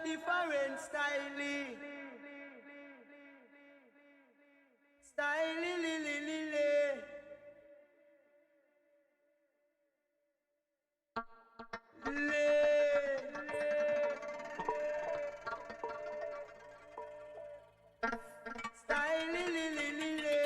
different style. Style, li, li, li, li, li. Style, li, li, li, li, li. Le. Style, li, li, li, li, li.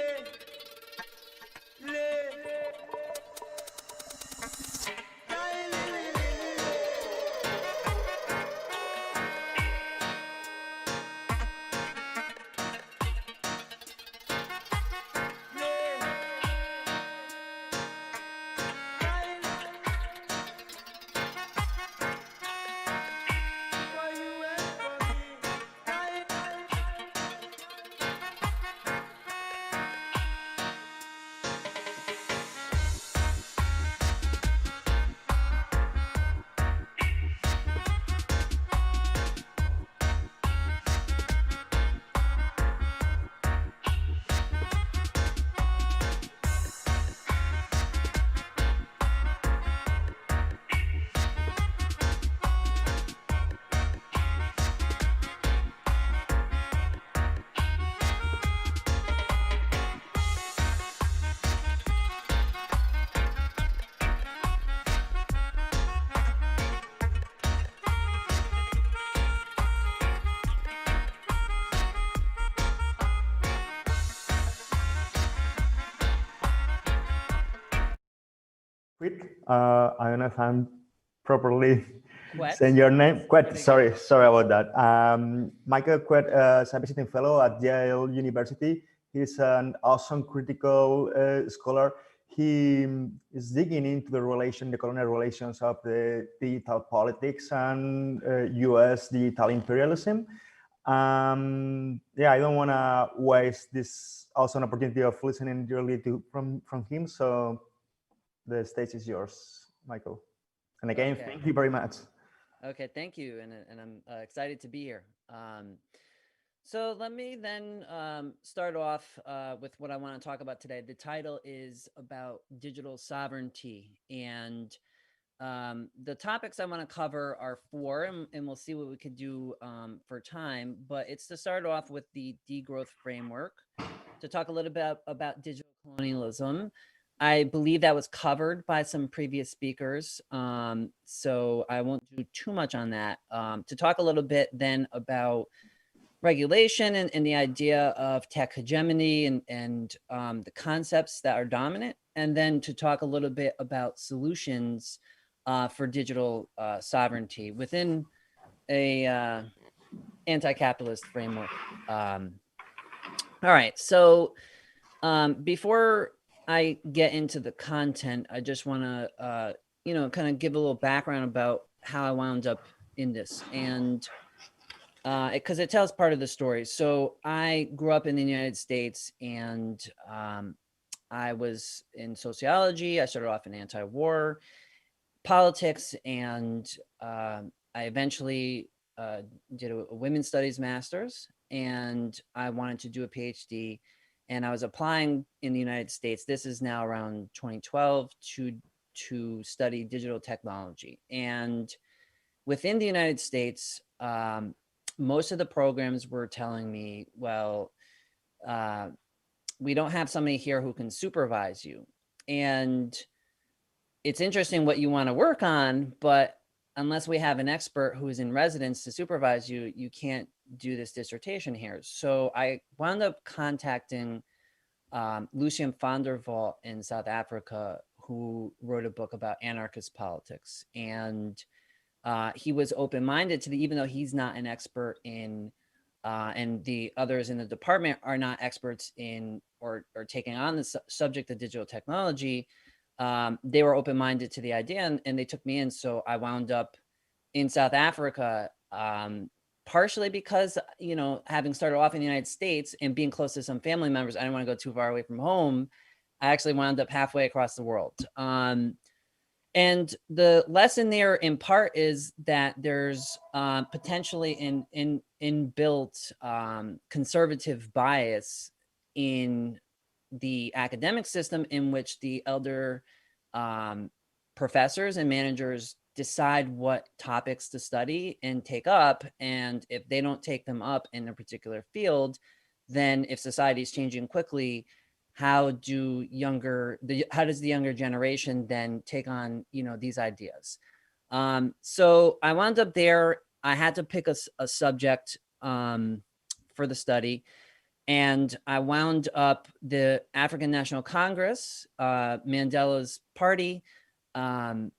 Kwet, I don't know if I'm properly Kwet? saying your name. Kwet, sorry about that. Michael Kwet is a visiting fellow at Yale University. He's an awesome critical scholar. He is digging into the colonial relations of the digital politics and US digital imperialism. Yeah, I don't want to waste this awesome opportunity of listening directly from him. So the stage is yours, Michael. And again, Okay. Thank you very much. Okay, thank you, and I'm excited to be here. So let me then start off with what I want to talk about today. The title is about digital sovereignty, and the topics I want to cover are four, and we'll see what we could do for time. But it's to start off with the degrowth framework, to talk a little bit about digital colonialism. I believe that was covered by some previous speakers, so I won't do too much on that. To talk a little bit then about regulation and the idea of tech hegemony and the concepts that are dominant, and then to talk a little bit about solutions for digital sovereignty within a anti-capitalist framework. All right, so before I get into the content, I just want to, kind of give a little background about how I wound up in this, and because it tells part of the story. So I grew up in the United States, and I was in sociology. I started off in anti-war politics, and I eventually did a women's studies master's, and I wanted to do a PhD. And I was applying in the United States. This is now around 2012 to study digital technology. And within the United States, most of the programs were telling me, well, we don't have somebody here who can supervise you. And it's interesting what you want to work on, but unless we have an expert who is in residence to supervise you, you can't do this dissertation here. So I wound up contacting Lucien van der Walt in South Africa, who wrote a book about anarchist politics. And he was open-minded to even though he's not an expert in, and the others in the department are not experts in or taking on the subject of digital technology, they were open-minded to the idea, and they took me in. So I wound up in South Africa, partially because, having started off in the United States and being close to some family members, I didn't want to go too far away from home. I actually wound up halfway across the world. And the lesson there in part is that there's potentially an inbuilt conservative bias in the academic system, in which the elder professors and managers decide what topics to study and take up. And if they don't take them up in a particular field, then if society is changing quickly, how does the younger generation then take on, these ideas? So I wound up there. I had to pick a subject for the study. And I wound up the African National Congress, Mandela's party. There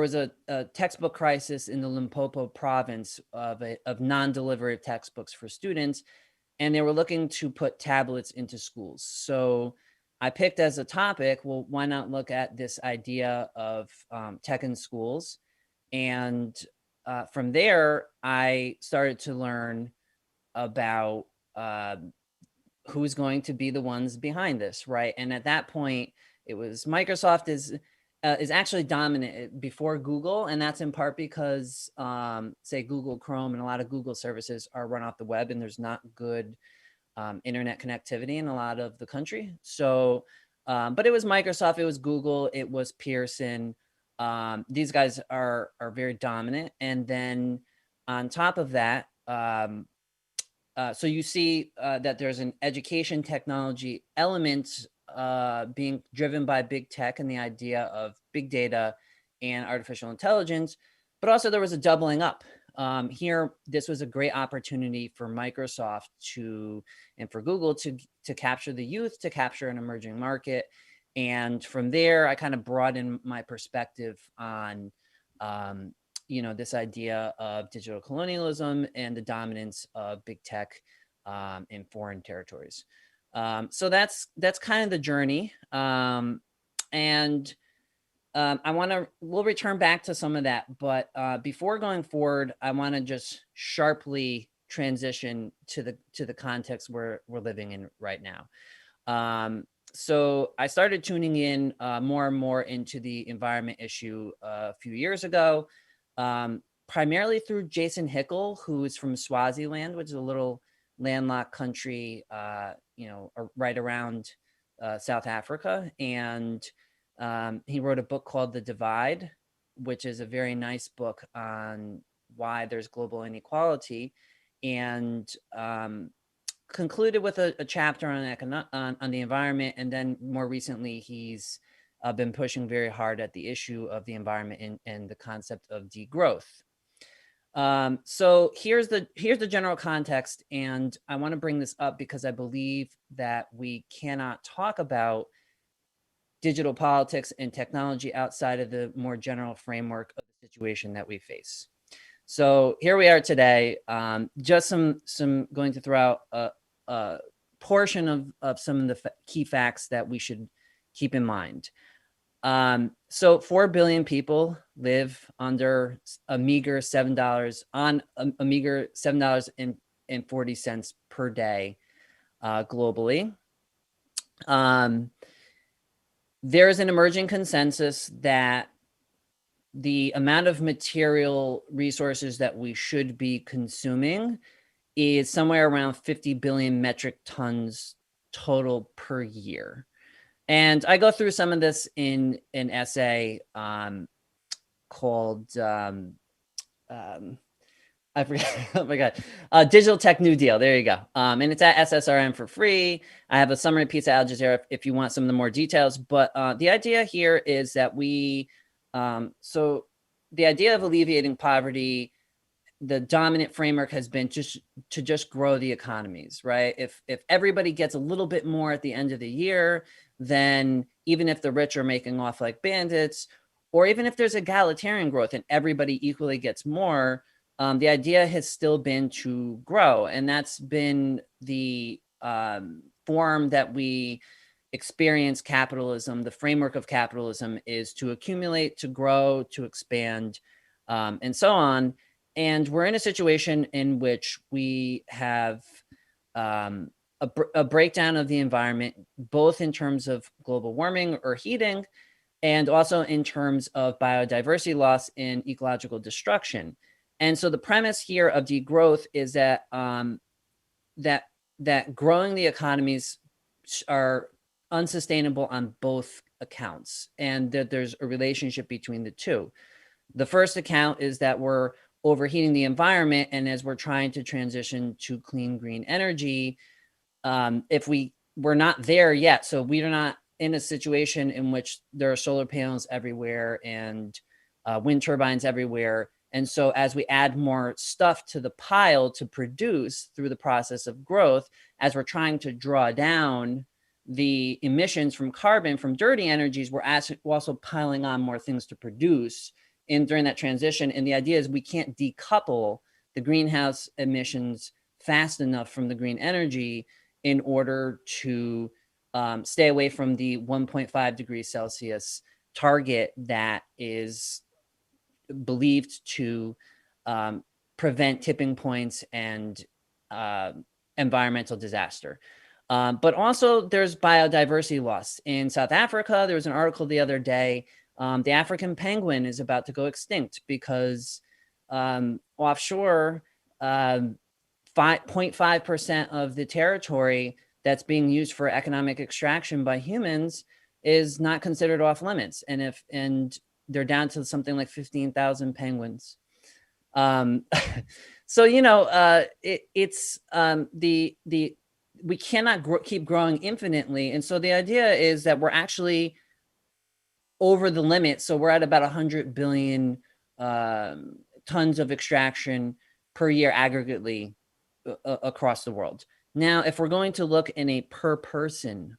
was a textbook crisis in the Limpopo province of non-delivery of textbooks for students, and they were looking to put tablets into schools. So I picked as a topic, well, why not look at this idea of tech in schools? And from there, I started to learn about who's going to be the ones behind this, right? And at that point, it was Microsoft is actually dominant before Google, and that's in part because, say, Google Chrome and a lot of Google services are run off the web, and there's not good internet connectivity in a lot of the country. So, but it was Microsoft, it was Google, it was Pearson. These guys are very dominant, and then on top of that, so you see that there's an education technology element being driven by big tech and the idea of big data and artificial intelligence, but also there was a doubling up. Here, this was a great opportunity for Microsoft and for Google to capture the youth, to capture an emerging market. And from there, I kind of broadened my perspective on this idea of digital colonialism and the dominance of big tech in foreign territories. So that's kind of the journey. We'll return back to some of that, but before going forward, I want to just sharply transition to the context we're living in right now. So I started tuning in more and more into the environment issue a few years ago, primarily through Jason Hickel, who is from Swaziland, which is a little landlocked country, right around South Africa. And he wrote a book called The Divide, which is a very nice book on why there's global inequality, and concluded with a chapter on the environment. And then more recently, he's been pushing very hard at the issue of the environment and the concept of degrowth. So here's the general context, and I want to bring this up because I believe that we cannot talk about digital politics and technology outside of the more general framework of the situation that we face. So here we are today. Just some going to throw out a portion of some of the key facts that we should keep in mind. So 4 billion people live under a meager $7 $7.40 per day globally. There is an emerging consensus that the amount of material resources that we should be consuming is somewhere around 50 billion metric tons total per year. And I go through some of this in an essay called, I forget, oh my God, Digital Tech New Deal. There you go. And it's at SSRM for free. I have a summary piece at Al Jazeera if you want some of the more details. But the idea here is that so the idea of alleviating poverty, the dominant framework has been to just grow the economies, right? If everybody gets a little bit more at the end of the year, then even if the rich are making off like bandits, or even if there's egalitarian growth and everybody equally gets more, the idea has still been to grow. And that's been the form that we experience capitalism. The framework of capitalism is to accumulate, to grow, to expand, and so on. And we're in a situation in which we have a breakdown of the environment, both in terms of global warming or heating, and also in terms of biodiversity loss and ecological destruction. And so the premise here of degrowth is that that growing the economies are unsustainable on both accounts, and that there's a relationship between the two. The first account is that we're overheating the environment, and as we're trying to transition to clean green energy, if we're not there yet, so we are not in a situation in which there are solar panels everywhere and wind turbines everywhere. And so as we add more stuff to the pile to produce through the process of growth, as we're trying to draw down the emissions from carbon from dirty energies, we're also piling on more things to produce during that transition. And the idea is we can't decouple the greenhouse emissions fast enough from the green energy in order to stay away from the 1.5 degrees Celsius target that is believed to prevent tipping points and environmental disaster. But also there's biodiversity loss. In South Africa, there was an article the other day, the African penguin is about to go extinct because offshore, 0.5% of the territory that's being used for economic extraction by humans is not considered off limits. And they're down to something like 15,000 penguins. So, you know, we cannot keep growing infinitely. And so the idea is that we're actually over the limit. So we're at about 100 billion tons of extraction per year aggregately across the world. Now, if we're going to look in a per person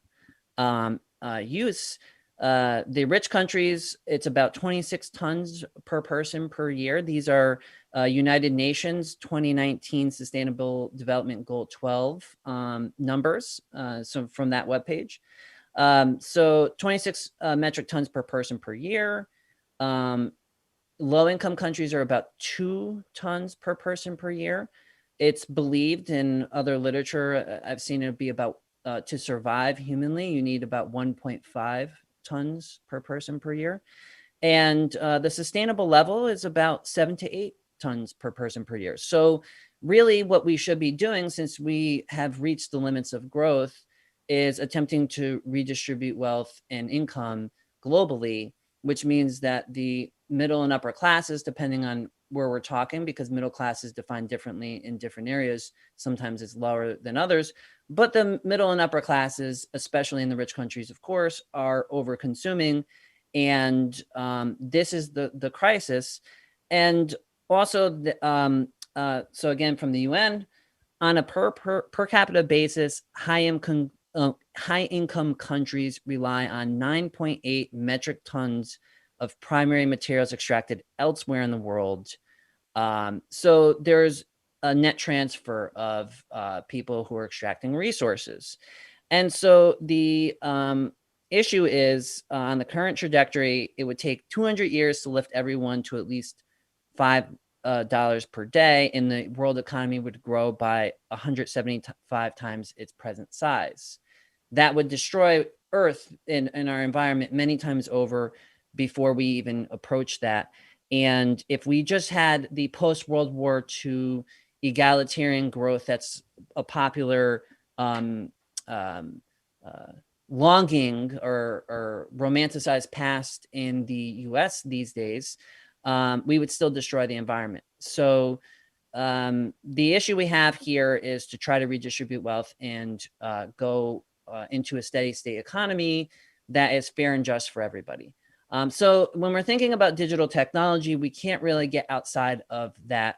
use, the rich countries, it's about 26 tons per person per year. These are United Nations 2019 Sustainable Development Goal 12 numbers, so from that webpage. So 26 metric tons per person per year. Low-income countries are about 2 tons per person per year. It's believed in other literature, I've seen it be about, to survive humanly, you need about 1.5 tons per person per year. And the sustainable level is about 7 to 8 tons per person per year. So really what we should be doing, since we have reached the limits of growth, is attempting to redistribute wealth and income globally, which means that the middle and upper classes, depending on where we're talking, because middle class is defined differently in different areas, sometimes it's lower than others, but the middle and upper classes, especially in the rich countries, of course, are over consuming. And this is the crisis. And also, so again, from the UN, on a per capita basis, high income countries rely on 9.8 metric tons of primary materials extracted elsewhere in the world. So there's a net transfer of people who are extracting resources. And so the issue is, on the current trajectory, it would take 200 years to lift everyone to at least $5 per day, and the world economy would grow by 175 times its present size. That would destroy Earth in our environment many times over before we even approach that. And if we just had the post-World War II egalitarian growth, that's a popular longing or romanticized past in the US these days, we would still destroy the environment. So the issue we have here is to try to redistribute wealth and go into a steady state economy that is fair and just for everybody. So when we're thinking about digital technology, we can't really get outside of that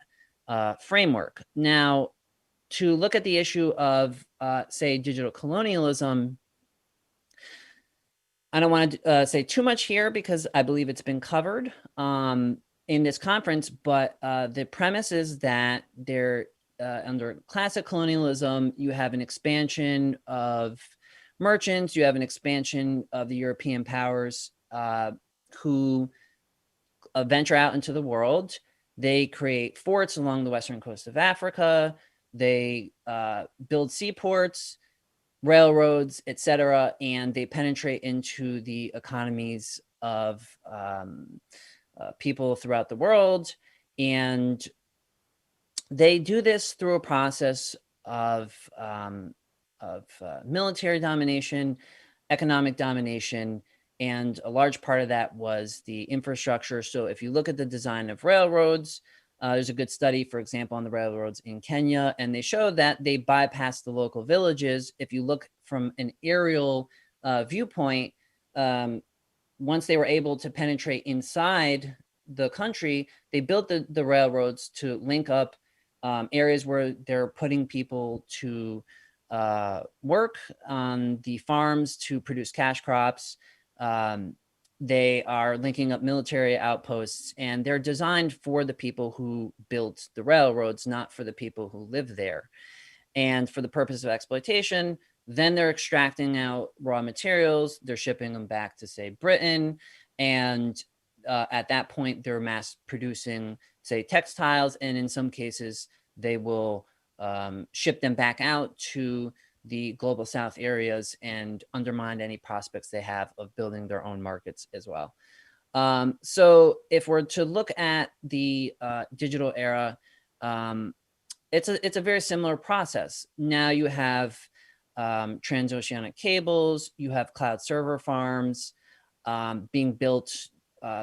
framework. Now, to look at the issue of, say, digital colonialism, I don't want to say too much here because I believe it's been covered in this conference, but the premise is that under classic colonialism, you have an expansion of merchants, you have an expansion of the European powers who venture out into the world. They create forts along the western coast of Africa. They build seaports, railroads, etc., and they penetrate into the economies of people throughout the world. And they do this through a process of military domination, economic domination, And a large part of that was the infrastructure. So if you look at the design of railroads, there's a good study, for example, on the railroads in Kenya, and they show that they bypass the local villages. If you look from an aerial viewpoint, once they were able to penetrate inside the country, they built the railroads to link up areas where they're putting people to work on the farms to produce cash crops. They are linking up military outposts, and they're designed for the people who built the railroads, not for the people who live there. And for the purpose of exploitation, then they're extracting out raw materials, they're shipping them back to, say, Britain. And at that point, they're mass producing, say, textiles. And in some cases, they will ship them back out to the global South areas and undermine any prospects they have of building their own markets as well. So if we're to look at the digital era, it's a very similar process. Now you have transoceanic cables, you have cloud server farms being built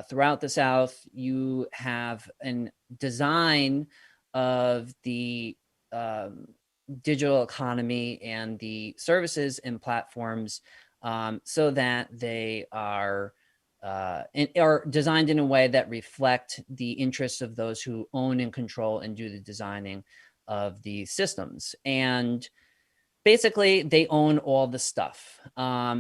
throughout the South. You have a design of the digital economy and the services and platforms so that they are designed in a way that reflect the interests of those who own and control and do the designing of the systems. And basically, they own all the stuff.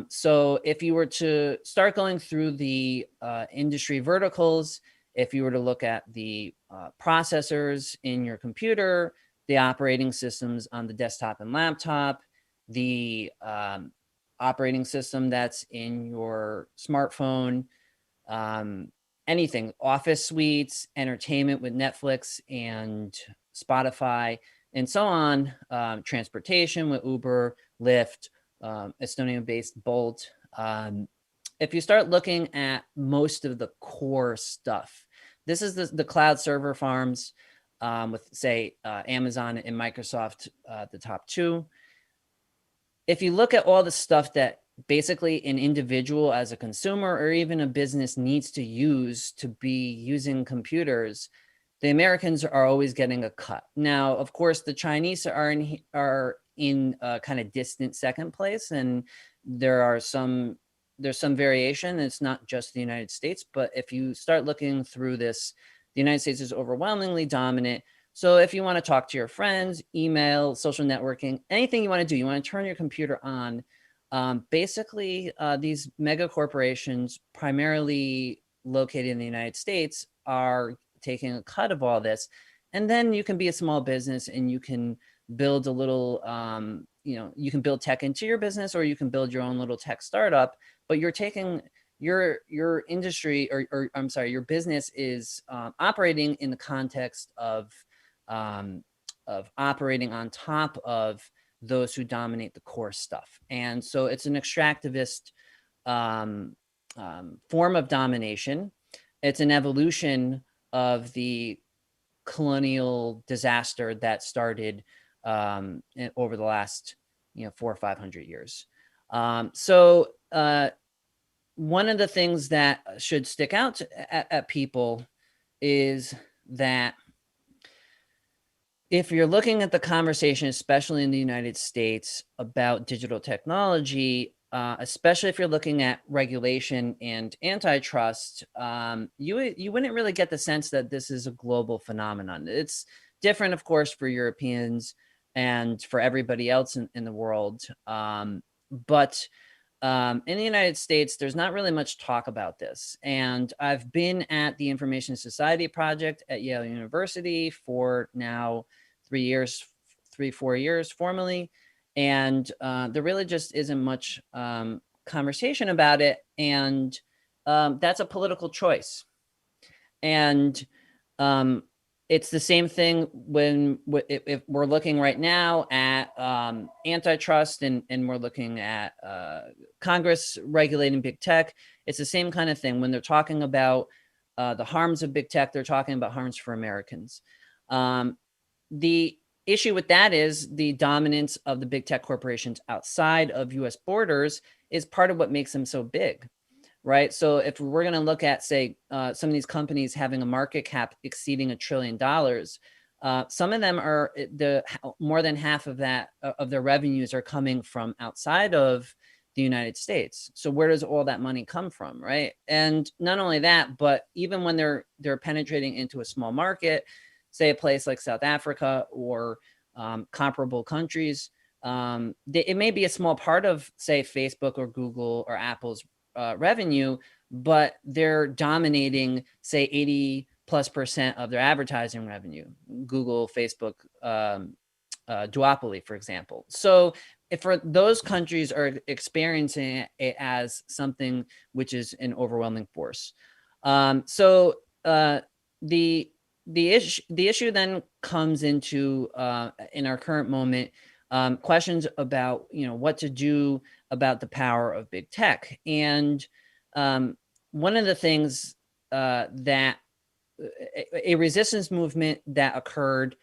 So if you were to start going through the industry verticals, if you were to look at the processors in your computer, the operating systems on the desktop and laptop, the operating system that's in your smartphone, anything, office suites, entertainment with Netflix and Spotify, and so on, transportation with Uber, Lyft, Estonian-based Bolt. If you start looking at most of the core stuff, this is the cloud server farms with, say, Amazon and Microsoft, the top two. If you look at all the stuff that basically an individual as a consumer or even a business needs to use to be using computers, the Americans are always getting a cut. Now, of course, the Chinese are in a kind of distant second place, and there's some variation. It's not just the United States, but if you start looking through this, the United States is overwhelmingly dominant. So if you want to talk to your friends, email, social networking, anything you want to do, you want to turn your computer on, basically these mega corporations, primarily located in the United States, are taking a cut of all this. And then you can be a small business and you can build a little, you can build tech into your business, or you can build your own little tech startup, but you're taking your industry, or I'm sorry, your business is operating in the context of operating on top of those who dominate the core stuff. And so it's an extractivist form of domination. It's an evolution of the colonial disaster that started over the last 400 or 500 years. So one of the things that should stick out at people is that if you're looking at the conversation, especially in the United States, about digital technology, especially if you're looking at regulation and antitrust, you wouldn't really get the sense that this is a global phenomenon. It's different, of course, for Europeans and for everybody else in the world. But in the United States, there's not really much talk about this. And I've been at the Information Society Project at Yale University for now 4 years formally. And there really just isn't much conversation about it. And that's a political choice. And it's the same thing if we're looking right now at antitrust and we're looking at Congress regulating big tech. It's the same kind of thing. When they're talking about the harms of big tech, they're talking about harms for Americans. The issue with that is the dominance of the big tech corporations outside of US borders is part of what makes them so big. right? So if we're going to look at, say, some of these companies having a market cap exceeding $1 trillion, some of them are more than half of that of their revenues are coming from outside of the United States. So where does all that money come from, right? And not only that, but even when they're penetrating into a small market, say a place like South Africa or comparable countries, it may be a small part of, say, Facebook or Google or Apple's revenue, but they're dominating, say, 80+% of their advertising revenue. Google, Facebook, duopoly, for example. So if for those countries are experiencing it as something which is an overwhelming force. The issue then comes into in our current moment, questions about what to do about the power of big tech. And one of the things that a resistance movement that occurred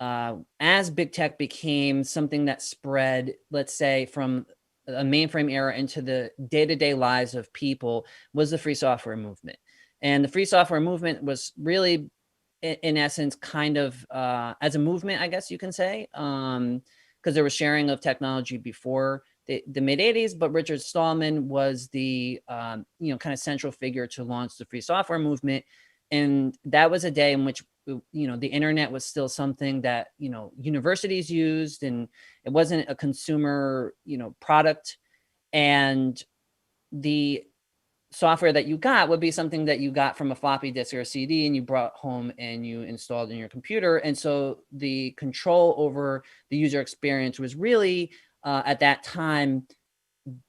as big tech became something that spread, let's say, from a mainframe era into the day-to-day lives of people, was the free software movement. And the free software movement was really, in essence, kind of as a movement, I guess you can say, because there was sharing of technology before the mid-'80s, but Richard Stallman was the kind of central figure to launch the free software movement. And that was a day in which the internet was still something that universities used, and it wasn't a consumer product. And the software that you got would be something that you got from a floppy disk or a CD, and you brought home and you installed in your computer. And so the control over the user experience was really at that time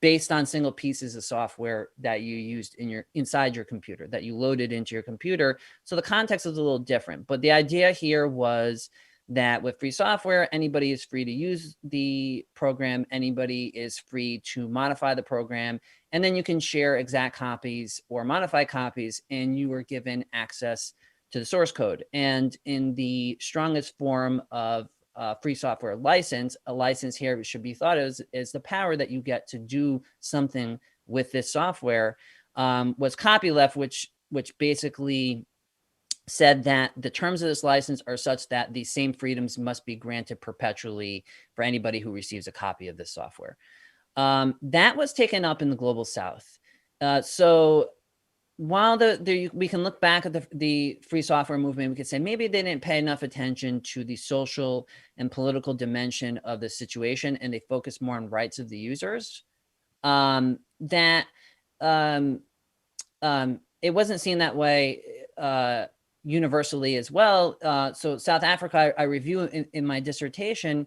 based on single pieces of software that you used inside your computer, that you loaded into your computer. So the context is a little different, but the idea here was that with free software, anybody is free to use the program, anybody is free to modify the program, and then you can share exact copies or modify copies, and you were given access to the source code. And in the strongest form of free software license, a license here should be thought of as the power that you get to do something with this software, was copyleft, which basically said that the terms of this license are such that the same freedoms must be granted perpetually for anybody who receives a copy of this software. That was taken up in the global South. So while we can look back at the free software movement, we could say maybe they didn't pay enough attention to the social and political dimension of the situation, and they focused more on rights of the users. It wasn't seen that way universally as well. So South Africa, I review in my dissertation,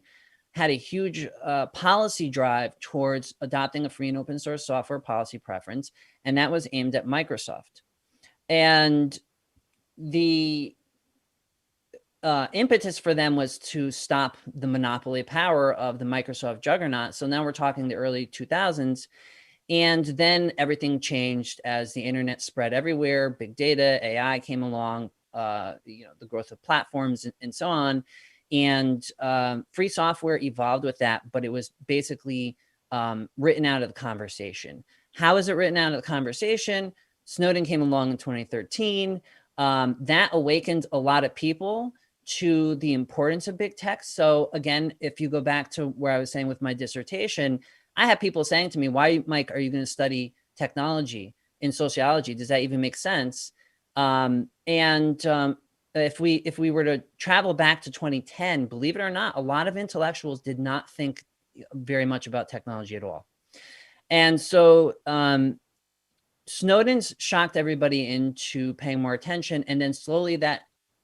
had a huge policy drive towards adopting a free and open source software policy preference, and that was aimed at Microsoft. And the impetus for them was to stop the monopoly power of the Microsoft juggernaut. So now we're talking the early 2000s. And then everything changed as the internet spread everywhere. Big data, AI came along, the growth of platforms and so on. And free software evolved with that, but it was basically written out of the conversation. How is it written out of the conversation? Snowden came along in 2013. That awakened a lot of people to the importance of big tech. So again, if you go back to where I was saying with my dissertation, I have people saying to me, why, Mike, are you going to study technology in sociology? Does that even make sense? If we were to travel back to 2010, believe it or not, a lot of intellectuals did not think very much about technology at all. And so Snowden's shocked everybody into paying more attention. And then slowly that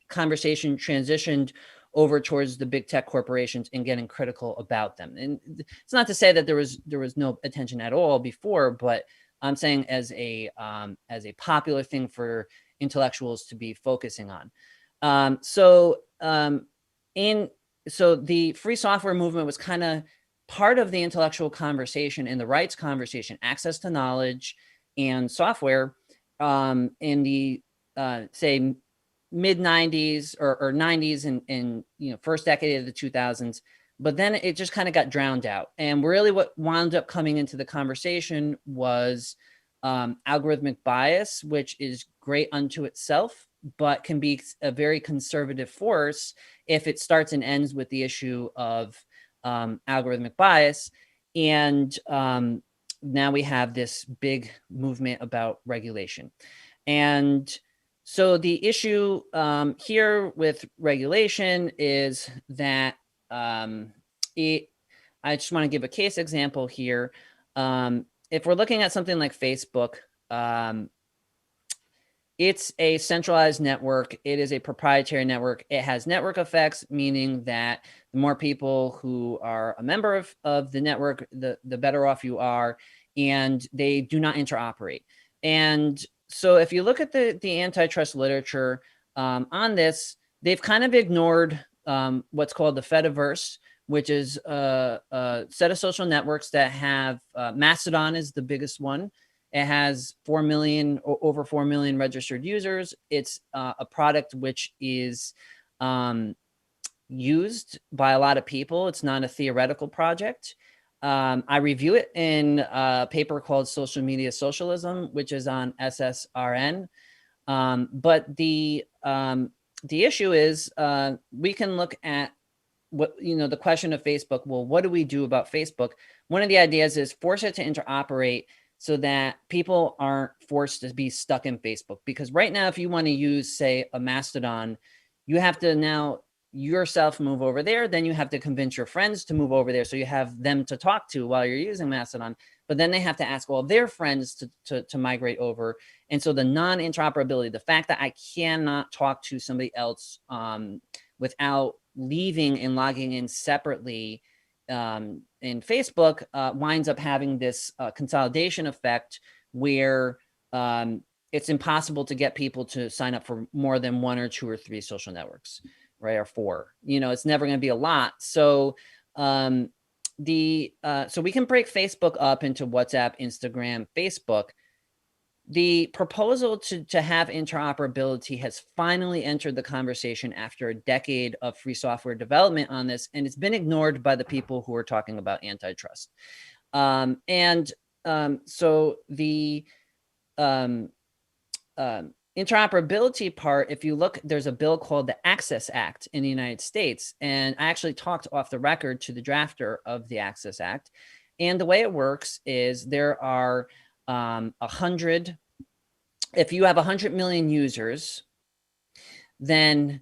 conversation transitioned over towards the big tech corporations and getting critical about them. And it's not to say that there was no attention at all before, but I'm saying as a popular thing for intellectuals to be focusing on. So the free software movement was kind of part of the intellectual conversation and the rights conversation, access to knowledge and software in the say mid 90s or 90s and first decade of the 2000s. But then it just kind of got drowned out. And really what wound up coming into the conversation was algorithmic bias, which is great unto itself, but can be a very conservative force if it starts and ends with the issue of algorithmic bias. And now we have this big movement about regulation. And so the issue here with regulation is that I just want to give a case example here. If we're looking at something like Facebook, it's a centralized network. It is a proprietary network. It has network effects, meaning that the more people who are a member of the network, the better off you are, and they do not interoperate. And so if you look at the antitrust literature on this, they've kind of ignored what's called the Fediverse, which is a set of social networks that have, Mastodon is the biggest one. It has over 4 million registered users. It's a product which is used by a lot of people. It's not a theoretical project. I review it in a paper called Social Media Socialism, which is on SSRN. But the issue is we can look at the question of Facebook. Well, what do we do about Facebook? One of the ideas is force it to interoperate so that people aren't forced to be stuck in Facebook. Because right now, if you want to use, say, a Mastodon, you have to now yourself move over there. Then you have to convince your friends to move over there. So you have them to talk to while you're using Mastodon. But then they have to ask all their friends to migrate over. And so the non-interoperability, the fact that I cannot talk to somebody else without leaving and logging in separately in Facebook winds up having this consolidation effect where it's impossible to get people to sign up for more than 1 or 2 or 3 social networks, right? Or 4. It's never going to be a lot. So so we can break Facebook up into WhatsApp, Instagram, Facebook. The proposal to have interoperability has finally entered the conversation after a decade of free software development on this, and it's been ignored by the people who are talking about antitrust. So the interoperability part, if you look, there's a bill called the Access Act in the United States, and I actually talked off the record to the drafter of the Access Act. And the way it works is there are 100, if you have 100 million users, then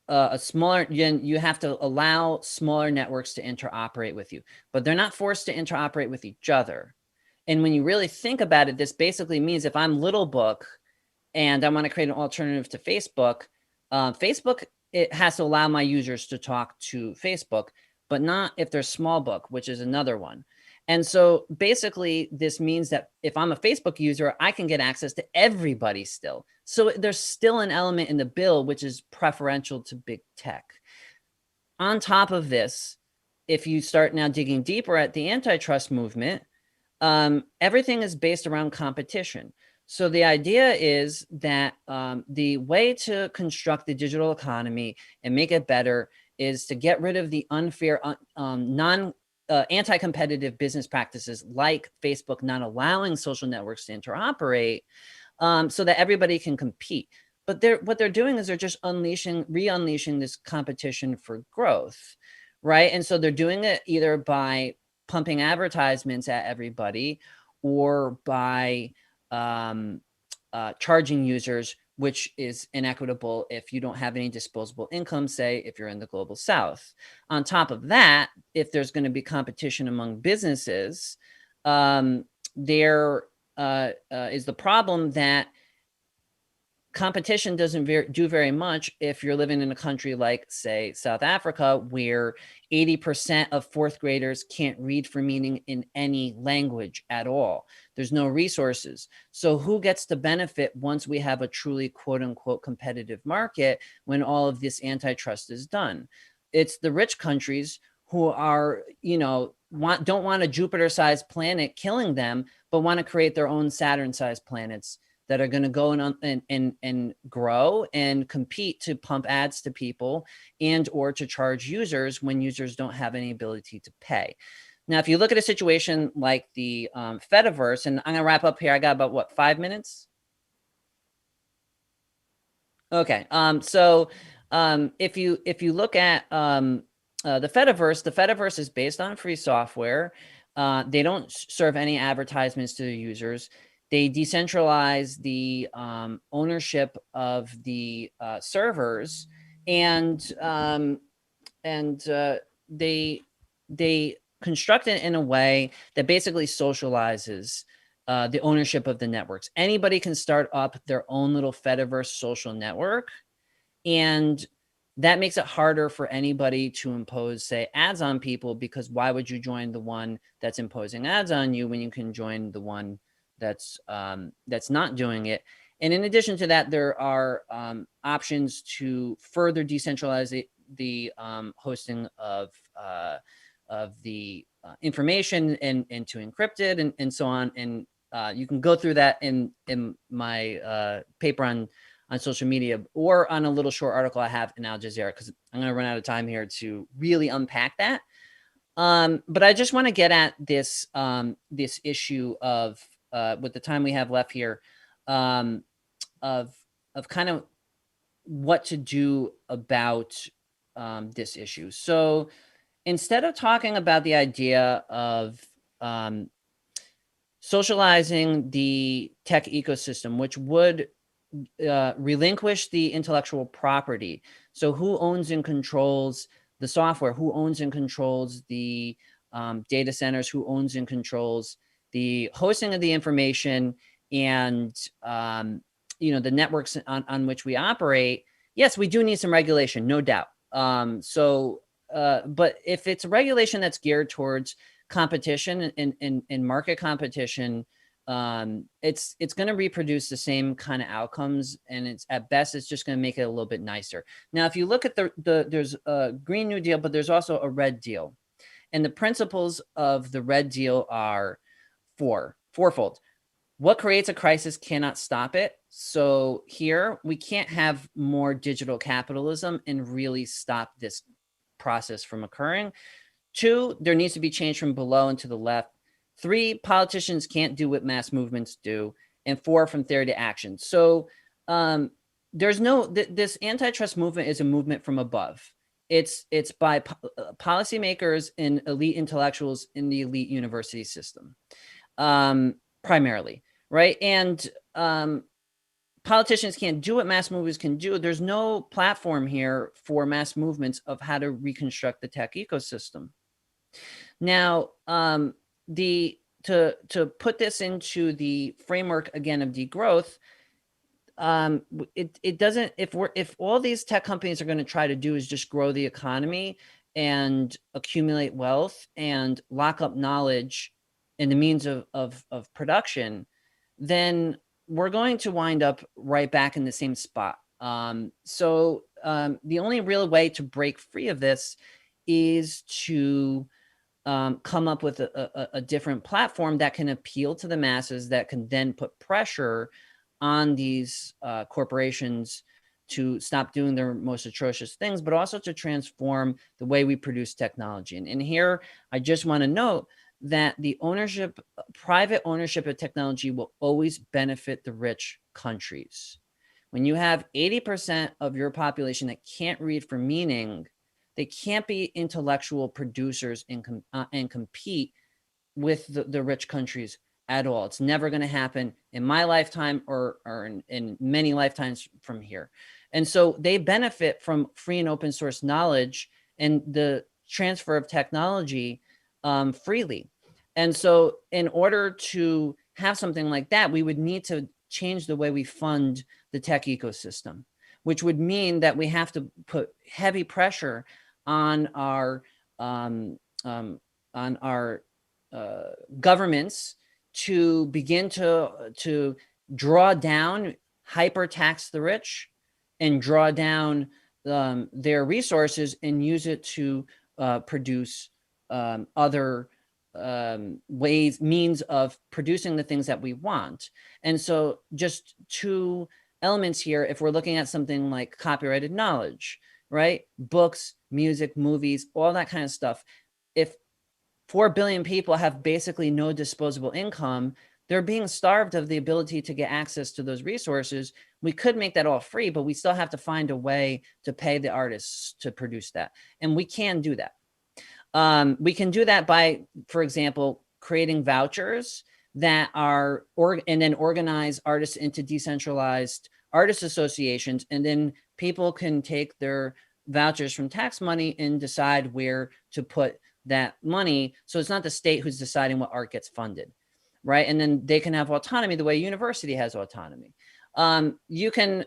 you have to allow smaller networks to interoperate with you, but they're not forced to interoperate with each other. And when you really think about it, this basically means if I'm Little Book and I want to create an alternative to Facebook, Facebook, it has to allow my users to talk to Facebook, but not if they're Small Book, which is another one. And so basically this means that if I'm a Facebook user, I can get access to everybody still. So there's still an element in the bill which is preferential to big tech. On top of this, if you start now digging deeper at the antitrust movement, everything is based around competition. So the idea is that the way to construct the digital economy and make it better is to get rid of the unfair, anti-competitive business practices like Facebook not allowing social networks to interoperate so that everybody can compete. But what they're doing is they're just re-unleashing this competition for growth, right? And so they're doing it either by pumping advertisements at everybody or by charging users, which is inequitable if you don't have any disposable income, say, if you're in the global south. On top of that, if there's going to be competition among businesses, there is the problem that competition doesn't do very much if you're living in a country like, say, South Africa, where 80% of 4th graders can't read for meaning in any language at all. There's no resources. So who gets to benefit once we have a truly quote unquote competitive market when all of this antitrust is done? It's the rich countries who are, don't want a Jupiter-sized planet killing them, but want to create their own Saturn-sized planets that are going to go and grow and compete to pump ads to people and or to charge users when users don't have any ability to pay. Now, if you look at a situation like the Fediverse, and I'm gonna wrap up here. I got about what, 5 minutes? Okay. If you look at the Fediverse is based on free software. They don't serve any advertisements to the users. They decentralize the ownership of the servers, and they construct it in a way that basically socializes the ownership of the networks. Anybody can start up their own little Fediverse social network, and that makes it harder for anybody to impose, say, ads on people, because why would you join the one that's imposing ads on you when you can join the one that's not doing it? And in addition to that, there are options to further decentralize the hosting of the information and to encrypt it and so on. And you can go through that in my paper on social media, or on a little short article I have in Al Jazeera, because I'm going to run out of time here to really unpack that. But I just want to get at this this issue of with the time we have left here, of kind of what to do about this issue. So instead of talking about the idea of socializing the tech ecosystem, which would relinquish the intellectual property. So who owns and controls the software? Who owns and controls the data centers? Who owns and controls the hosting of the information and the networks on which we operate? Yes, we do need some regulation, no doubt. But if it's a regulation that's geared towards competition and market competition, it's going to reproduce the same kind of outcomes, and it's at best it's just going to make it a little bit nicer. Now, if you look at there's a Green New Deal, but there's also a Red Deal, and the principles of the Red Deal are fourfold. What creates a crisis cannot stop it. So here we can't have more digital capitalism and really stop this process from occurring. 2, there needs to be change from below and to the left. 3, politicians can't do what mass movements do. And 4, from theory to action. So there's this antitrust movement is a movement from above. It's by policymakers and elite intellectuals in the elite university system, primarily, right? And politicians can't do what mass movements can do. There's no platform here for mass movements of how to reconstruct the tech ecosystem. Now, to put this into the framework again of degrowth, it doesn't, if all these tech companies are going to try to do is just grow the economy and accumulate wealth and lock up knowledge and the means of production, then we're going to wind up right back in the same spot. So the only real way to break free of this is to come up with a different platform that can appeal to the masses, that can then put pressure on these corporations to stop doing their most atrocious things, but also to transform the way we produce technology. And here, I just want to note that the private ownership of technology will always benefit the rich countries. When you have 80% of your population that can't read for meaning, they can't be intellectual producers and compete with the rich countries at all. It's never going to happen in my lifetime or in many lifetimes from here. And so they benefit from free and open source knowledge and the transfer of technology freely. And so in order to have something like that, we would need to change the way we fund the tech ecosystem, which would mean that we have to put heavy pressure on our governments to begin to draw down, hyper tax the rich, and draw down their resources and use it to produce other means of producing the things that we want. And so just 2 elements here, if we're looking at something like copyrighted knowledge, right? Books, music, movies, all that kind of stuff. If 4 billion people have basically no disposable income. They're being starved of the ability to get access to those resources. We could make that all free, but we still have to find a way to pay the artists to produce that. And we can do that. We can do that by, for example, creating vouchers that are, and then organize artists into decentralized artist associations. And then people can take their vouchers from tax money and decide where to put that money. So it's not the state who's deciding what art gets funded, right? And then they can have autonomy the way university has autonomy. We can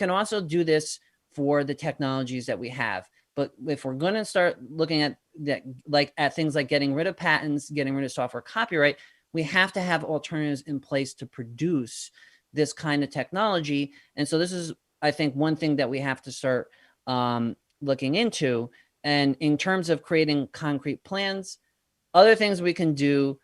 also do this for the technologies that we have. But if we're going to start looking at that, like at things like getting rid of patents, getting rid of software copyright, we have to have alternatives in place to produce this kind of technology. And so this is, I think, one thing that we have to start looking into. And in terms of creating concrete plans, other things we can do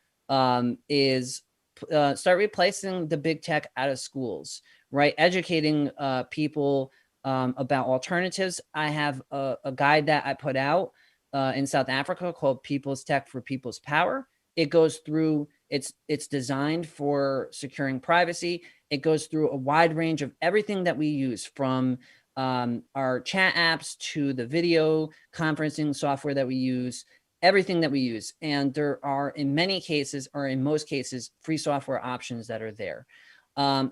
is start replacing the big tech out of schools, right? Educating people about alternatives. I have a guide that I put out in South Africa called People's Tech for People's Power. It goes through, it's designed for securing privacy. It goes through a wide range of everything that we use, from our chat apps to the video conferencing software that we use, everything that we use. And there are, in many cases, or in most cases, free software options that are there.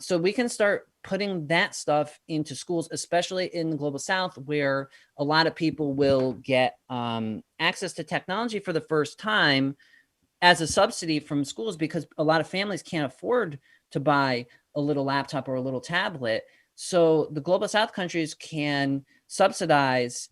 So we can start putting that stuff into schools, especially in the Global South, where a lot of people will get access to technology for the first time as a subsidy from schools, because a lot of families can't afford to buy a little laptop or a little tablet. So the Global South countries can subsidize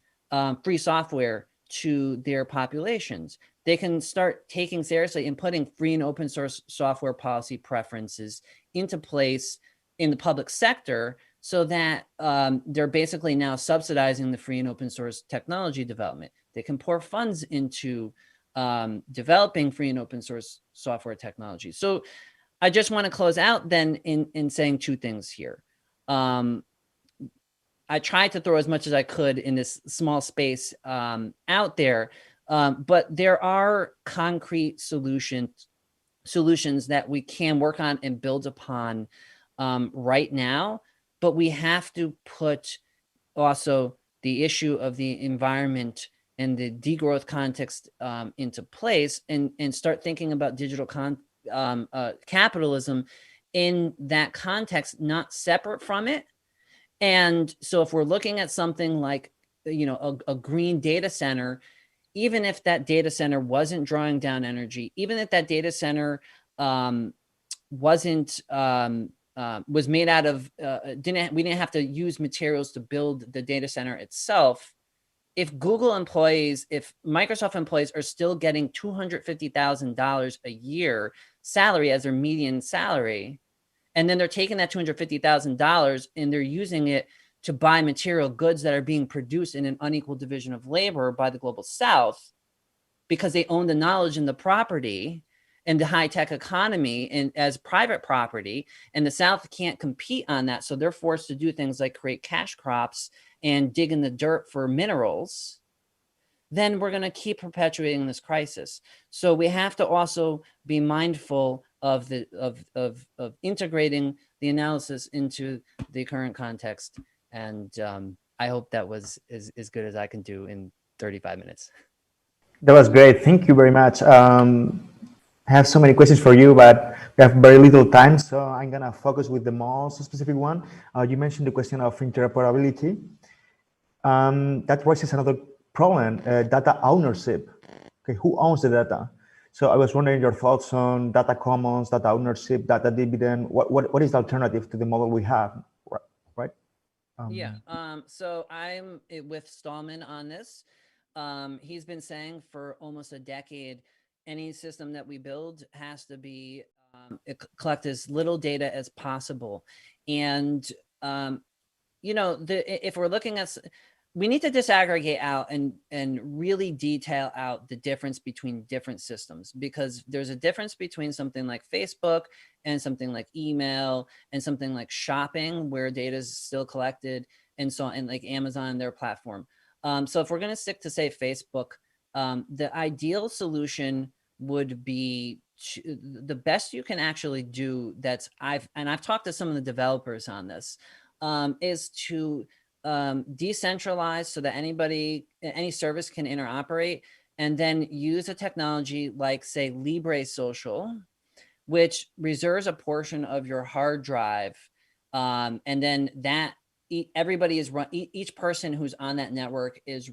free software to their populations. They can start taking seriously and putting free and open source software policy preferences into place in the public sector, so that they're basically now subsidizing the free and open source technology development. They can pour funds into developing free and open source software technology. So I just want to close out then in saying two things here. I tried to throw as much as I could in this small space out there, but there are concrete solutions that we can work on and build upon right now, but we have to put also the issue of the environment and the degrowth context into place, and start thinking about digital capitalism in that context, not separate from it. And so if we're looking at something like, a green data center, even if that data center wasn't drawing down energy, even if that data center was made out of, we didn't have to use materials to build the data center itself. If Google employees, if Microsoft employees are still getting $250,000 a year salary as their median salary, and then they're taking that $250,000 and they're using it to buy material goods that are being produced in an unequal division of labor by the Global South, because they own the knowledge and the property and the high-tech economy and as private property, and the South can't compete on that. So they're forced to do things like create cash crops and dig in the dirt for minerals. Then we're going to keep perpetuating this crisis. So we have to also be mindful of integrating the analysis into the current context. And I hope that was as good as I can do in 35 minutes. That was great. Thank you very much. I have so many questions for you, but we have very little time, so I'm gonna focus with the most specific one. You mentioned the question of interoperability. That raises another problem, data ownership. Okay, who owns the data? So I was wondering your thoughts on data commons, data ownership, data dividend. What is the alternative to the model we have, right? So I'm with Stallman on this. He's been saying for almost a decade, any system that we build has to be collect as little data as possible. And if we're looking at, we need to disaggregate out and really detail out the difference between different systems, because there's a difference between something like Facebook and something like email and something like shopping, where data is still collected, and so, and like Amazon, their platform. So if we're going to stick to, say, Facebook, the ideal solution would be the best you can actually do. I've talked to some of the developers on this, is to decentralize so that any service can interoperate, and then use a technology like, say, Libre Social, which reserves a portion of your hard drive. And then everybody is each person who's on that network is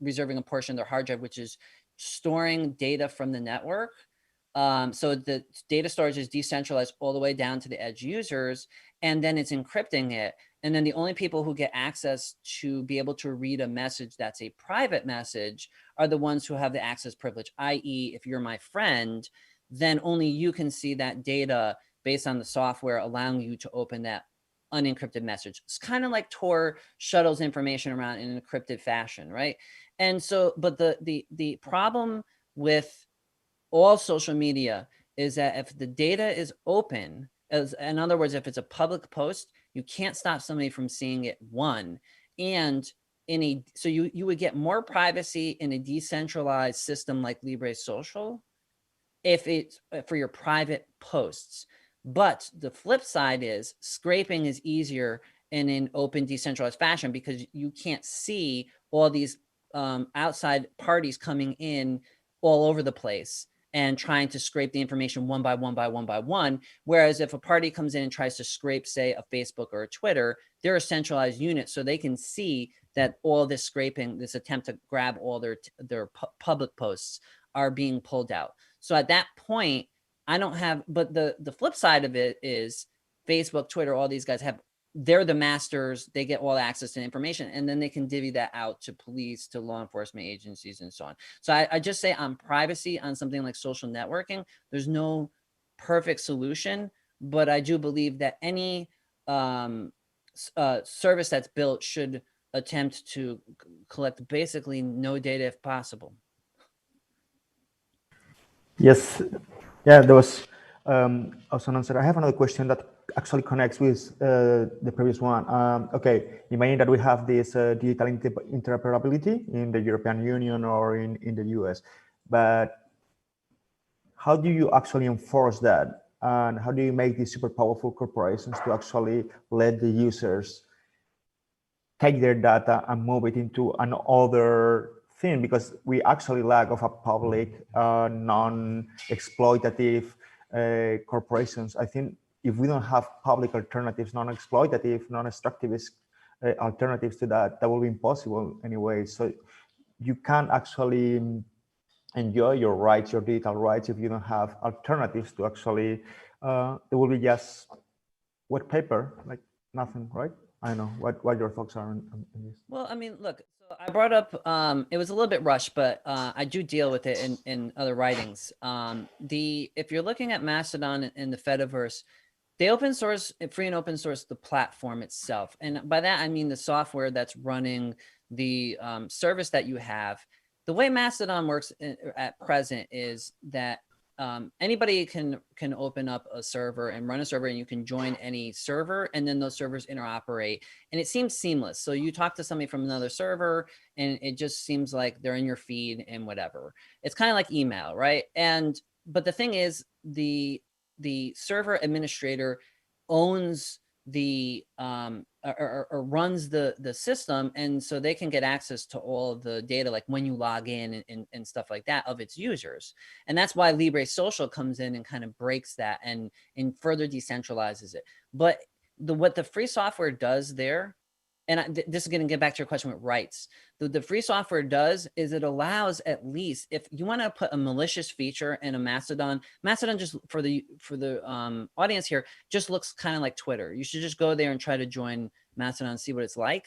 reserving a portion of their hard drive, which is storing data from the network. So the data storage is decentralized all the way down to the edge users, and then it's encrypting it. And then the only people who get access to be able to read a message that's a private message are the ones who have the access privilege, i.e. if you're my friend, then only you can see that data based on the software allowing you to open that unencrypted message. It's kind of like Tor shuttles information around in an encrypted fashion, right? And so, but the problem with all social media is that if the data is open, in other words, if it's a public post, you can't stop somebody from seeing it, one. And so you would get more privacy in a decentralized system like Libre Social if it's for your private posts. But the flip side is scraping is easier in an open decentralized fashion, because you can't see all these outside parties coming in all over the place and trying to scrape the information one by one. Whereas if a party comes in and tries to scrape, say, a Facebook or a Twitter, they're a centralized unit, so they can see that all this scraping, this attempt to grab all their public posts, are being pulled out. So at that point, I don't have, but the flip side of it is Facebook, Twitter, all these guys they're the masters, they get all access to information, and then they can divvy that out to police, to law enforcement agencies, and so on. So I just say on privacy, on something like social networking, there's no perfect solution, but I do believe that any service that's built should attempt to collect basically no data if possible. Yes, yeah, there was also an answer. I have another question that actually connects with the previous one. Okay, imagine that we have this digital interoperability in the European Union or in the US, but how do you actually enforce that? And how do you make these super powerful corporations to actually let the users take their data and move it into another thing? Because we actually lack of a public, non-exploitative corporations. I think if we don't have public alternatives, non-exploitative, non-extractivist alternatives to that, that will be impossible anyway. So you can't actually enjoy your rights, your digital rights, if you don't have alternatives to actually, there will be just wet paper, like nothing, right? I don't know what your thoughts are on this. Well, I mean, look, so I brought up, it was a little bit rushed, but I do deal with it in other writings. If you're looking at Mastodon and the Fediverse, they free and open source the platform itself. And by that, I mean the software that's running the service that you have. The way Mastodon works at present is that anybody can open up a server and run a server, and you can join any server, and then those servers interoperate, and it seems seamless. So you talk to somebody from another server, and it just seems like they're in your feed and whatever. It's kind of like email, right? But the thing is, the server administrator owns the or runs the system, and so they can get access to all of the data, like when you log in and stuff like that, of its users. And that's why Libre Social comes in and kind of breaks that and further decentralizes it. But what the free software does there, and this is going to get back to your question with rights. The free software does is it allows, at least if you want to put a malicious feature in a Mastodon just for the audience here, just looks kind of like Twitter. You should just go there and try to join Mastodon and see what it's like.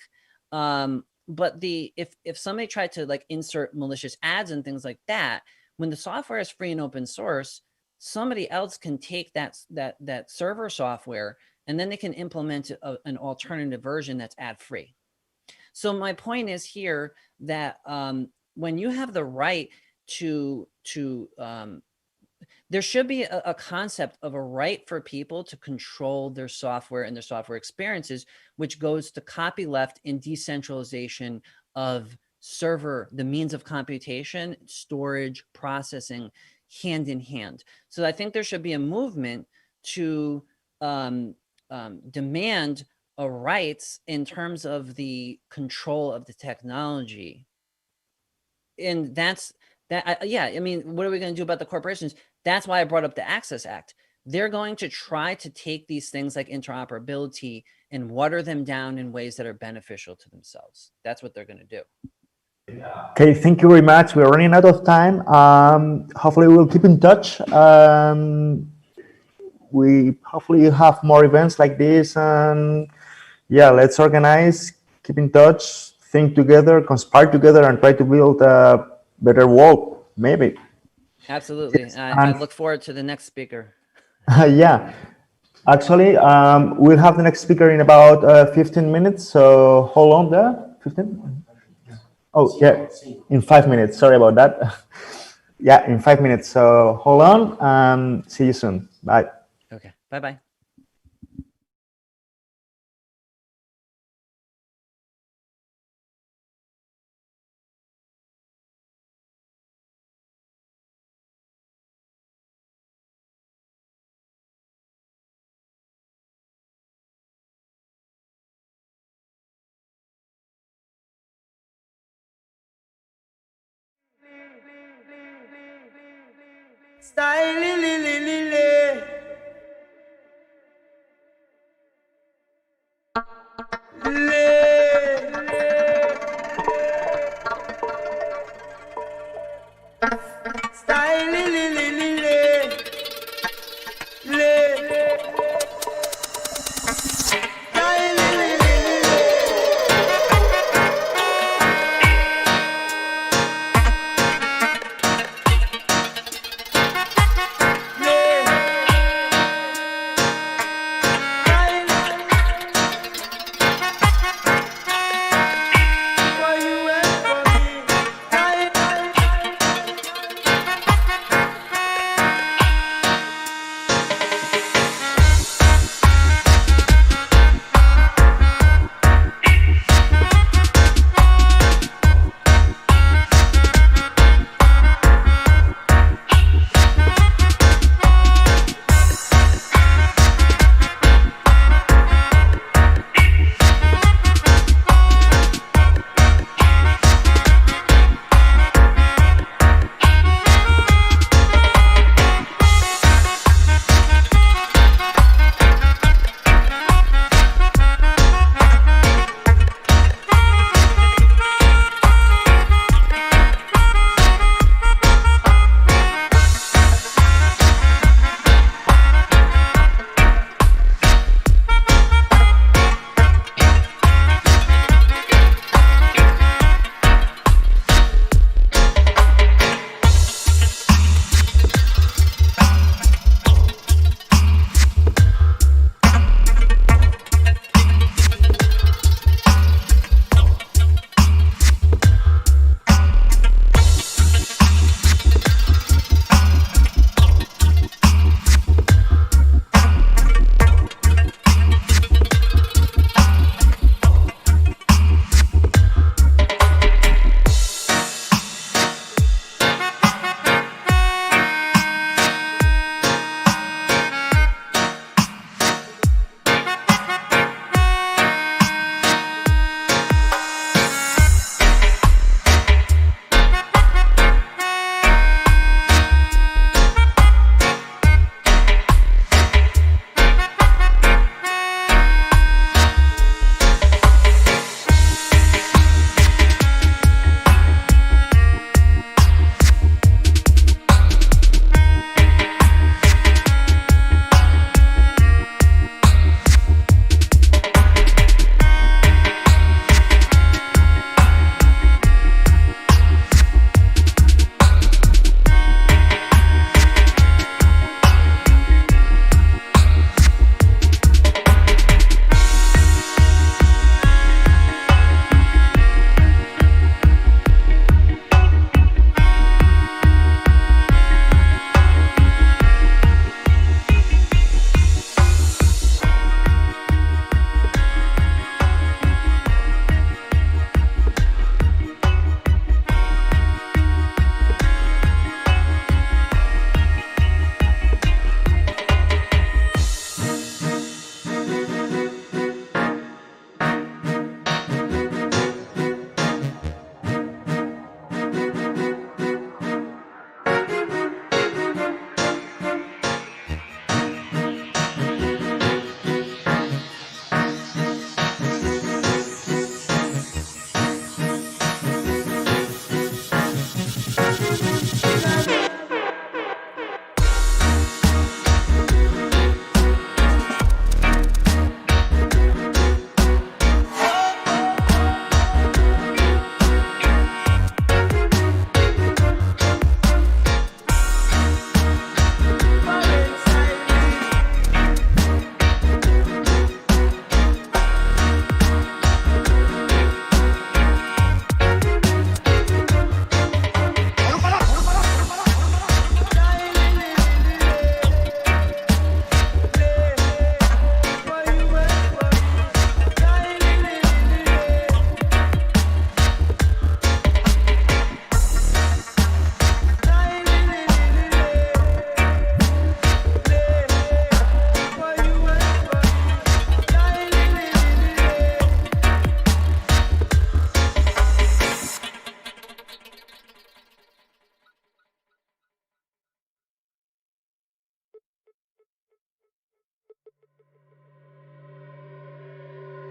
But if somebody tried to like insert malicious ads and things like that, when the software is free and open source, somebody else can take that server software, and then they can implement an alternative version that's ad-free. So my point is here that when you have the right there should be a concept of a right for people to control their software and their software experiences, which goes to copyleft and decentralization of the means of computation, storage, processing. hand in hand. So I think there should be a movement to demand rights in terms of the control of the technology. And yeah, I mean, what are we going to do about the corporations? That's why I brought up the Access Act. They're going to try to take these things like interoperability and water them down in ways that are beneficial to themselves. That's what they're going to do. Okay, thank you very much. We're running out of time. Hopefully we'll keep in touch. We hopefully have more events like this, and yeah, let's organize, keep in touch, think together, conspire together, and try to build a better world, maybe. Absolutely. Yes, I look forward to the next speaker. Yeah, actually, we'll have the next speaker in about 15 minutes, so hold on there. 15? Oh, yeah, in 5 minutes. Sorry about that. Yeah, in 5 minutes. So hold on and see you soon. Bye. Okay, bye-bye. Style li li li li. Style li li li li li. Style li li li li.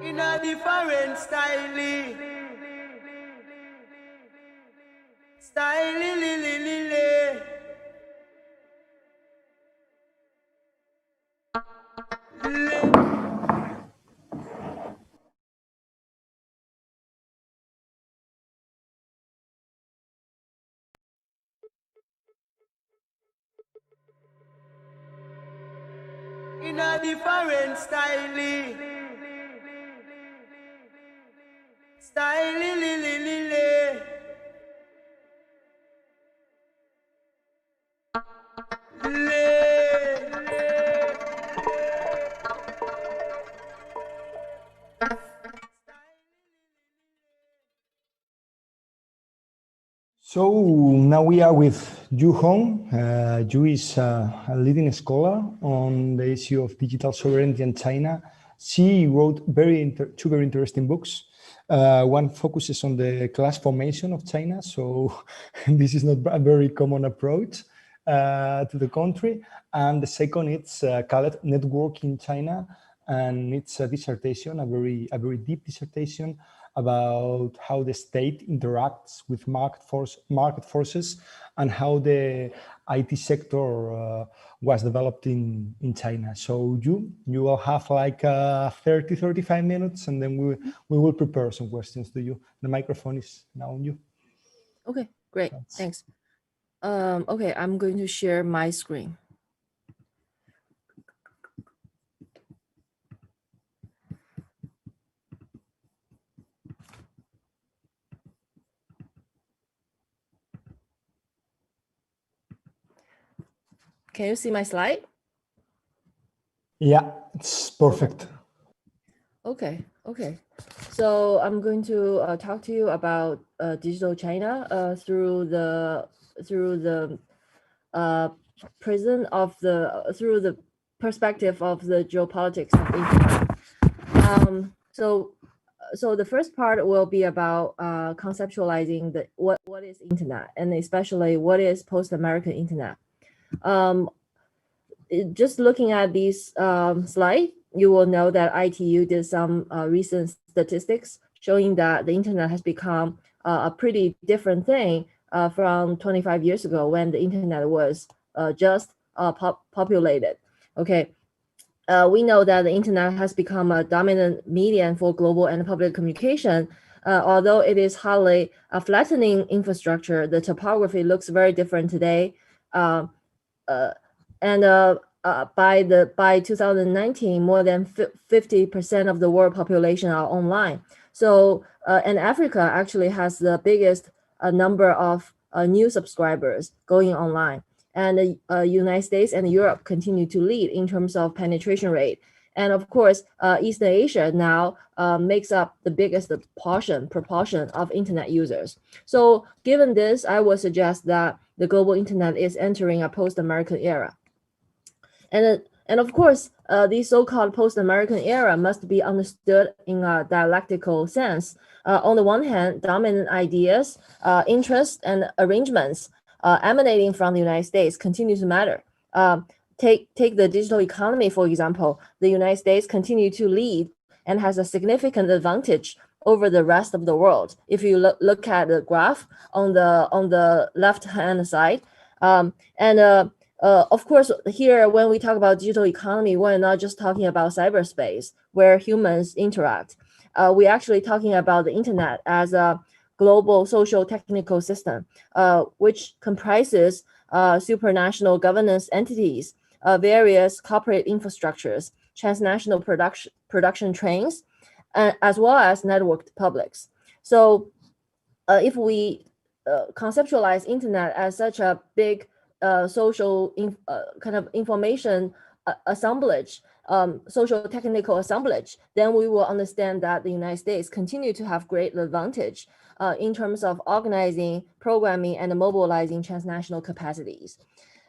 in a different style. Style, in a different style. Style, So now we are with Yu Hong. Yu is a leading scholar on the issue of digital sovereignty in China. She wrote two very interesting books. One focuses on the class formation of China, so this is not a very common approach to the country. And the second, it's called Network in China, and it's a dissertation, a very deep dissertation about how the state interacts with market forces and how the IT sector was developed in China. So you will have like 35 minutes, and then we will prepare some questions to you. The microphone is now on you. Okay, great, thanks. Okay, I'm going to share my screen. Can you see my slide? Yeah, it's perfect. Okay. So I'm going to talk to you about digital China through the prism of through the perspective of the geopolitics of internet. So the first part will be about conceptualizing what is internet, and especially what is post-American internet. Just looking at these slides, you will know that ITU did some recent statistics showing that the internet has become a pretty different thing from 25 years ago when the internet was just populated. Okay, we know that the internet has become a dominant medium for global and public communication. Although it is hardly a flattening infrastructure, the topography looks very different today. By 2019, more than 50% of the world population are online. So, and Africa actually has the biggest number of new subscribers going online. And the United States and Europe continue to lead in terms of penetration rate. And of course, Eastern Asia now makes up the biggest proportion of internet users. So given this, I would suggest that the global internet is entering a post-American era. And of course, the so-called post-American era must be understood in a dialectical sense. On the one hand, dominant ideas, interests, and arrangements emanating from the United States continue to matter. Take the digital economy, for example. The United States continue to lead and has a significant advantage over the rest of the world. If you look at the graph on the left-hand side, of course, here, when we talk about digital economy, we're not just talking about cyberspace where humans interact. We're actually talking about the internet as a global social technical system, which comprises supranational governance entities, various corporate infrastructures, transnational production trains, as well as networked publics. So if we conceptualize internet as such a big social kind of information assemblage, social technical assemblage, then we will understand that the United States continue to have great advantage in terms of organizing, programming, and mobilizing transnational capacities.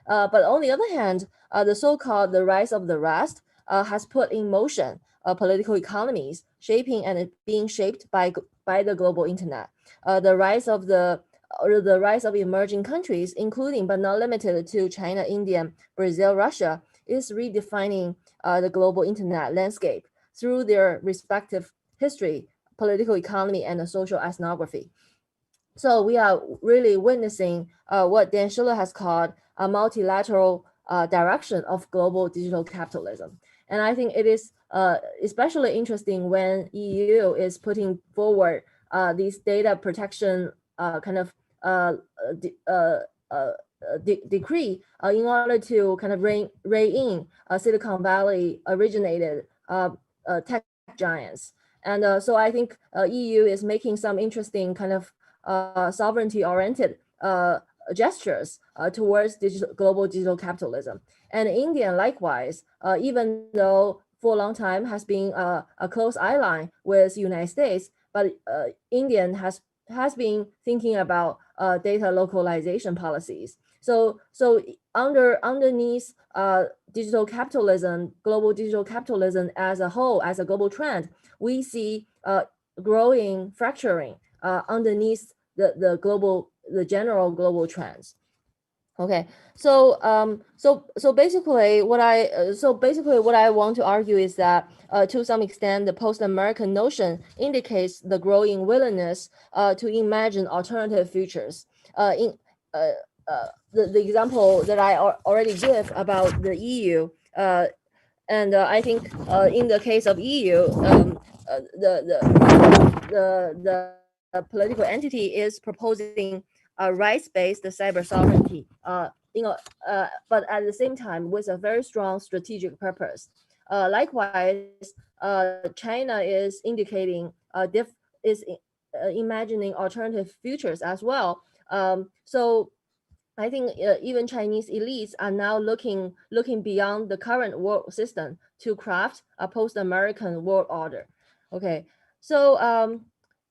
But on the other hand, the so-called the rise of the rest has put in motion political economies, shaping and being shaped by the global internet. The rise of emerging countries, including but not limited to China, India, Brazil, Russia, is redefining the global internet landscape through their respective history, political economy, and the social ethnography. So we are really witnessing what Dan Schiller has called a multilateral direction of global digital capitalism. And I think it is especially interesting when EU is putting forward these data protection decree in order to kind of rein in Silicon Valley originated tech giants. And so I think EU is making some interesting kind of sovereignty-oriented gestures towards global digital capitalism. And India, likewise, even though for a long time has been a close eye line with the United States, but India has been thinking about data localization policies. So underneath digital capitalism, global digital capitalism as a whole, as a global trend, we see growing fracturing underneath the general global trends. Okay, so basically what I want to argue is that to some extent the post-American notion indicates the growing willingness to imagine alternative futures. The example that I already give about the EU, and I think in the case of EU, the political entity is proposing a rights-based cyber sovereignty, but at the same time with a very strong strategic purpose. Likewise, China is indicating imagining alternative futures as well. So I think even Chinese elites are now looking beyond the current world system to craft a post-American world order. Okay, so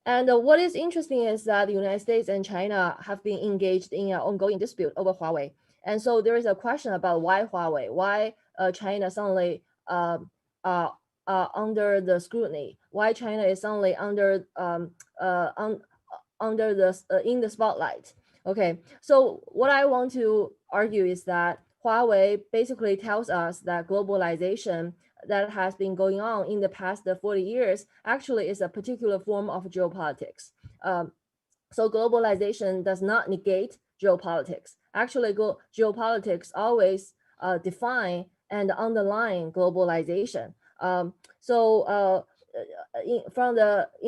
and what is interesting is that the United States and China have been engaged in an ongoing dispute over Huawei. And so there is a question about why Huawei, why China suddenly under the scrutiny, why China is suddenly under in the spotlight. Okay, so what I want to argue is that Huawei basically tells us that globalization that has been going on in the past 40 years actually is a particular form of geopolitics. So globalization does not negate geopolitics. Actually, geopolitics always define and underline globalization. In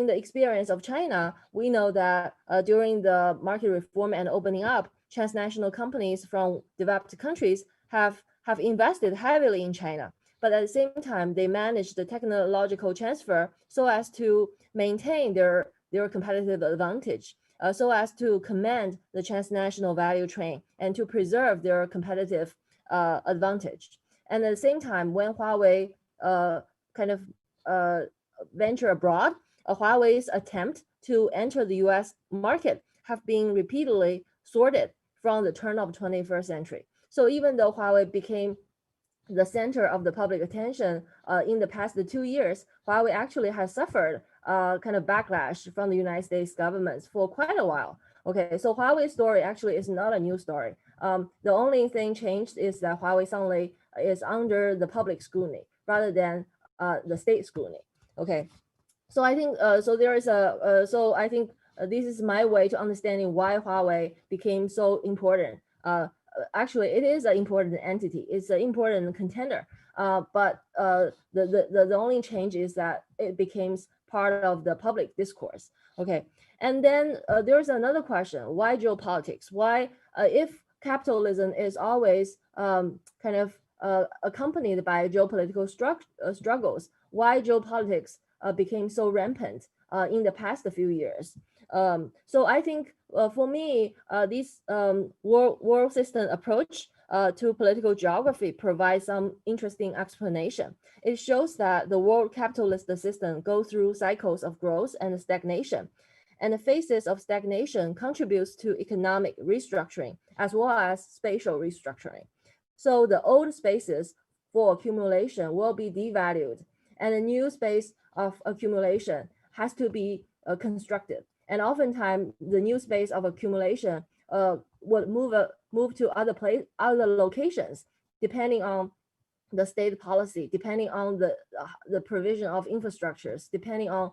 the experience of China, we know that during the market reform and opening up, transnational companies from developed countries have invested heavily in China. But at the same time, they managed the technological transfer so as to maintain their competitive advantage, so as to command the transnational value chain and to preserve their competitive advantage. And at the same time, when Huawei venture abroad, Huawei's attempt to enter the US market have been repeatedly thwarted from the turn of the 21st century. So even though Huawei became the center of the public attention in the past 2 years, Huawei actually has suffered kind of backlash from the United States government for quite a while. Okay, so Huawei's story actually is not a new story. The only thing changed is that Huawei suddenly is under the public scrutiny rather than the state scrutiny. Okay, so I think I think this is my way to understanding why Huawei became so important. Actually, it is an important entity. It's an important contender. But the only change is that it becomes part of the public discourse. Okay, and then there's another question: why geopolitics? Why, if capitalism is always accompanied by geopolitical struggles, why geopolitics became so rampant in the past few years? So I think for me, this world system approach to political geography provides some interesting explanation. It shows that the world capitalist system goes through cycles of growth and stagnation. And the phases of stagnation contributes to economic restructuring as well as spatial restructuring. So the old spaces for accumulation will be devalued, and a new space of accumulation has to be constructed. And oftentimes, the new space of accumulation would move to other locations, depending on the state policy, depending on the provision of infrastructures, depending on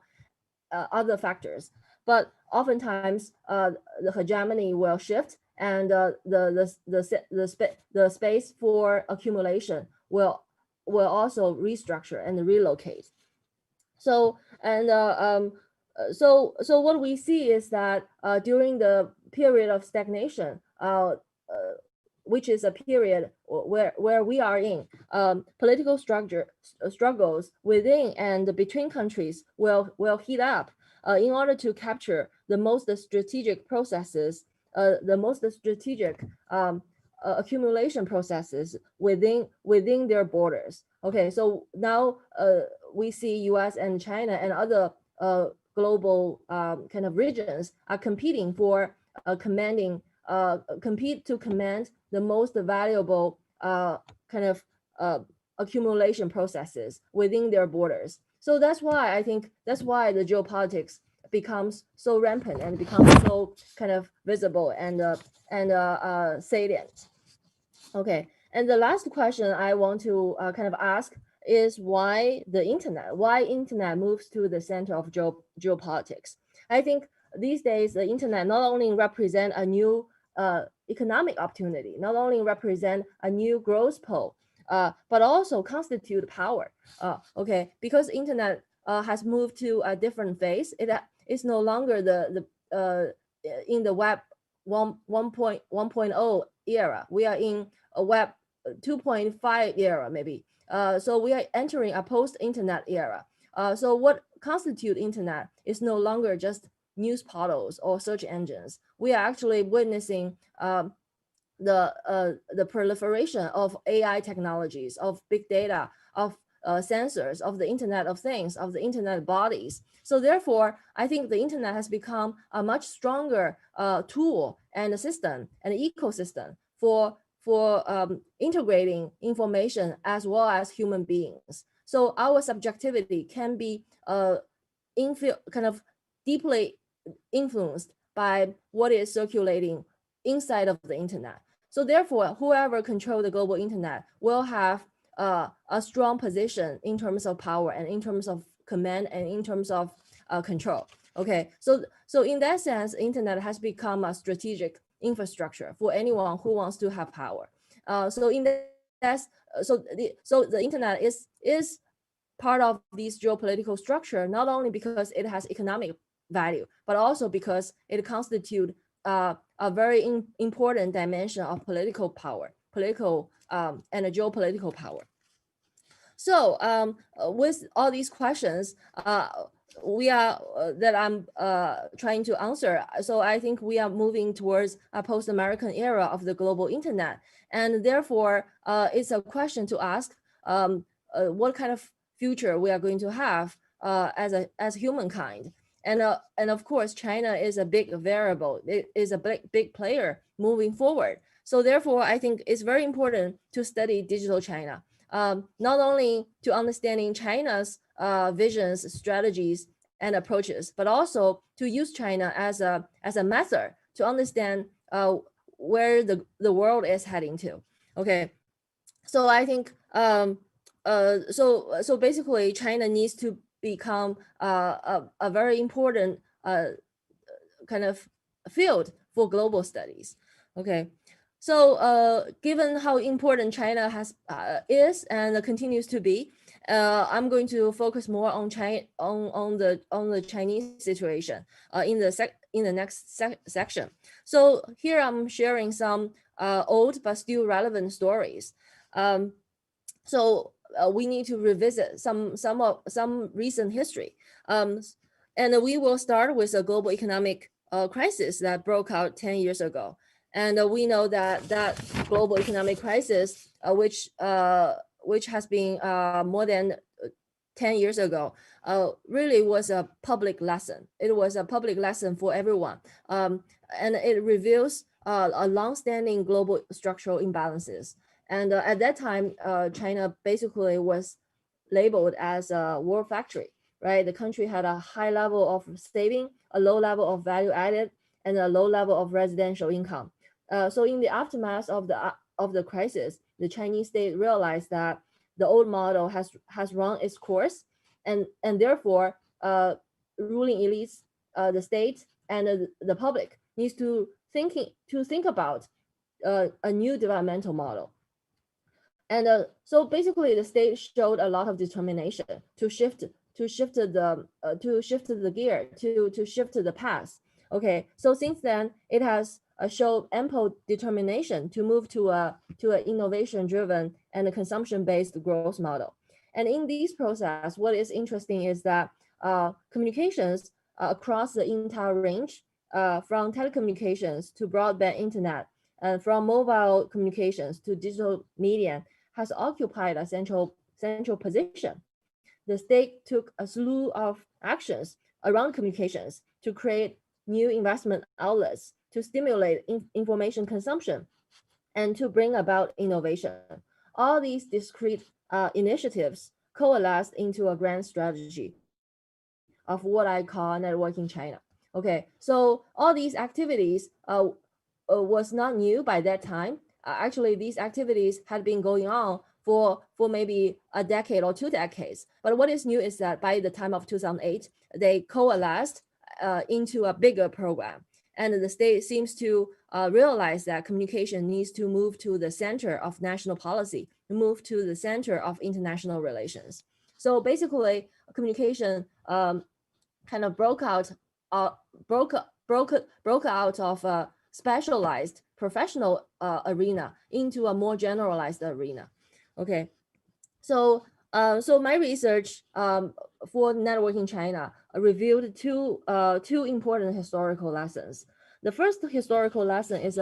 other factors. But oftentimes, the hegemony will shift, and the space for accumulation will also restructure and relocate. So so what we see is that during the period of stagnation, which is a period where we are in, political struggles within and between countries will heat up in order to capture the most strategic processes, the most strategic accumulation processes within their borders. Okay, so now we see U.S. and China and other global kind of regions are competing for compete to command the most valuable kind of accumulation processes within their borders. So that's why I think that's why the geopolitics becomes so rampant and becomes so kind of visible and salient. Okay, and the last question I want to kind of ask is why internet moves to the center of geopolitics. I think these days the internet not only represent a new economic opportunity, not only represent a new growth pole, but also constitute power. Okay, because internet has moved to a different phase. It is no longer in the web 1.0 era. We are in a web 2.5 era maybe. So we are entering a post-internet era. So what constitute internet is no longer just news portals or search engines. We are actually witnessing the proliferation of AI technologies, of big data, of sensors, of the Internet of Things, of the Internet bodies. So therefore, I think the Internet has become a much stronger tool and a system, an ecosystem for integrating information as well as human beings. So our subjectivity can be kind of deeply influenced by what is circulating inside of the internet. So therefore, whoever controls the global internet will have a strong position in terms of power and in terms of command and in terms of control. Okay, so in that sense, internet has become a strategic infrastructure for anyone who wants to have power. So the internet is part of this geopolitical structure, not only because it has economic value, but also because it constitutes a very important dimension of political power, and a geopolitical power. So with all these questions, that I'm trying to answer. So I think we are moving towards a post-American era of the global internet, and therefore it's a question to ask what kind of future we are going to have as humankind. And of course, China is a big variable. It is a big player moving forward. So therefore, I think it's very important to study digital China, not only to understanding China's visions, strategies, and approaches, but also to use China as a method to understand where the world is heading to. Okay, so I think so basically, China needs to become a very important kind of field for global studies. Okay, so given how important China is and continues to be, I'm going to focus more on the Chinese situation in the next section. So here I'm sharing some old but still relevant stories. So we need to revisit some recent history, and we will start with a global economic crisis that broke out 10 years ago. And we know that global economic crisis, which has been more than 10 years ago, really was a public lesson. It was a public lesson for everyone, and it reveals a long-standing global structural imbalances. And at that time, China basically was labeled as a war factory, right? The country had a high level of saving, a low level of value added, and a low level of residential income. So in the aftermath of the crisis, the Chinese state realized that the old model has run its course, and therefore ruling elites, the state, and the public needs to think about a new developmental model. And so basically, the state showed a lot of determination to shift the gear, to shift the path. Okay, so since then it has showed ample determination to move to an innovation-driven and a consumption-based growth model. And in this process, what is interesting is that communications across the entire range, from telecommunications to broadband internet, and from mobile communications to digital media, has occupied a central position. The state took a slew of actions around communications to create new investment outlets, to stimulate information consumption, and to bring about innovation. All these discrete initiatives coalesced into a grand strategy of what I call networking China. Okay, so all these activities was not new by that time. Actually, these activities had been going on for maybe a decade or 2 decades. But what is new is that by the time of 2008, they coalesced into a bigger program. And the state seems to realize that communication needs to move to the center of national policy, move to the center of international relations. So basically, communication kind of broke out of a specialized professional arena into a more generalized arena. Okay, so my research for networking China revealed two important historical lessons. The first historical lesson is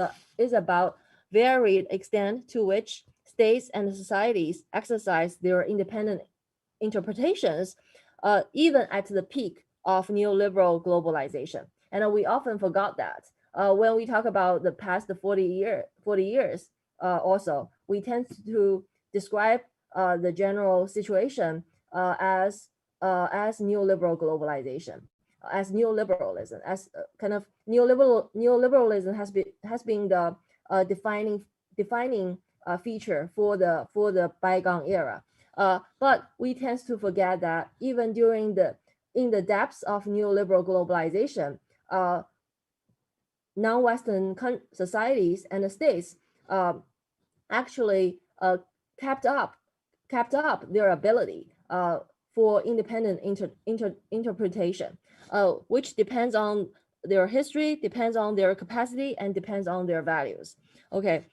about varied extent to which states and societies exercise their independent interpretations, even at the peak of neoliberal globalization. And we often forgot that when we talk about the past 40 years. Also, we tend to describe the general situation as neoliberal globalization, as neoliberalism, as kind of neoliberalism has been the defining feature for the bygone era. But we tend to forget that even in the depths of neoliberal globalization, non-Western societies and the states actually kept up their ability for independent interpretation, which depends on their history, depends on their capacity, and depends on their values. Okay,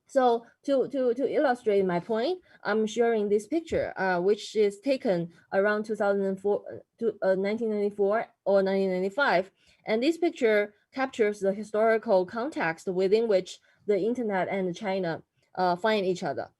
so to illustrate my point, I'm sharing this picture, which is taken around 1994 or 1995, and this picture captures the historical context within which the internet and China find each other.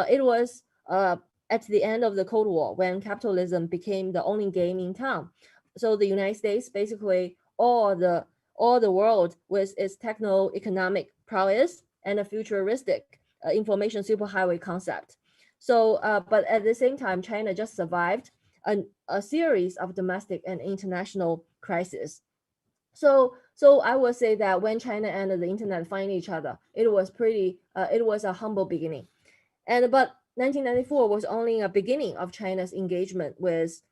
It was at the end of the Cold War when capitalism became the only game in town. So the United States, basically all the world with its techno-economic prowess and a futuristic information superhighway concept. So, but at the same time, China just survived a series of domestic and international crises. So I would say that when China and the internet find each other, it was a humble beginning. But 1994 was only a beginning of China's engagement with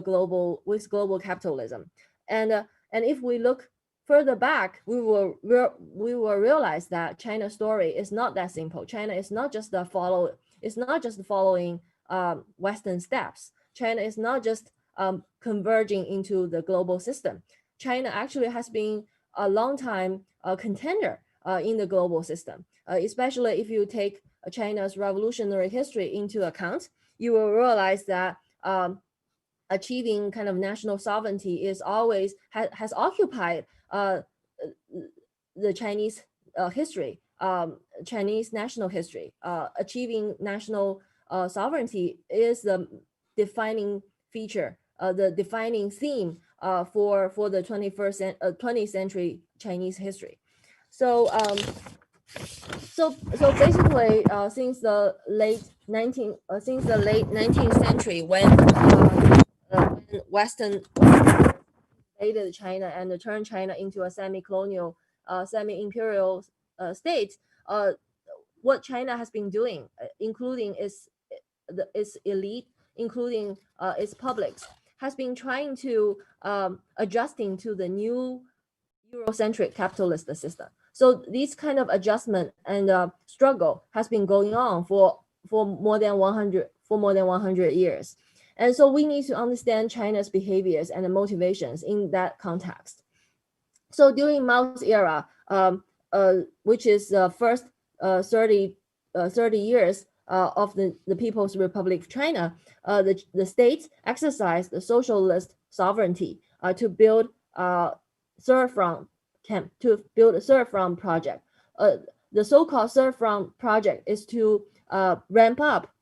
global capitalism. And if we look further back, we will realize that China's story is not that simple. China is not just following Western steps. China is not just converging into the global system. China actually has been a long time contender in the global system, especially if you take China's revolutionary history into account. You will realize that achieving kind of national sovereignty is always has occupied the Chinese history, Chinese national history. Achieving national sovereignty is the defining feature, the defining theme for the 20th century Chinese history. So basically, since the late 19th century, when Western invaded China and turned China into a semi-colonial, semi-imperial state, what China has been doing, including its elite, including its publics, has been trying to adjusting to the new Eurocentric capitalist system. So this kind of adjustment and struggle has been going on for more than 100 years. And so we need to understand China's behaviors and the motivations in that context. So during Mao's era, which is the first 30 years of the People's Republic of China, the states exercised the socialist sovereignty to build third front project. The so-called third front project is to ramp up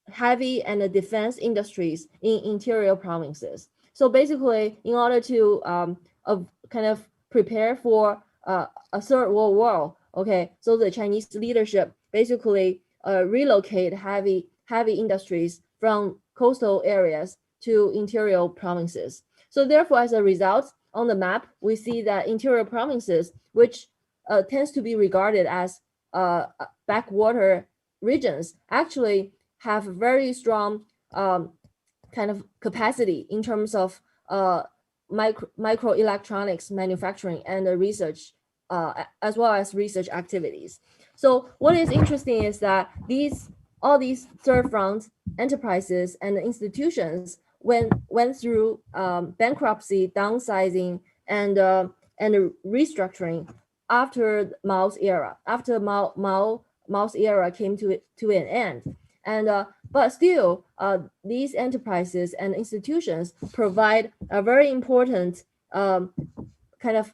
heavy and defense industries in interior provinces. So basically, in order to kind of prepare for a third world war, okay, so the Chinese leadership basically relocate heavy industries from coastal areas to interior provinces. So therefore, as a result, on the map, we see that interior provinces, which tends to be regarded as backwater regions, actually have very strong kind of capacity in terms of microelectronics manufacturing and research, as well as research activities. So what is interesting is that all these third front enterprises and institutions went through bankruptcy, downsizing, and restructuring after Mao's era. After Mao's era came to an end. And but still, these enterprises and institutions provide a very important kind of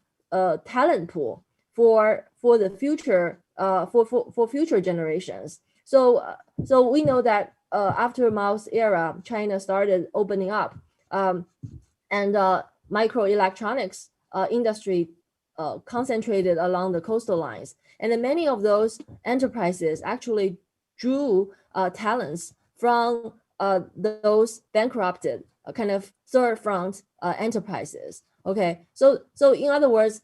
talent pool for the future, for future generations. So we know that after Mao's era, China started opening up, and microelectronics industry concentrated along the coastal lines, and then many of those enterprises actually drew talents from those bankrupted kind of third front enterprises. Okay, so in other words,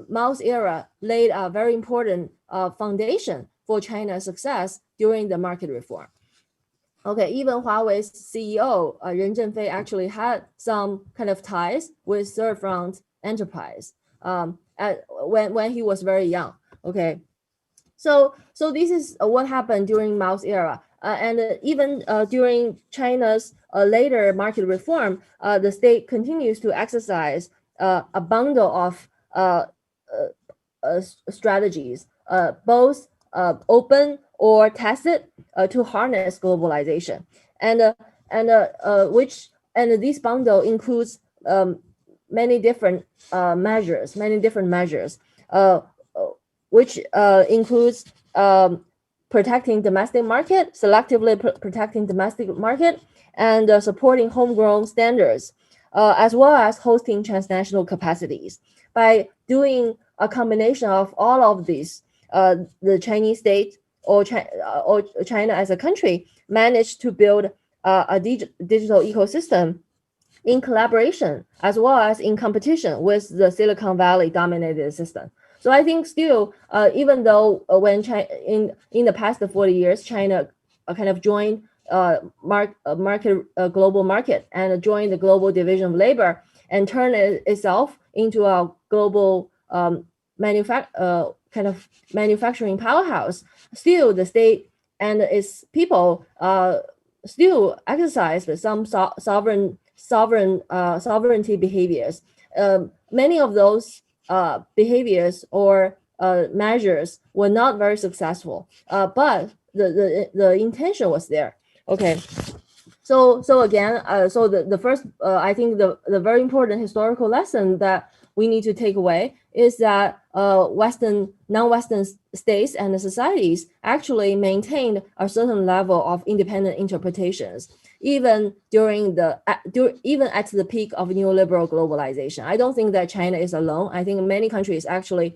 Mao's era laid a very important foundation for China's success during the market reform. Okay, even Huawei's CEO Ren Zhengfei actually had some kind of ties with third front enterprise when he was very young. Okay, so this is what happened during Mao's era, and even during China's later market reform, the state continues to exercise a bundle of strategies, both open or tacit, to harness globalization, and this bundle includes many different measures, which includes protecting domestic market, selectively protecting domestic market, and supporting homegrown standards, as well as hosting transnational capacities. By doing a combination of all of these, the Chinese state or China as a country managed to build a digital ecosystem in collaboration as well as in competition with the Silicon Valley dominated system. So I think still, even though when China, in the past 40 years, China kind of joined global market and joined the global division of labor and turned itself into a global manufacturing powerhouse, still the state and its people still exercise some sovereignty behaviors. Many of those behaviors or measures were not very successful, but the intention was there. Okay, so again, so the first, I think the very important historical lesson that we need to take away is that non-Western states and societies actually maintained a certain level of independent interpretations, even even at the peak of neoliberal globalization. I don't think that China is alone. I think many countries actually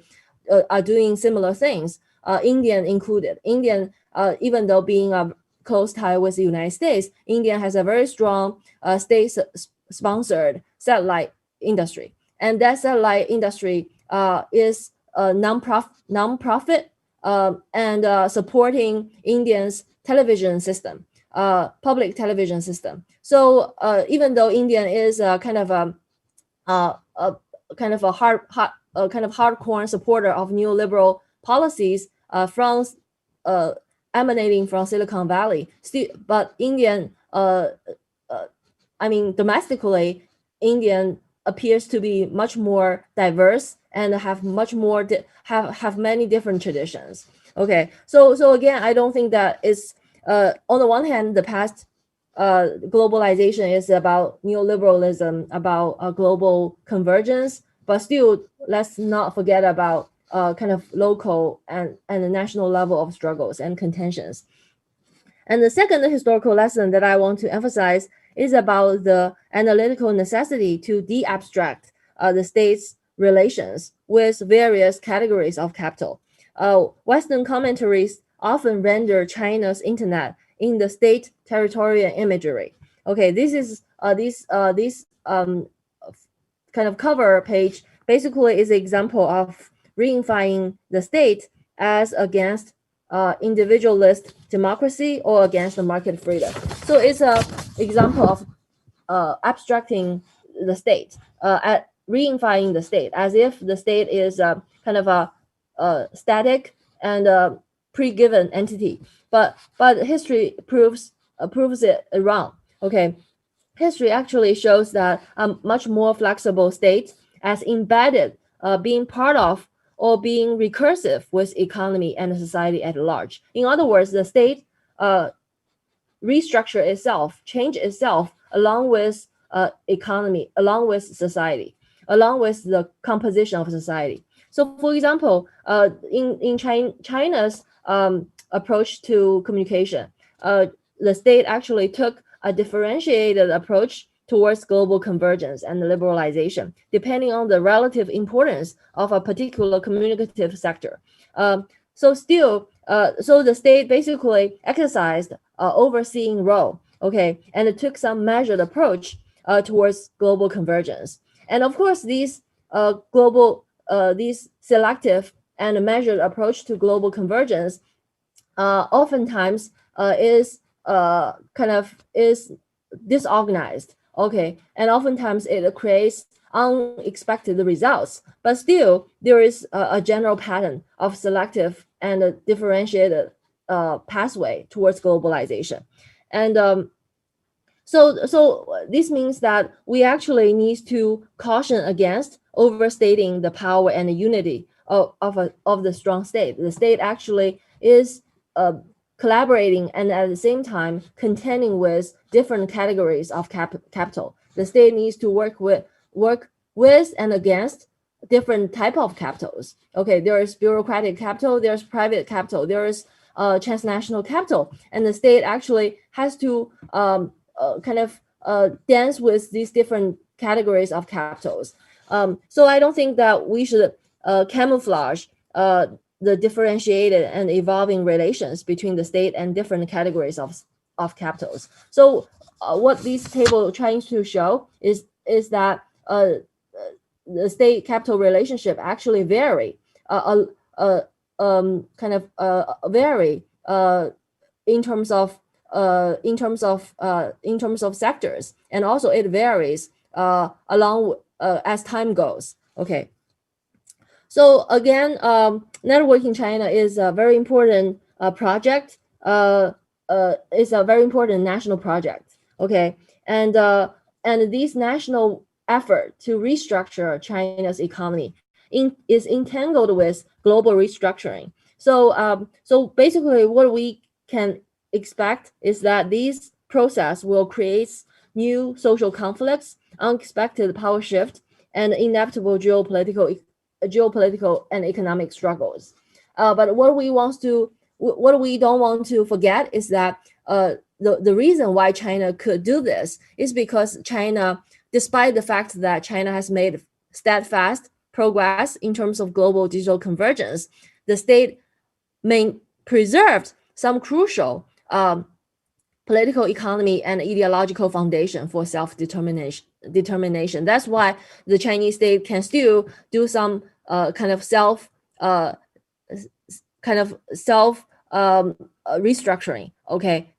are doing similar things, India included. India, even though being a close tie with the United States, India has a very strong state-sponsored satellite industry. And that satellite industry is a non-profit and supporting India's television system. public television system. So even though India is kind of a hardcore supporter of neoliberal policies emanating from Silicon Valley, but Indian, domestically, Indian appears to be much more diverse and have much more have many different traditions. Okay, so again, I don't think that it's on the one hand, the past globalization is about neoliberalism, about global convergence, but still, let's not forget about kind of local and the national level of struggles and contentions. And the second historical lesson that I want to emphasize is about the analytical necessity to de-abstract the state's relations with various categories of capital. Western commentaries often render China's internet in the state territorial imagery. Okay, this is this kind of cover page basically is an example of reifying the state as against individualist democracy or against the market freedom. So it's an example of abstracting the state, at reifying the state as if the state is kind of a static and pre-given entity. But history proves it wrong. Okay, history actually shows that a much more flexible state as embedded, being part of or being recursive with economy and society at large. In other words, the state restructure itself, change itself along with economy, along with society, along with the composition of society. So, for example, in China's approach to communication, the state actually took a differentiated approach towards global convergence and liberalization, depending on the relative importance of a particular communicative sector. So the state basically exercised overseeing role, okay, and it took some measured approach towards global convergence. And of course, these these selective and measured approach to global convergence oftentimes is disorganized, okay, and oftentimes it creates unexpected results. But still, there is a general pattern of selective and a differentiated pathway towards globalization. And so this means that we actually need to caution against overstating the power and the unity of the strong state. The state actually is collaborating and at the same time contending with different categories of capital. The state needs to work with and against different type of capitals. Okay, there is bureaucratic capital, there's private capital, there is transnational capital, and the state actually has to dance with these different categories of capitals. So I don't think that we should camouflage the differentiated and evolving relations between the state and different categories of capitals. So what this table trying to show is that the state capital relationship actually vary vary in terms of sectors, and also it varies along as time goes. Okay. So again, Network in China is a very important project. It's a very important national project. Okay, and this national effort to restructure China's economy is entangled with global restructuring. So so basically, what we can expect is that this process will create new social conflicts, unexpected power shift, and inevitable geopolitical and economic struggles. But what we don't want to forget is that the reason why China could do this is because China, despite the fact that China has made steadfast progress in terms of global digital convergence, the state preserved some crucial political economy and ideological foundation for self-determination. That's why the Chinese state can still do some kind of self restructuring, okay,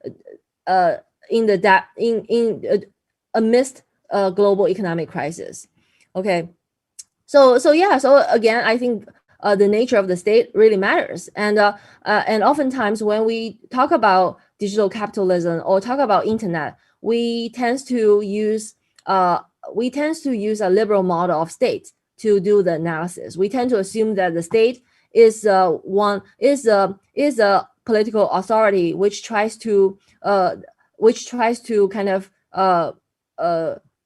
amidst global economic crisis. Okay, so again, I think the nature of the state really matters, and oftentimes when we talk about digital capitalism or talk about internet, we tend to use a liberal model of state to do the analysis. We tend to assume that the state is a political authority which tries to kind of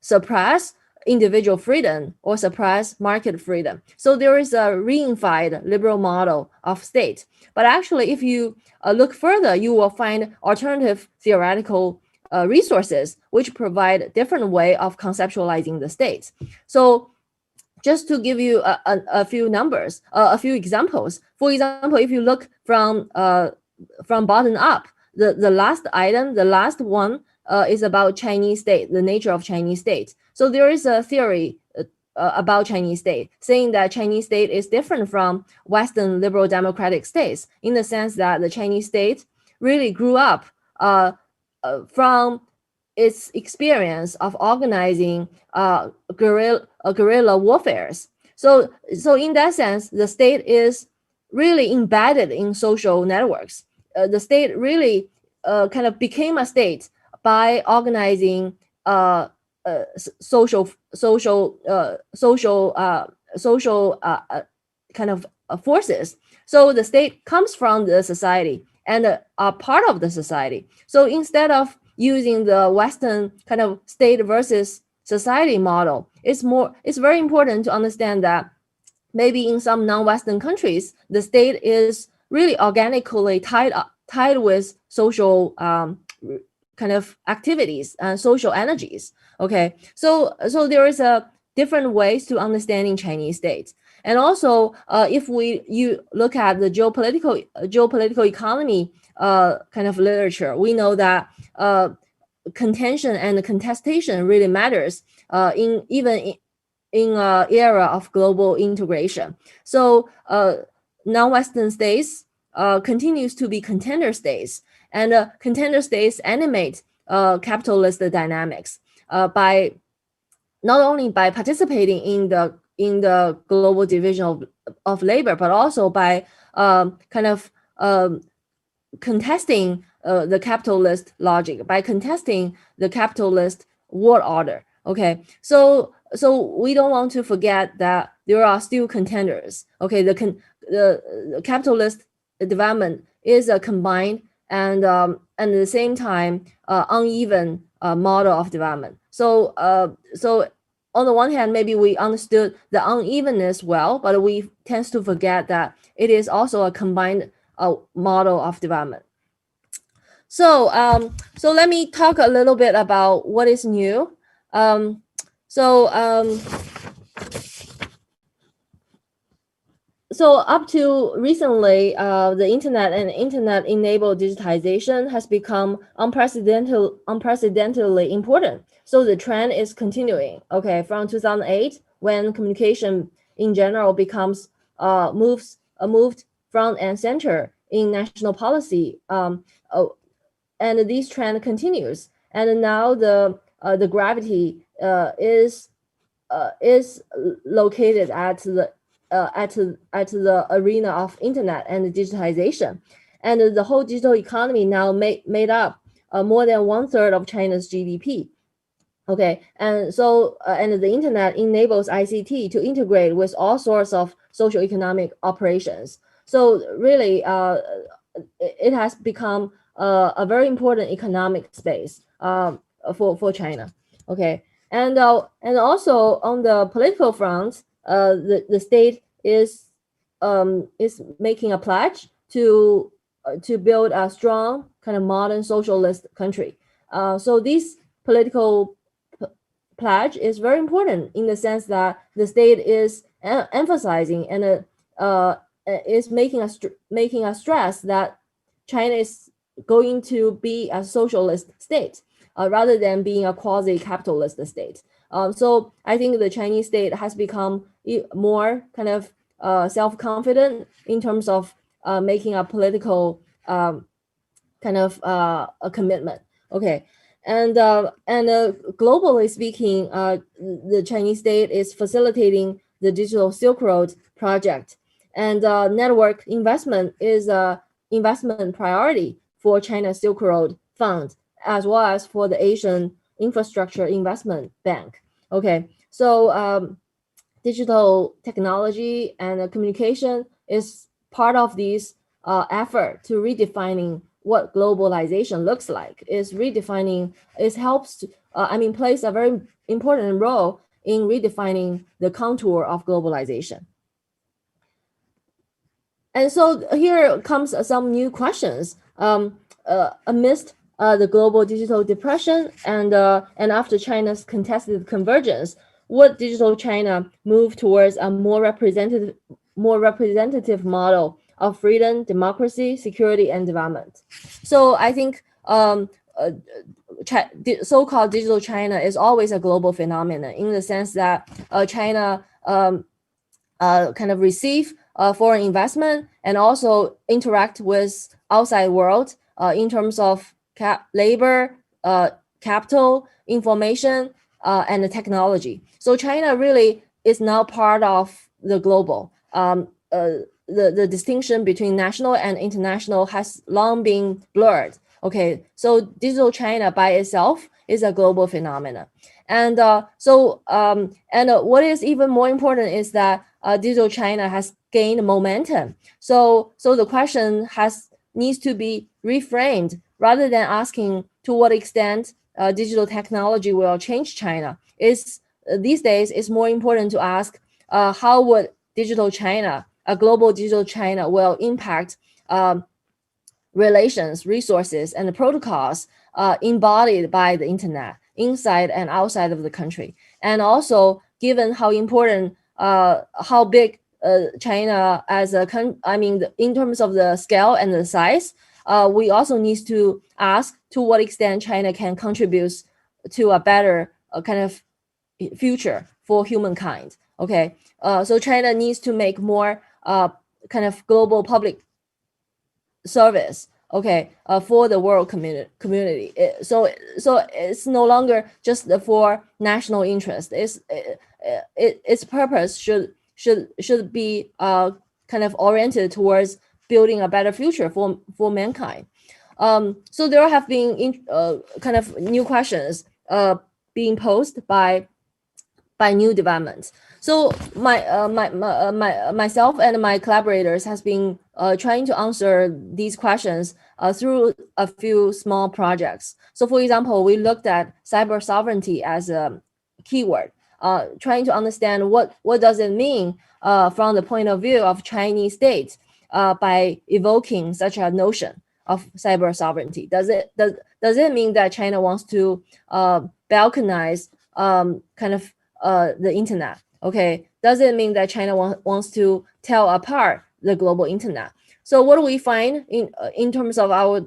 suppress individual freedom or suppress market freedom. So there is a reified liberal model of state. But actually, if you look further, you will find alternative theoretical resources which provide different way of conceptualizing the state. So just to give you a few numbers, a few examples. For example, if you look from bottom up, the last item, the last one is about Chinese state, the nature of Chinese state. So there is a theory about Chinese state saying that Chinese state is different from Western liberal democratic states in the sense that the Chinese state really grew up from its experience of organizing guerrilla warfares. So in that sense, the state is really embedded in social networks. The state really kind of became a state by organizing social kind of forces. So the state comes from the society and are part of the society. So instead of using the Western kind of state versus society model, it's very important to understand that maybe in some non-Western countries, the state is really organically tied with social kind of activities and social energies. Okay, so there is a different ways to understanding Chinese state. And also, if you look at the geopolitical economy kind of literature, we know that contention and contestation really matters even in an era of global integration. So non-Western states continues to be contender states, and contender states animate capitalist dynamics by not only by participating in the global division of labor, but also by kind of contesting the capitalist logic, by contesting the capitalist world order. Okay, so we don't want to forget that there are still contenders. Okay, the capitalist development is a combined and at the same time uneven model of development. So on the one hand, maybe we understood the unevenness well, but we tend to forget that it is also a combined model of development. So let me talk a little bit about what is new. So up to recently, the internet and internet-enabled digitization has become unprecedentedly important. So the trend is continuing. Okay, from 2008, when communication in general becomes moved front and center in national policy, and this trend continues. And now the gravity is located at the arena of internet and digitization, and the whole digital economy now made up more than 1/3 of China's GDP. Okay, and so and the internet enables ICT to integrate with all sorts of social economic operations. So really, it has become a very important economic space for China. Okay, and also on the political front, the state is making a pledge to build a strong kind of modern socialist country. So this political pledge is very important in the sense that the state is emphasizing and is making a stress that China is going to be a socialist state rather than being a quasi-capitalist state. So I think the Chinese state has become more kind of self-confident in terms of making a political kind of a commitment. Okay, and globally speaking, the Chinese state is facilitating the digital Silk Road project, and network investment is a investment priority for China's Silk Road Fund, as well as for the Asian Infrastructure Investment Bank. Okay, so digital technology and communication is part of this effort to redefining what globalization looks like. Is redefining, it helps to, plays a very important role in redefining the contour of globalization. And so here comes some new questions amidst the global digital depression and after China's contested convergence. Would digital China move towards a more representative model of freedom, democracy, security, and development? So I think so-called digital China is always a global phenomenon in the sense that China kind of receive foreign investment and also interact with outside world in terms of labor, capital, information, and the technology. So China really is now part of the global. The distinction between national and international has long been blurred. Okay, so digital China by itself is a global phenomenon. And what is even more important is that digital China has gained momentum. So the question needs to be reframed rather than asking to what extent digital technology will change China. These days it's more important to ask how would digital China, a global digital China, will impact relations, resources, and the protocols embodied by the internet inside and outside of the country. And also, given how important, how big China as a in terms of the scale and the size, we also need to ask to what extent China can contribute to a better kind of future for humankind. Okay, so China needs to make more kind of global public service, okay, for the world community. So it's no longer just for national interest. Its purpose should be kind of oriented towards building a better future for mankind. So there have been kind of new questions being posed by new developments. So myself and my collaborators has been trying to answer these questions through a few small projects. So for example, we looked at cyber sovereignty as a keyword, trying to understand what does it mean from the point of view of Chinese state by evoking such a notion of cyber sovereignty. Does it mean that China wants to balkanize kind of the internet? Okay, does it mean that China wants to tear apart the global internet? So what do we find in terms of our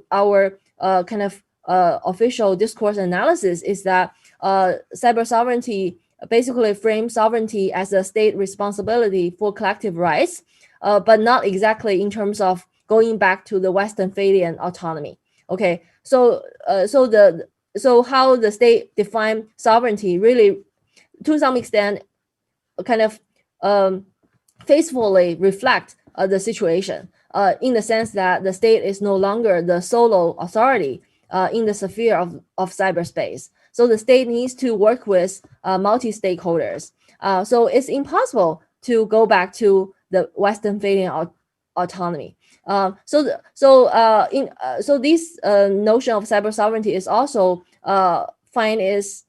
kind of official discourse analysis is that cyber sovereignty basically frames sovereignty as a state responsibility for collective rights, but not exactly in terms of going back to the Westphalian autonomy. Okay, so how the state define sovereignty really, to some extent, kind of faithfully reflect the situation in the sense that the state is no longer the solo authority in the sphere of cyberspace. So the state needs to work with multi-stakeholders. So it's impossible to go back to the Westphalian autonomy. So this notion of cyber sovereignty is also find its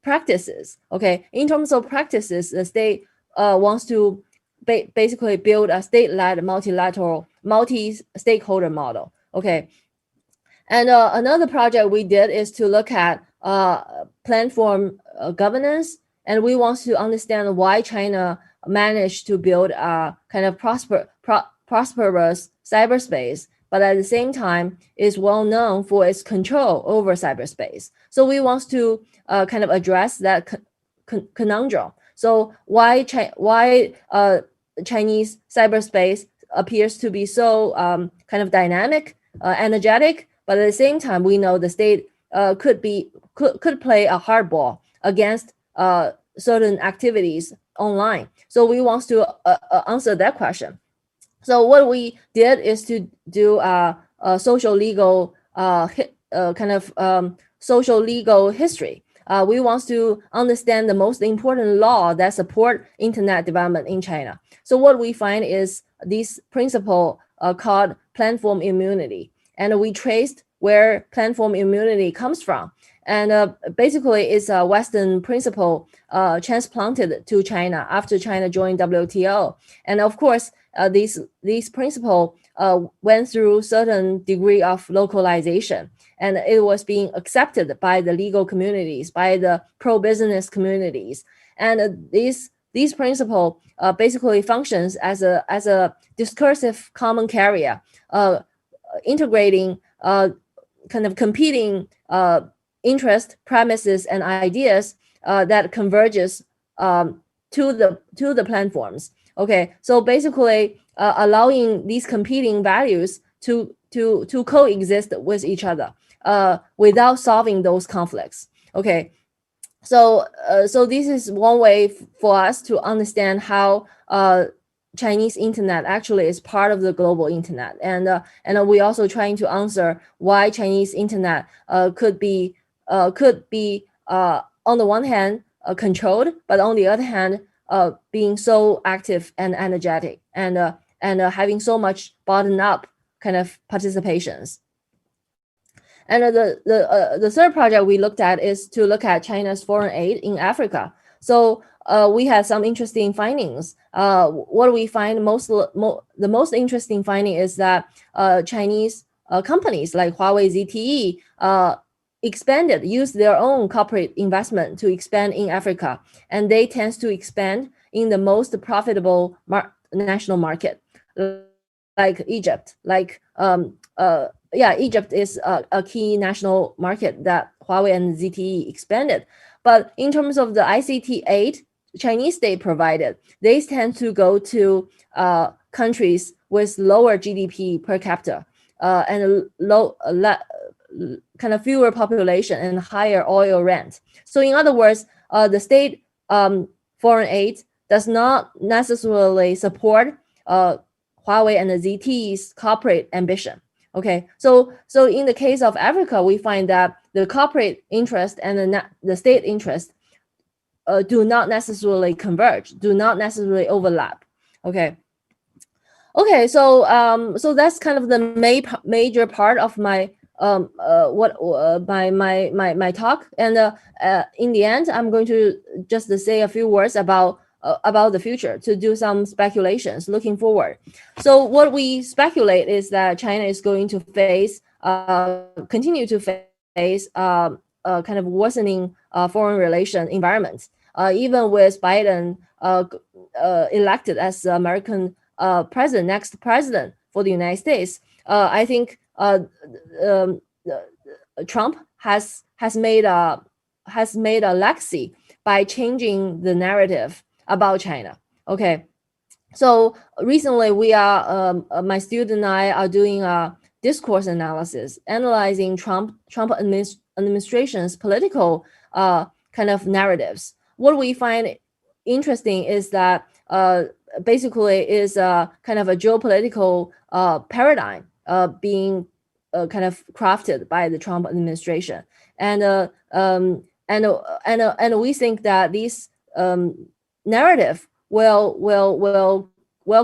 practices. Okay, in terms of practices, the state wants to basically build a state-led multilateral, multi-stakeholder model. Okay, and another project we did is to look at platform governance, and we want to understand why China managed to build a kind of prosperous cyberspace, but at the same time is well known for its control over cyberspace. So we want to kind of address that conundrum. So why Chinese cyberspace appears to be so kind of dynamic, energetic, but at the same time we know the state could play a hardball against certain activities online. So we want to answer that question. So what we did is to do a social legal social legal history. We want to understand the most important law that support internet development in China. So what we find is this principle called platform immunity, and we traced where platform immunity comes from. And basically, it's a Western principle transplanted to China after China joined WTO. And of course, this principle went through certain degree of localization, and it was being accepted by the legal communities, by the pro-business communities. And this principle basically functions as a discursive common carrier, integrating kind of competing interest, premises, and ideas that converges to the platforms. Okay, so basically allowing these competing values to coexist with each other without solving those conflicts. Okay, so this is one way for us to understand how Chinese internet actually is part of the global internet, and we also trying to answer why Chinese internet could be on the one hand controlled, but on the other hand being so active and energetic, and having so much bottom up kind of participations. And the third project we looked at is to look at China's foreign aid in Africa. So we had some interesting findings. What we find the most interesting finding is that Chinese companies like Huawei, ZTE used their own corporate investment to expand in Africa, and they tend to expand in the most profitable national market, like Egypt. Egypt is a key national market that Huawei and ZTE expanded. But in terms of the ICT aid Chinese state provided, they tend to go to countries with lower GDP per capita and kind of fewer population and higher oil rent. So in other words, the state foreign aid does not necessarily support Huawei and the ZTE's corporate ambition. Okay, so in the case of Africa, we find that the corporate interest and the state interest do not necessarily converge, do not necessarily overlap. Okay, so that's kind of the major part of my my talk, and in the end, I'm going to just say a few words about the future, to do some speculations looking forward. So what we speculate is that China is going to continue to face kind of worsening foreign relation environment, even with Biden elected as the American next president for the United States. I think Trump has made a legacy by changing the narrative about China. Okay, so recently we are my student and I are doing a discourse analysis, analyzing Trump administration's political kind of narratives. What we find interesting is that basically is kind of a geopolitical paradigm being kind of crafted by the Trump administration, and we think that this narrative will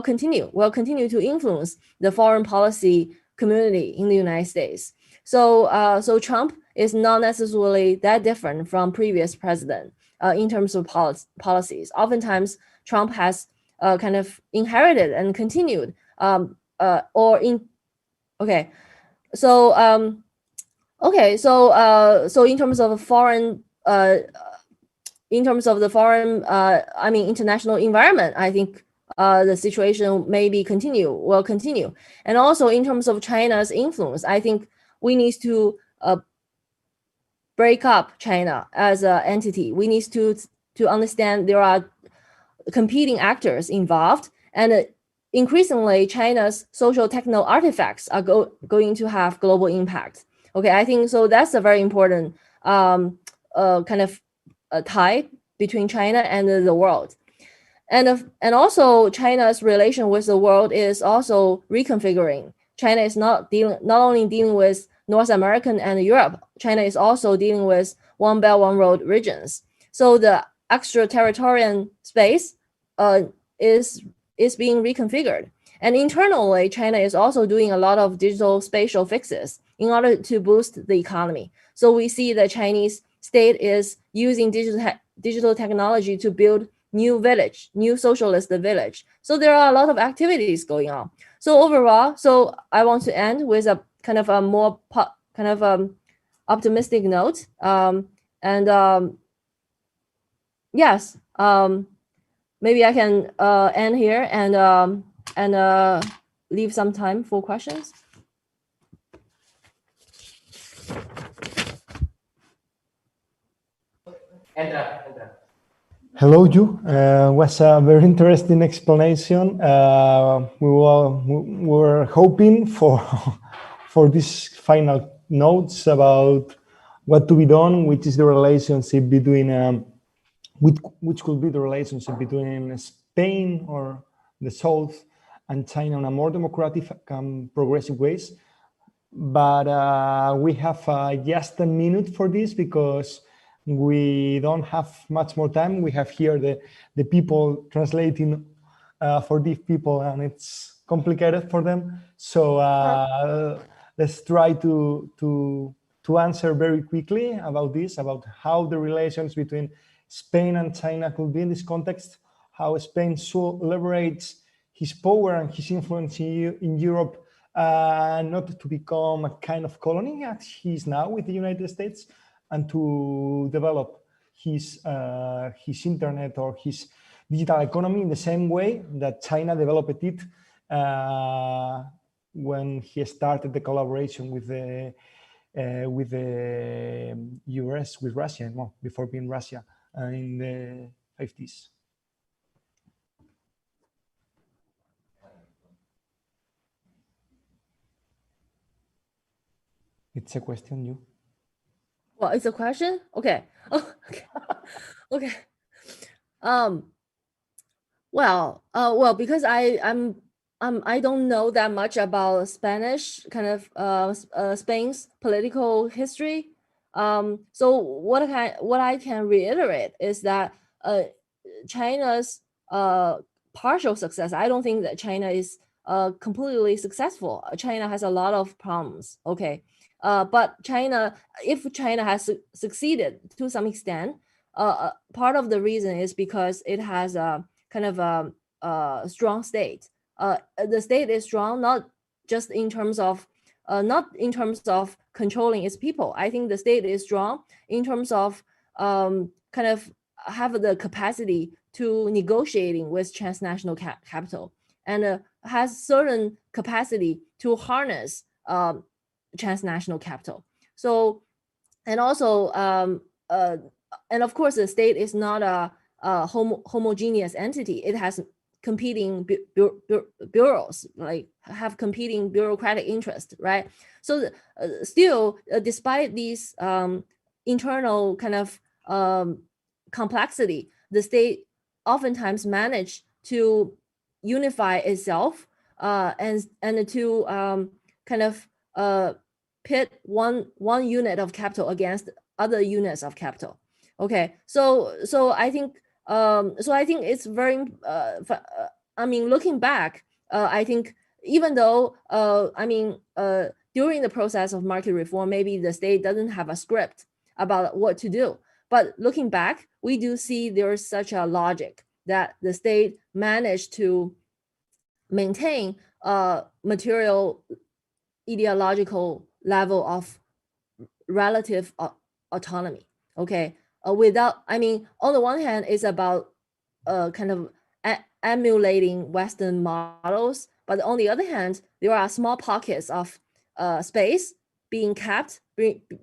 continue to influence the foreign policy community in the United States. So Trump is not necessarily that different from previous president in terms of policies. Oftentimes, Trump has kind of inherited and continued so in terms of foreign international environment, I think the situation will continue. And also in terms of China's influence, I think we need to break up China as an entity. We need to understand there are competing actors involved, and increasingly China's social techno artifacts are going to have global impact. Okay, I think so. That's a very important kind of tie between China and the world. And also China's relation with the world is also reconfiguring. China is not only dealing with North American and Europe. China is also dealing with One Belt, One Road regions. So the extraterritorial space is being reconfigured. And internally, China is also doing a lot of digital spatial fixes in order to boost the economy. So we see the Chinese state is using digital technology to build new socialist village. So there are a lot of activities going on. So overall, so I want to end with a kind of a more optimistic note. Yes, maybe I can end here and leave some time for questions. Hello, Yu. Was a very interesting explanation. We were hoping for these final notes about what to be done, which is the relationship between which could be the relationship between Spain or the South and China in a more democratic and progressive ways. But we have just a minute for this because we don't have much more time. We have here the people translating for deaf people, and it's complicated for them. So let's try to answer very quickly about this, about how the relations between Spain and China could be in this context, how Spain should leverage his power and his influence in Europe, not to become a kind of colony as he is now with the United States, and to develop his internet or his digital economy in the same way that China developed it when he started the collaboration with the US, with Russia, well, before being Russia in the 50s. It's a question, you. Well, it's a question. Okay. Oh, okay. Okay. Well, because I don't know that much about Spanish kind of Spain's political history. So what I can reiterate is that China's partial success. I don't think that China is completely successful. China has a lot of problems. Okay. But if China has succeeded to some extent, part of the reason is because it has a kind of a strong state. The state is strong not just in terms of controlling its people. I think the state is strong in terms of kind of have the capacity to negotiating with transnational capital, and has certain capacity to harness transnational capital. So, and also, and of course, the state is not a homogeneous entity. It has competing bureaus, like have competing bureaucratic interests, right? So still, despite these internal kind of complexity, the state oftentimes manage to unify itself and to kind of pit one unit of capital against other units of capital. Okay, so I think it's very I mean, looking back, I think even though during the process of market reform, maybe the state doesn't have a script about what to do, but looking back, we do see there is such a logic that the state managed to maintain material ideological level of relative autonomy. Okay, without, I mean, on the one hand, it's about kind of emulating Western models, but on the other hand, there are small pockets of space being kept,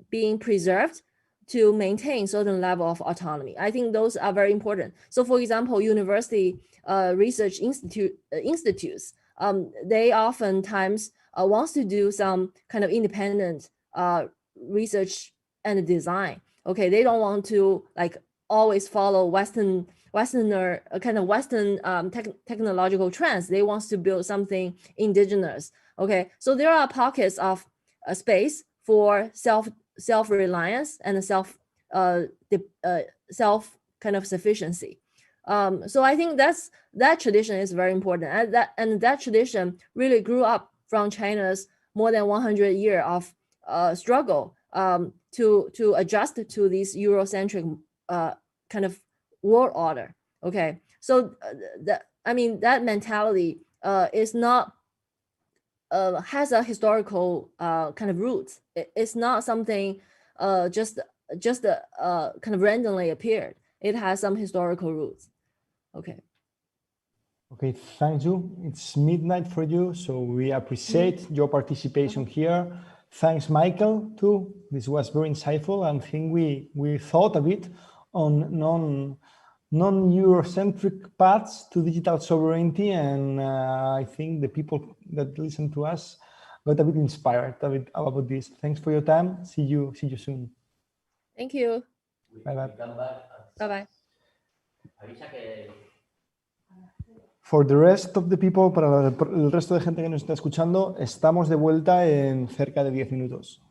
being preserved to maintain certain level of autonomy. I think those are very important. So, for example, university research institutes, they oftentimes wants to do some kind of independent research and design. Okay, they don't want to like always follow Westerner kind of Western technological trends. They want to build something indigenous. Okay, so there are pockets of space for self-reliance and self kind of sufficiency. So I think that tradition is very important, and that tradition really grew up from China's more than 100 years of struggle to adjust to this Eurocentric kind of world order. Okay, so that mentality is not has a historical kind of roots. It's not something just kind of randomly appeared. It has some historical roots. Okay. Okay, thank you. It's midnight for you, so we appreciate your participation here. Thanks, Michael, too. This was very insightful, and I think we thought a bit on non-Eurocentric paths to digital sovereignty, and I think the people that listen to us got a bit inspired about this. Thanks for your time. See you soon. Thank you. Bye-bye. Bye-bye. For the rest of the people, para el resto de gente que nos está escuchando, estamos de vuelta en cerca de 10 minutos.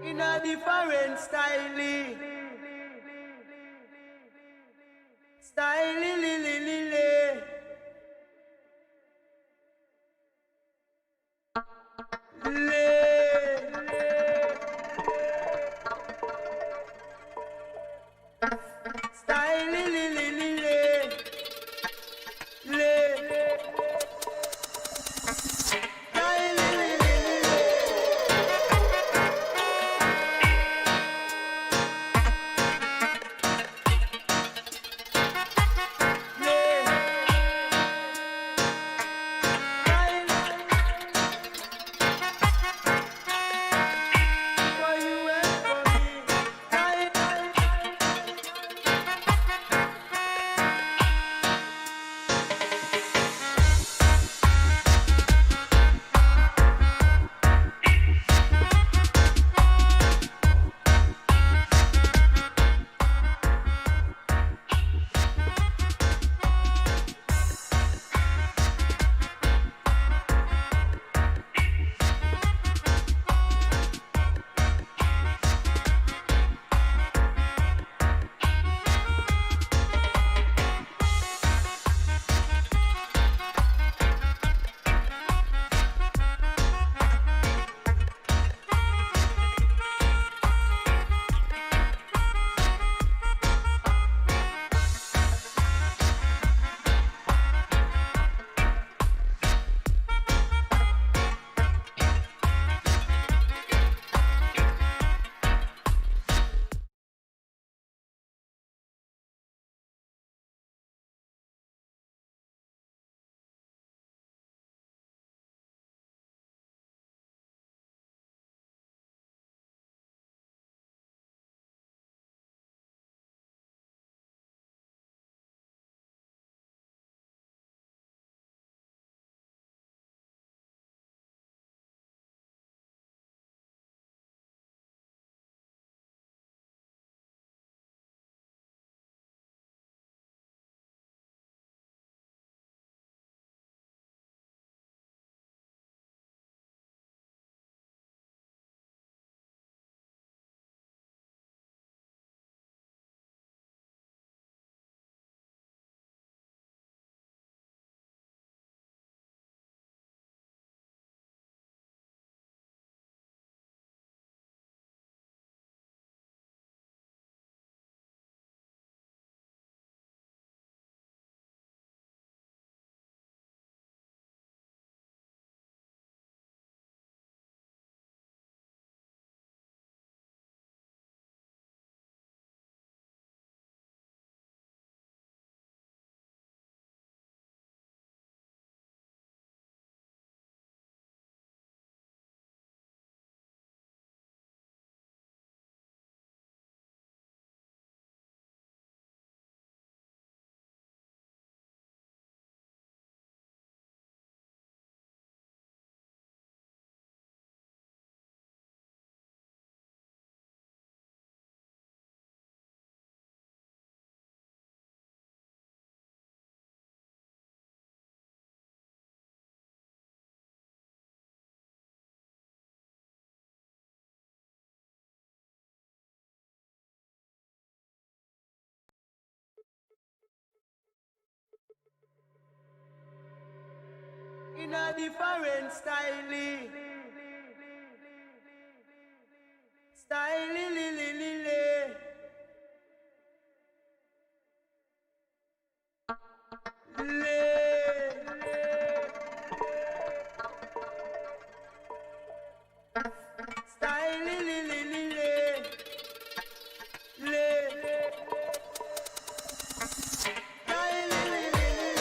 In a different style, in a different style. Style, li, li, li, li. Style, li, li, li, li, li. Style, li, li, li, li.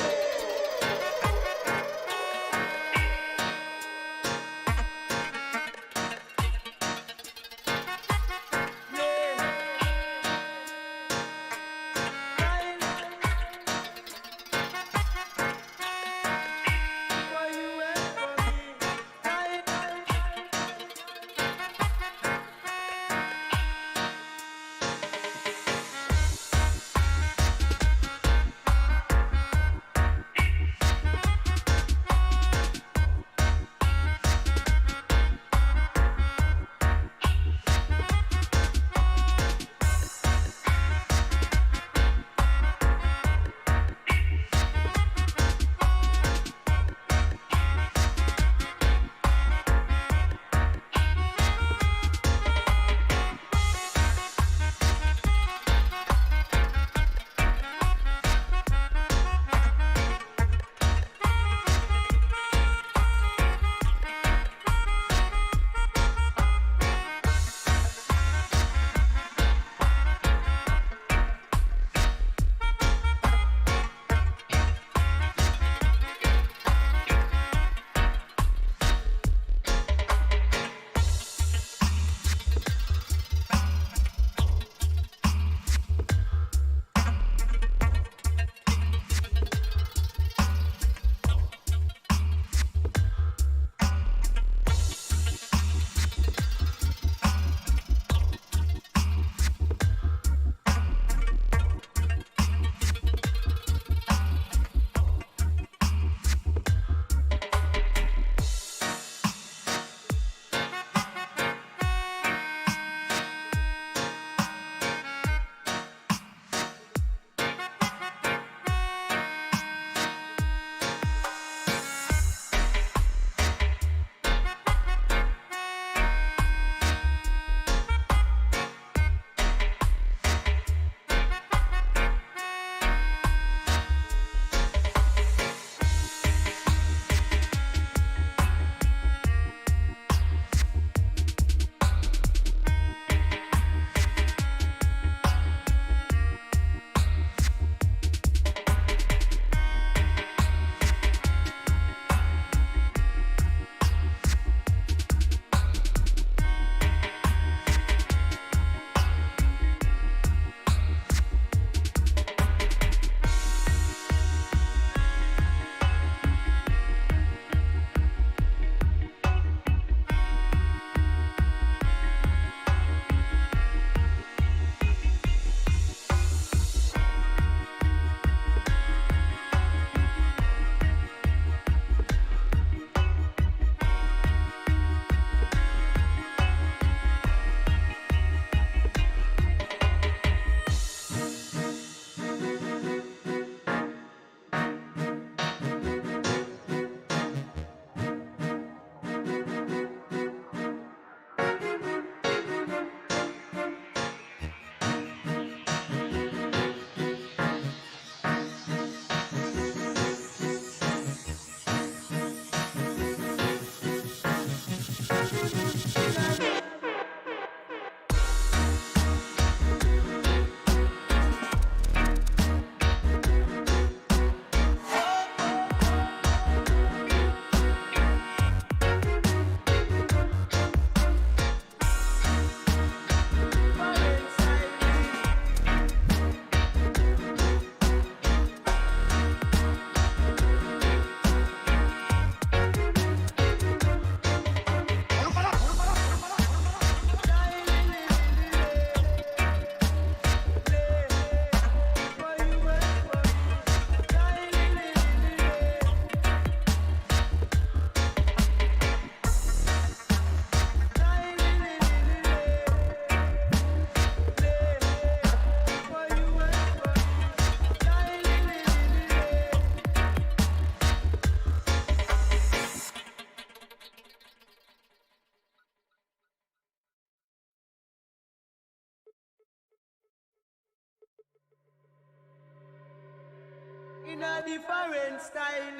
in a different style.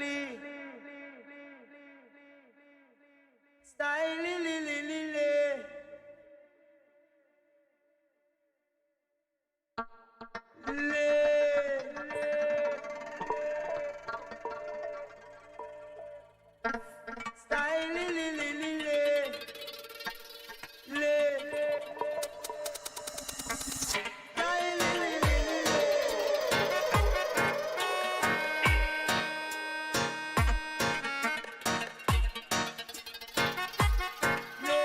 Style, li, li, li, li. Style, li, li, li, li, li. Style, li, li, li, li, li.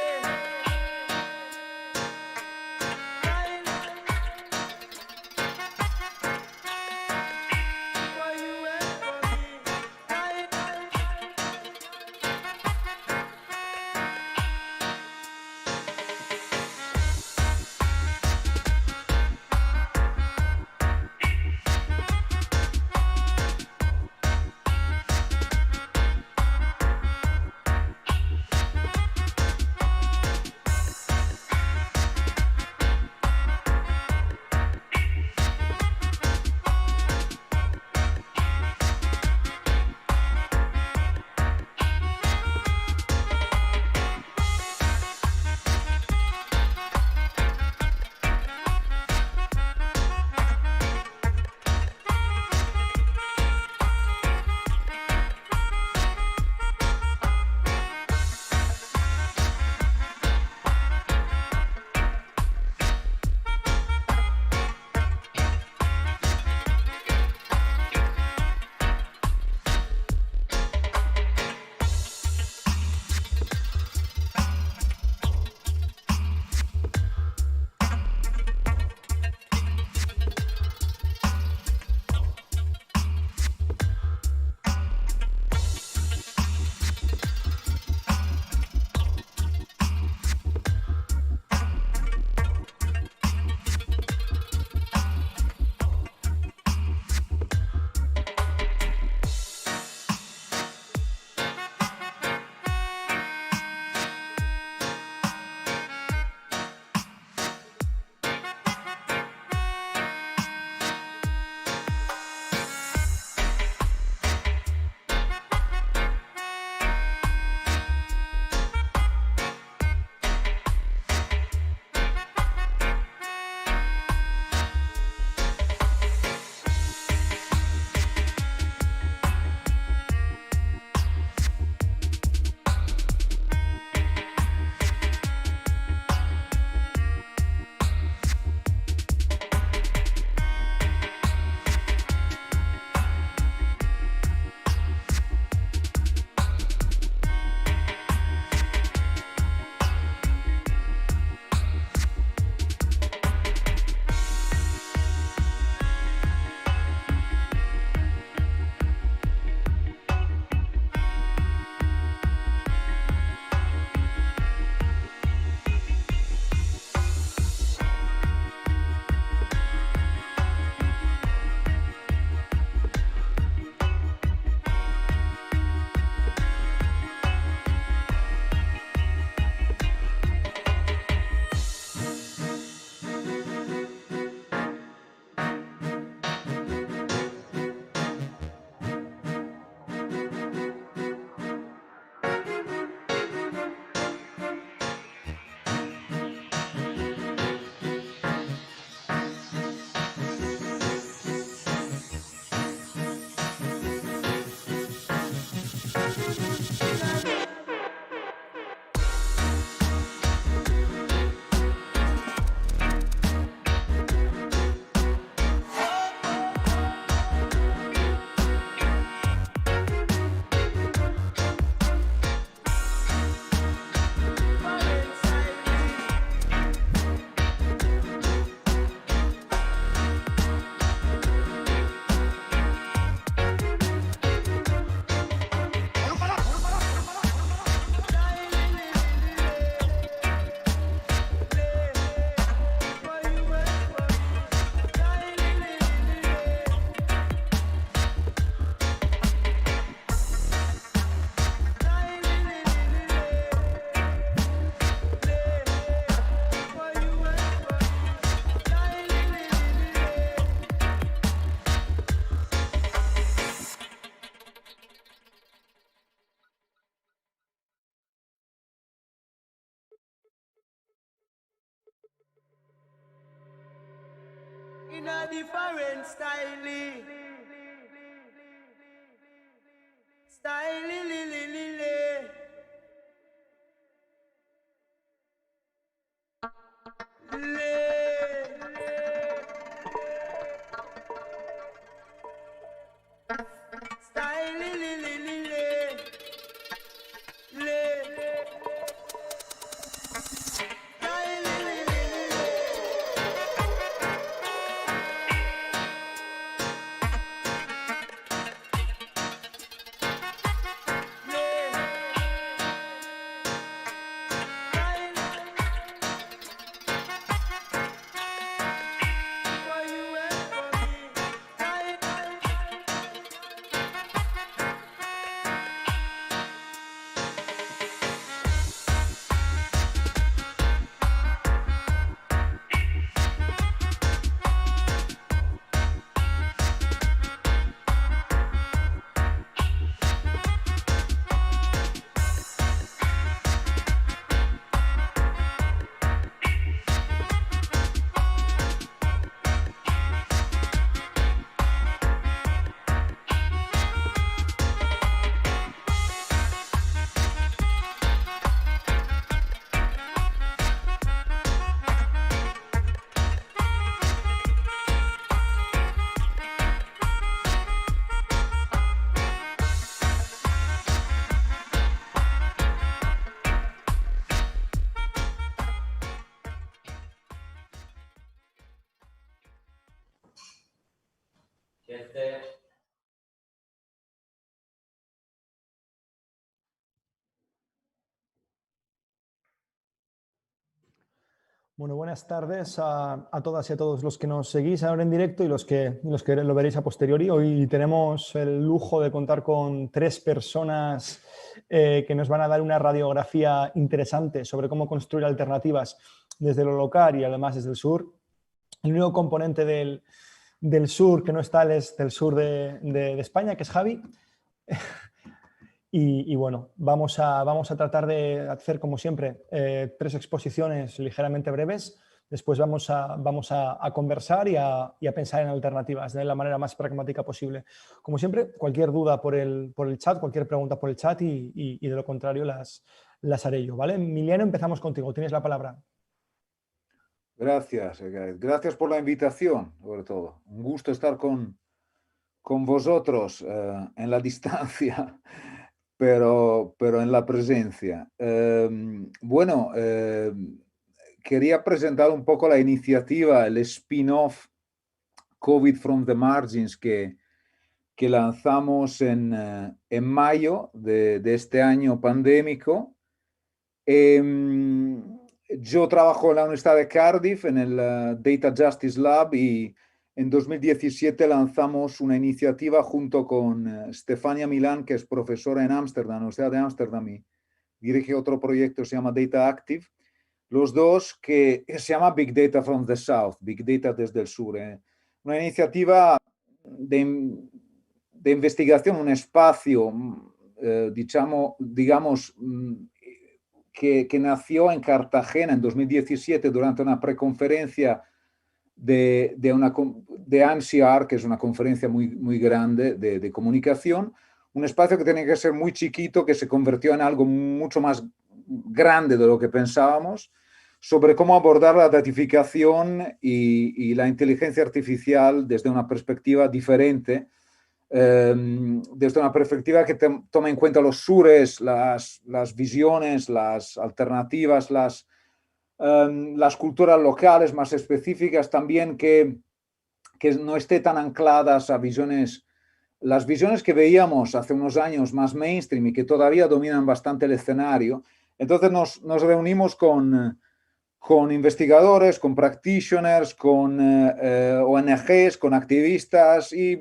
in a different style. Style, li, li, li, li. Style, li, li, li, li, li. Style, li, li, li, li, Bueno, buenas tardes a todas y a todos los que nos seguís ahora en directo y los que lo veréis a posteriori. Hoy tenemos el lujo de contar con 3 personas que nos van a dar una radiografía interesante sobre cómo construir alternativas desde lo local y además desde el sur. El único componente del sur que no está es del sur de España, que es Javi. Y bueno, vamos a tratar de hacer, como siempre, 3 exposiciones ligeramente breves. Después vamos a conversar y a pensar en alternativas de la manera más pragmática posible. Como siempre, cualquier duda por el chat, cualquier pregunta por el chat y de lo contrario las haré yo, ¿vale? Emiliano, empezamos contigo. Tienes la palabra. Gracias, Ekaitz. Gracias por la invitación, sobre todo. Un gusto estar con vosotros en la distancia. Pero en la presencia. Bueno, quería presentar un poco la iniciativa, el spin-off COVID from the Margins que lanzamos en mayo de este año pandémico. Yo trabajo en la Universidad de Cardiff, en el Data Justice Lab, y en 2017 lanzamos una iniciativa junto con Stefania Milán, que es profesora en Ámsterdam, Universidad de Ámsterdam, y dirige otro proyecto que se llama Data Active. Los dos que se llama Big Data from the South, Big Data desde el sur. Una iniciativa de investigación, un espacio, digamos, que nació en Cartagena en 2017 durante una preconferencia de ANSIAR, que es una conferencia muy grande de comunicación, un espacio que tenía que ser muy chiquito, que se convirtió en algo mucho más grande de lo que pensábamos, sobre cómo abordar la datificación y la inteligencia artificial desde una perspectiva diferente, desde una perspectiva que toma en cuenta los sures, las visiones, las alternativas, las culturas locales más específicas, también que no esté tan ancladas a visiones, las visiones que veíamos hace unos años más mainstream y que todavía dominan bastante el escenario. Entonces nos reunimos con investigadores, con practitioners, con ONGs, con activistas, y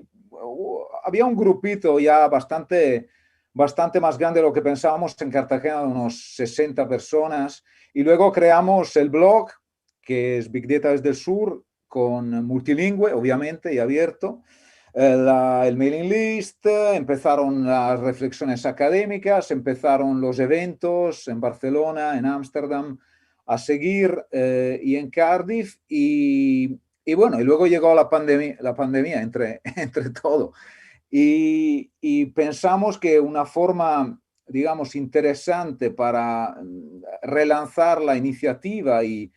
había un grupito ya bastante más grande de lo que pensábamos en Cartagena, de unos 60 personas. Y luego creamos el blog, que es Big Data desde el sur, con multilingüe, obviamente, y abierto. El mailing list, empezaron las reflexiones académicas, empezaron los eventos en Barcelona, en Ámsterdam, a seguir, y en Cardiff. Y Y bueno, y luego llegó la pandemia entre todo. Y pensamos que una forma, digamos, interesante para relanzar la iniciativa y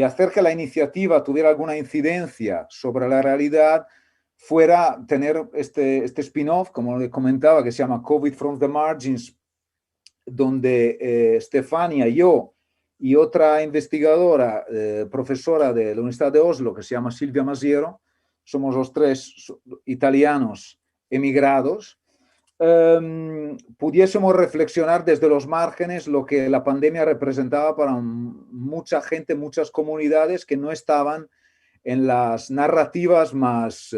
hacer que la iniciativa tuviera alguna incidencia sobre la realidad fuera tener este spin-off, como le comentaba, que se llama COVID from the Margins, donde Stefania, yo y otra investigadora, profesora de la Universidad de Oslo, que se llama Silvia Masiero, somos los tres italianos emigrados, pudiésemos reflexionar desde los márgenes lo que la pandemia representaba para mucha gente, muchas comunidades que no estaban en las narrativas más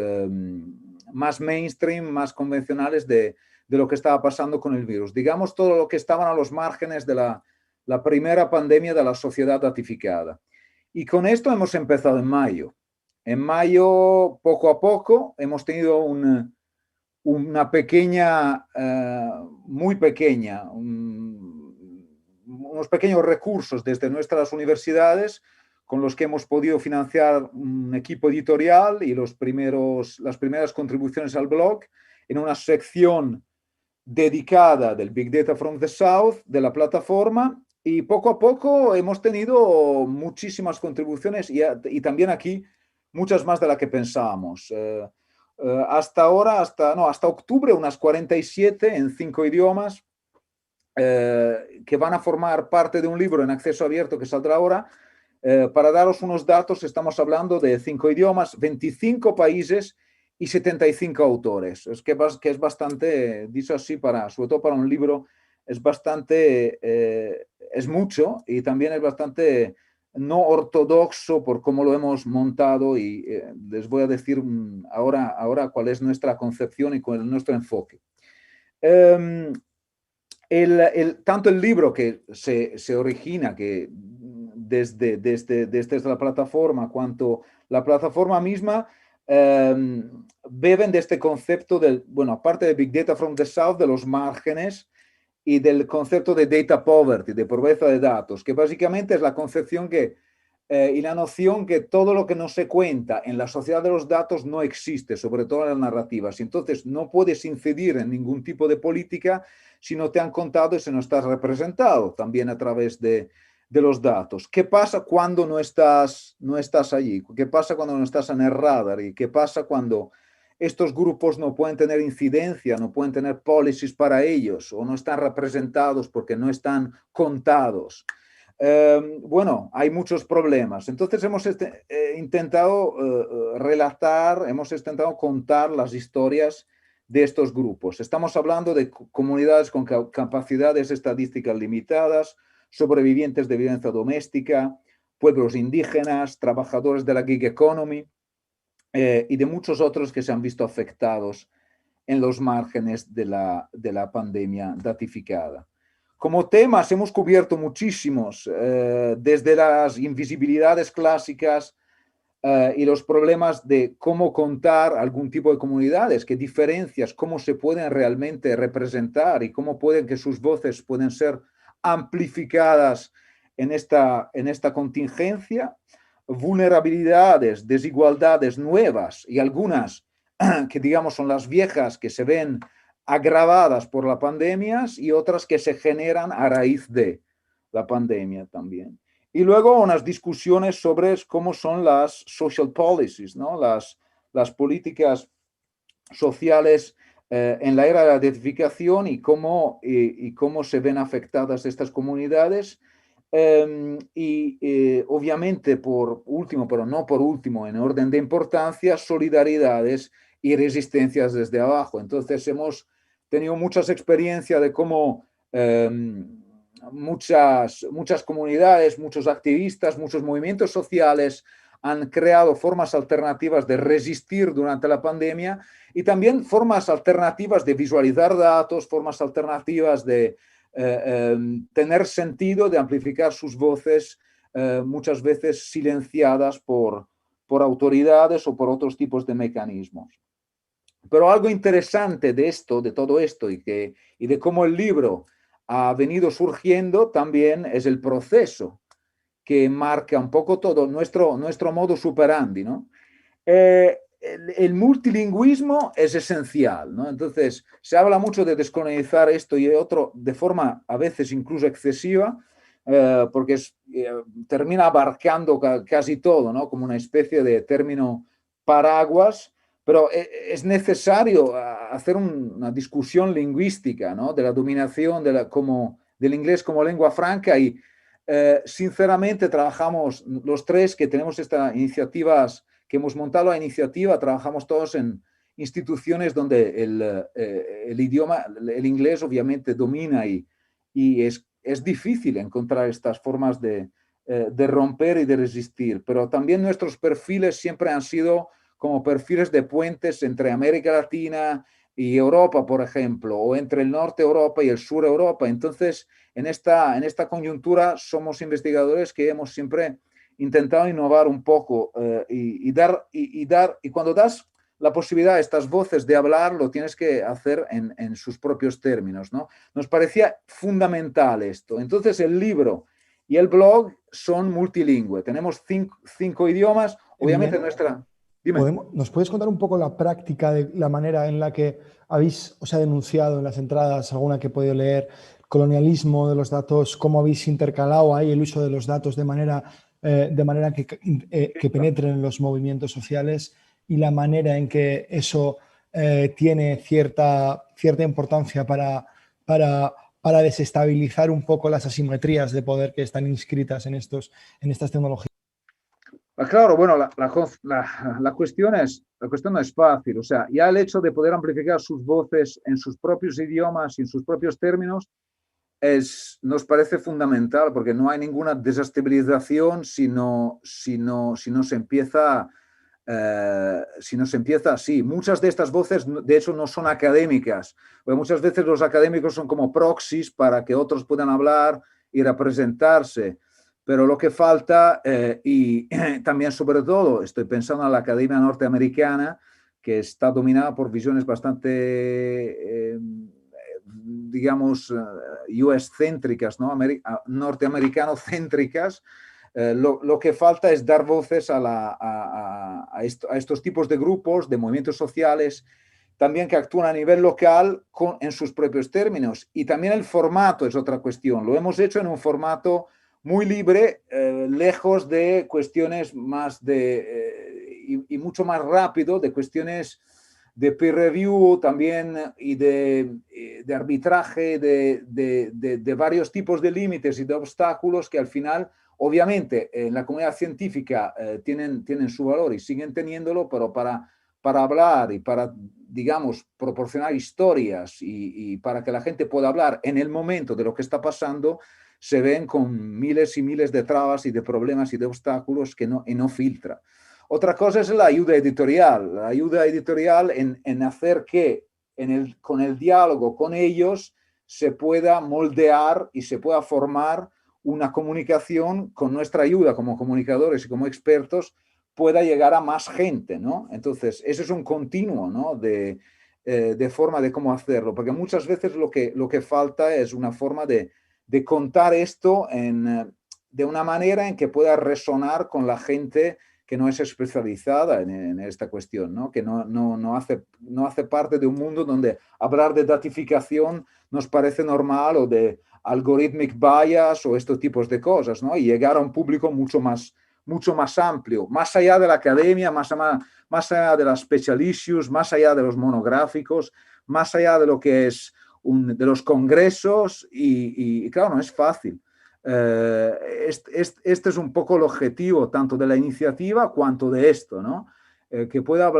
mainstream, más convencionales de lo que estaba pasando con el virus. Digamos, todo lo que estaban a los márgenes de la primera pandemia de la sociedad datificada. Y con esto hemos empezado en mayo. En mayo, poco a poco, hemos tenido una pequeña, muy pequeña, unos pequeños recursos desde nuestras universidades con los que hemos podido financiar un equipo editorial y las primeras contribuciones al blog en una sección dedicada del Big Data from the South de la plataforma, y poco a poco hemos tenido muchísimas contribuciones y también aquí muchas más de las que pensábamos. Hasta ahora, hasta octubre, unas 47 en 5 idiomas que van a formar parte de un libro en acceso abierto que saldrá ahora. Para daros unos datos, estamos hablando de 5 idiomas, 25 países y 75 autores. Es que es bastante, dicho así, sobre todo para un libro, es bastante, es mucho, y también es bastante no ortodoxo por cómo lo hemos montado, y les voy a decir ahora cuál es nuestra concepción y cuál es nuestro enfoque. Tanto el libro que se origina desde la plataforma, cuanto la plataforma misma, beben de este concepto aparte de Big Data from the South, de los márgenes, y del concepto de data poverty, de pobreza de datos, que básicamente es la concepción y la noción que todo lo que no se cuenta en la sociedad de los datos no existe, sobre todo en las narrativas. Y entonces no puedes incidir en ningún tipo de política si no te han contado y si no estás representado también a través de los datos. ¿Qué pasa cuando no estás allí? ¿Qué pasa cuando no estás en el radar? ¿Y qué pasa cuando estos grupos no pueden tener incidencia, no pueden tener policies para ellos, o no están representados porque no están contados? Hay muchos problemas. Entonces hemos intentado relatar, hemos intentado contar las historias de estos grupos. Estamos hablando de comunidades con capacidades estadísticas limitadas, sobrevivientes de violencia doméstica, pueblos indígenas, trabajadores de la gig economy, y de muchos otros que se han visto afectados en los márgenes de la pandemia datificada. Como temas hemos cubierto muchísimos, desde las invisibilidades clásicas y los problemas de cómo contar algún tipo de comunidades, qué diferencias, cómo se pueden realmente representar y cómo pueden que sus voces pueden ser amplificadas en esta contingencia, vulnerabilidades, desigualdades nuevas y algunas que digamos son las viejas que se ven agravadas por las pandemias y otras que se generan a raíz de la pandemia también. Y luego unas discusiones sobre cómo son las social policies, ¿no? las políticas sociales en la era de la datificación y cómo se ven afectadas estas comunidades. Obviamente, por último, pero no por último, en orden de importancia, solidaridades y resistencias desde abajo. Entonces hemos tenido muchas experiencias de cómo muchas comunidades, muchos activistas, muchos movimientos sociales han creado formas alternativas de resistir durante la pandemia, y también formas alternativas de visualizar datos, formas alternativas de tener sentido, de amplificar sus voces, muchas veces silenciadas por autoridades o por otros tipos de mecanismos. Pero algo interesante de todo esto y de cómo el libro ha venido surgiendo también es el proceso que marca un poco todo nuestro modus operandi, ¿no? El multilingüismo es esencial, ¿no? Entonces, se habla mucho de descolonizar esto y otro de forma a veces incluso excesiva, porque termina abarcando casi todo, ¿no? Como una especie de término paraguas, pero es necesario hacer una discusión lingüística, ¿no? De la dominación del inglés como lengua franca y sinceramente trabajamos los tres que tenemos estas iniciativas, que hemos montado la iniciativa, trabajamos todos en instituciones donde el idioma, el inglés obviamente domina y es difícil encontrar estas formas de romper y de resistir, pero también nuestros perfiles siempre han sido como perfiles de puentes entre América Latina y Europa, por ejemplo, o entre el norte de Europa y el sur de Europa. Entonces, en esta coyuntura somos investigadores que hemos siempre intentado innovar un poco y cuando das la posibilidad a estas voces de hablar, lo tienes que hacer en sus propios términos, ¿no? Nos parecía fundamental esto. Entonces, el libro y el blog son multilingües. Tenemos cinco idiomas. Obviamente Emiliano, Dime. ¿nos puedes contar un poco la práctica de la manera en la que os ha denunciado en las entradas, alguna que he podido leer, colonialismo de los datos, cómo habéis intercalado ahí el uso de los datos de manera que penetren en los movimientos sociales y la manera en que eso tiene cierta importancia para desestabilizar un poco las asimetrías de poder que están inscritas en estas tecnologías? Claro, bueno, la cuestión no es fácil. O sea, ya el hecho de poder amplificar sus voces en sus propios idiomas y en sus propios términos nos parece fundamental, porque no hay ninguna desestabilización si no se empieza así. Muchas de estas voces, de hecho, no son académicas, porque muchas veces los académicos son como proxies para que otros puedan hablar y representarse. Pero lo que falta, y también sobre todo, estoy pensando en la academia norteamericana, que está dominada por visiones bastante, digamos, US-céntricas, ¿no? Norteamericano-céntricas. Lo que falta es dar voces a estos tipos de grupos, de movimientos sociales, también que actúan a nivel local en sus propios términos. Y también el formato es otra cuestión. Lo hemos hecho en un formato muy libre, lejos de cuestiones más y mucho más rápido, de cuestiones de peer review también y de arbitraje de varios tipos de límites y de obstáculos que al final, obviamente, en la comunidad científica tienen su valor y siguen teniéndolo, pero para hablar y para, digamos, proporcionar historias y para que la gente pueda hablar en el momento de lo que está pasando, se ven con miles y miles de trabas y de problemas y de obstáculos que no filtra. Otra cosa es la ayuda editorial en hacer que con el diálogo con ellos se pueda moldear y se pueda formar una comunicación con nuestra ayuda como comunicadores y como expertos pueda llegar a más gente, ¿no? Entonces, eso es un continuo, ¿no? de forma de cómo hacerlo, porque muchas veces lo que falta es una forma de contar esto de una manera en que pueda resonar con la gente que no es especializada en esta cuestión, ¿no? Que no hace parte de un mundo donde hablar de datificación nos parece normal o de algorithmic bias o estos tipos de cosas, ¿no? Y llegar a un público mucho más amplio, más allá de la academia, más allá de las special issues, más allá de los monográficos, más allá de lo que es de los congresos y claro, no es fácil. Este es un poco el objetivo tanto de la iniciativa cuanto de esto, ¿no? Que pueda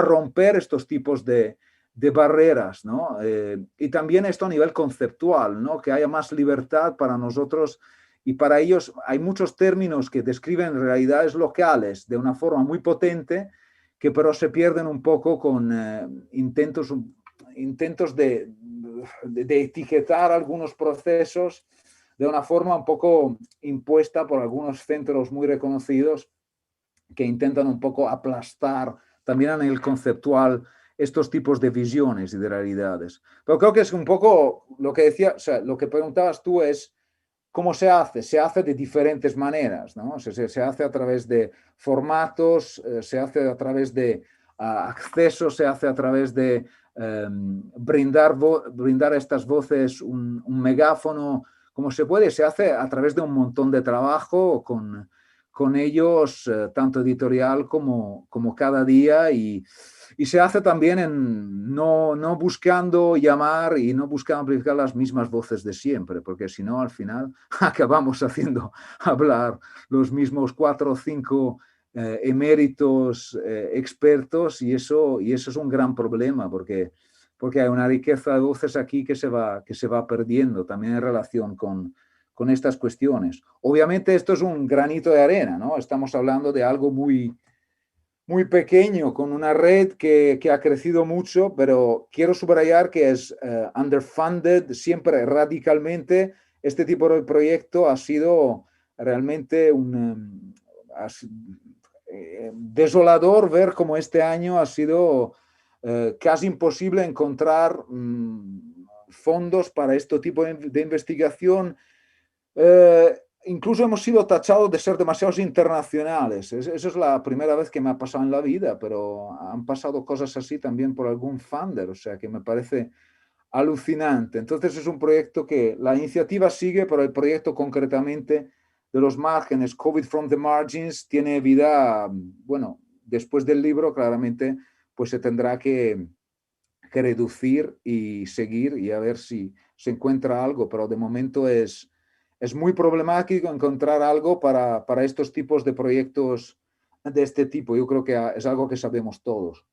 romper estos tipos de barreras, ¿no? Y también esto a nivel conceptual, ¿no? Que haya más libertad para nosotros y para ellos. Hay muchos términos que describen realidades locales de una forma muy potente que pero se pierden un poco con intentos de etiquetar algunos procesos de una forma un poco impuesta por algunos centros muy reconocidos que intentan un poco aplastar también en el conceptual estos tipos de visiones y de realidades. Pero creo que es un poco lo que decía, o sea, lo que preguntabas tú es ¿Cómo se hace? Se hace de diferentes maneras, ¿no? Se hace a través de formatos, se hace a través de acceso, se hace a través de brindar a estas voces un megáfono, como se puede, se hace a través de un montón de trabajo con ellos, tanto editorial como cada día, y se hace también no buscando llamar y no buscando amplificar las mismas voces de siempre, porque si no, al final acabamos haciendo hablar los mismos 4 o 5 eméritos expertos, y eso es un gran problema, porque hay una riqueza de voces aquí que se va perdiendo también en relación con estas cuestiones. Obviamente esto es un granito de arena, ¿no? Estamos hablando de algo muy pequeño, con una red que ha crecido mucho, pero quiero subrayar que es underfunded siempre radicalmente. Este tipo de proyecto ha sido realmente desolador ver cómo este año ha sido casi imposible encontrar fondos para este tipo de investigación. Incluso hemos sido tachados de ser demasiados internacionales. Eso es la primera vez que me ha pasado en la vida, pero han pasado cosas así también por algún funder, o sea que me parece alucinante. Entonces es un proyecto que la iniciativa sigue, pero el proyecto concretamente de los márgenes, COVID from the Margins, tiene vida, bueno, después del libro claramente pues se tendrá que reducir y seguir y a ver si se encuentra algo, pero de momento es muy problemático encontrar algo para estos tipos de proyectos de este tipo. Yo creo que es algo que sabemos todos.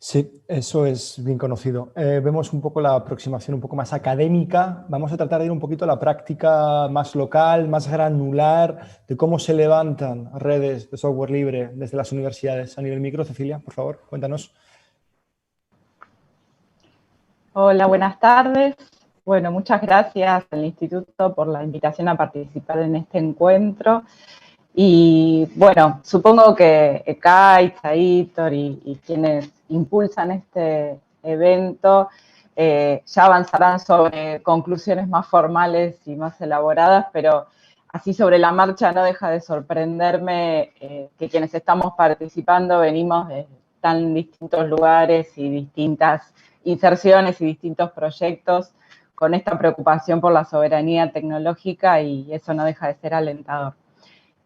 Sí, eso es bien conocido. Vemos un poco la aproximación un poco más académica. Vamos a tratar de ir un poquito a la práctica más local, más granular, de cómo se levantan redes de software libre desde las universidades. A nivel micro, Cecilia, por favor, cuéntanos. Hola, buenas tardes. Bueno, muchas gracias al Instituto por la invitación a participar en este encuentro. Y bueno, supongo que Ekaitz, Aitor y quienes impulsan este evento ya avanzarán sobre conclusiones más formales y más elaboradas, pero así sobre la marcha no deja de sorprenderme que quienes estamos participando venimos de tan distintos lugares y distintas inserciones y distintos proyectos con esta preocupación por la soberanía tecnológica, y eso no deja de ser alentador.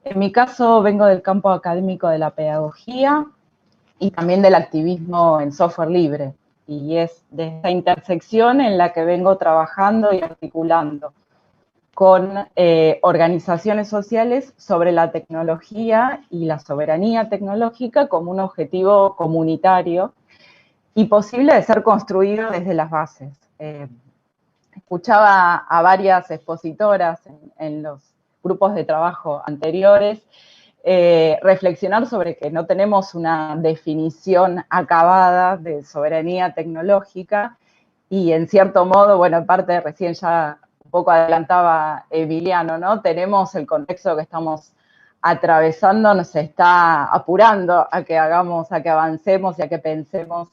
En mi caso vengo del campo académico de la pedagogía y también del activismo en software libre, y es de esta intersección en la que vengo trabajando y articulando con organizaciones sociales sobre la tecnología y la soberanía tecnológica como un objetivo comunitario y posible de ser construido desde las bases. Escuchaba a varias expositoras en los grupos de trabajo anteriores reflexionar sobre que no tenemos una definición acabada de soberanía tecnológica, y en cierto modo, bueno, en parte recién ya un poco adelantaba Emiliano, ¿no? Tenemos el contexto que estamos atravesando, nos está apurando a que avancemos y a que pensemos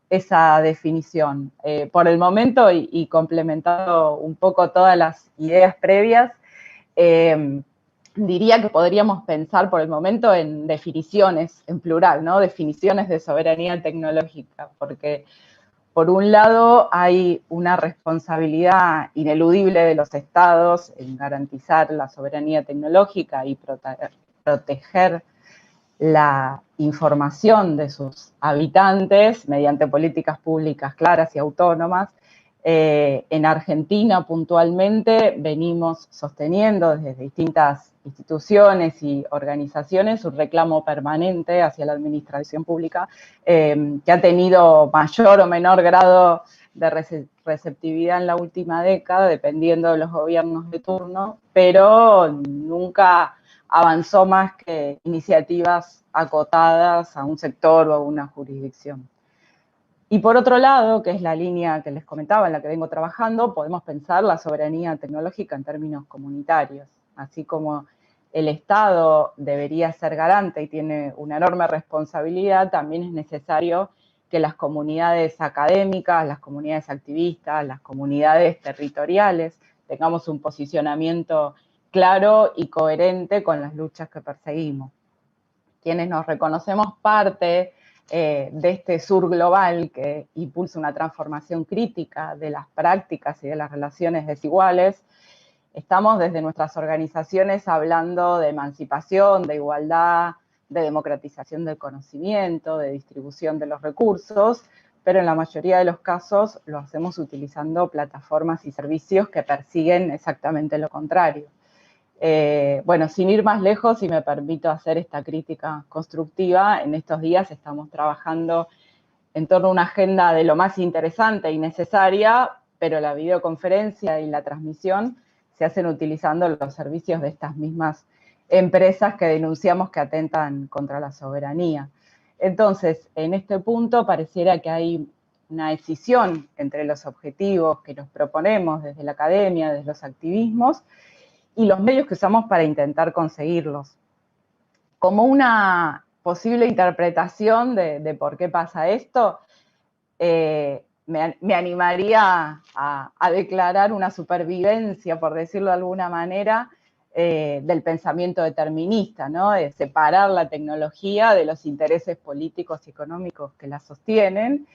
esa definición. Por el momento, y complementando un poco todas las ideas previas, diría que podríamos pensar por el momento en definiciones, en plural, ¿no? Definiciones de soberanía tecnológica, porque por un lado hay una responsabilidad ineludible de los estados en garantizar la soberanía tecnológica y proteger la información de sus habitantes mediante políticas públicas claras y autónomas. En Argentina, puntualmente, venimos sosteniendo desde distintas instituciones y organizaciones un reclamo permanente hacia la administración pública que ha tenido mayor o menor grado de receptividad en la última década, dependiendo de los gobiernos de turno, pero nunca avanzó más que iniciativas acotadas a un sector o a una jurisdicción. Y por otro lado, que es la línea que les comentaba, en la que vengo trabajando, podemos pensar la soberanía tecnológica en términos comunitarios. Así como el Estado debería ser garante y tiene una enorme responsabilidad, también es necesario que las comunidades académicas, las comunidades activistas, las comunidades territoriales tengamos un posicionamiento claro y coherente con las luchas que perseguimos. Quienes nos reconocemos parte de este sur global que impulsa una transformación crítica de las prácticas y de las relaciones desiguales, estamos desde nuestras organizaciones hablando de emancipación, de igualdad, de democratización del conocimiento, de distribución de los recursos, pero en la mayoría de los casos lo hacemos utilizando plataformas y servicios que persiguen exactamente lo contrario. Bueno, sin ir más lejos, si me permito hacer esta crítica constructiva, en estos días estamos trabajando en torno a una agenda de lo más interesante y necesaria, pero la videoconferencia y la transmisión se hacen utilizando los servicios de estas mismas empresas que denunciamos que atentan contra la soberanía. Entonces, en este punto pareciera que hay una decisión entre los objetivos que nos proponemos desde la academia, desde los activismos, y los medios que usamos para intentar conseguirlos. Como una posible interpretación de por qué pasa esto, me animaría a declarar una supervivencia, por decirlo de alguna manera, del pensamiento determinista, ¿no? De separar la tecnología de los intereses políticos y económicos que la sostienen,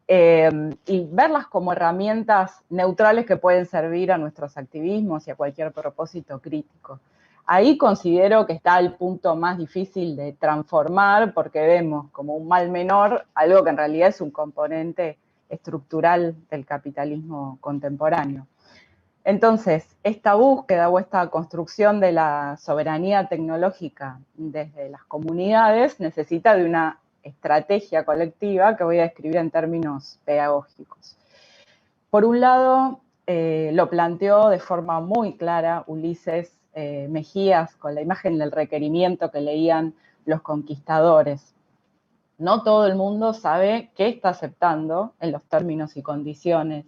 y verlas como herramientas neutrales que pueden servir a nuestros activismos y a cualquier propósito crítico. Ahí considero que está el punto más difícil de transformar, porque vemos como un mal menor algo que en realidad es un componente estructural del capitalismo contemporáneo. Entonces, esta búsqueda o esta construcción de la soberanía tecnológica desde las comunidades necesita de una estrategia colectiva que voy a describir en términos pedagógicos. Por un lado, lo planteó de forma muy clara Ulises Mejías con la imagen del requerimiento que leían los conquistadores. No todo el mundo sabe qué está aceptando en los términos y condiciones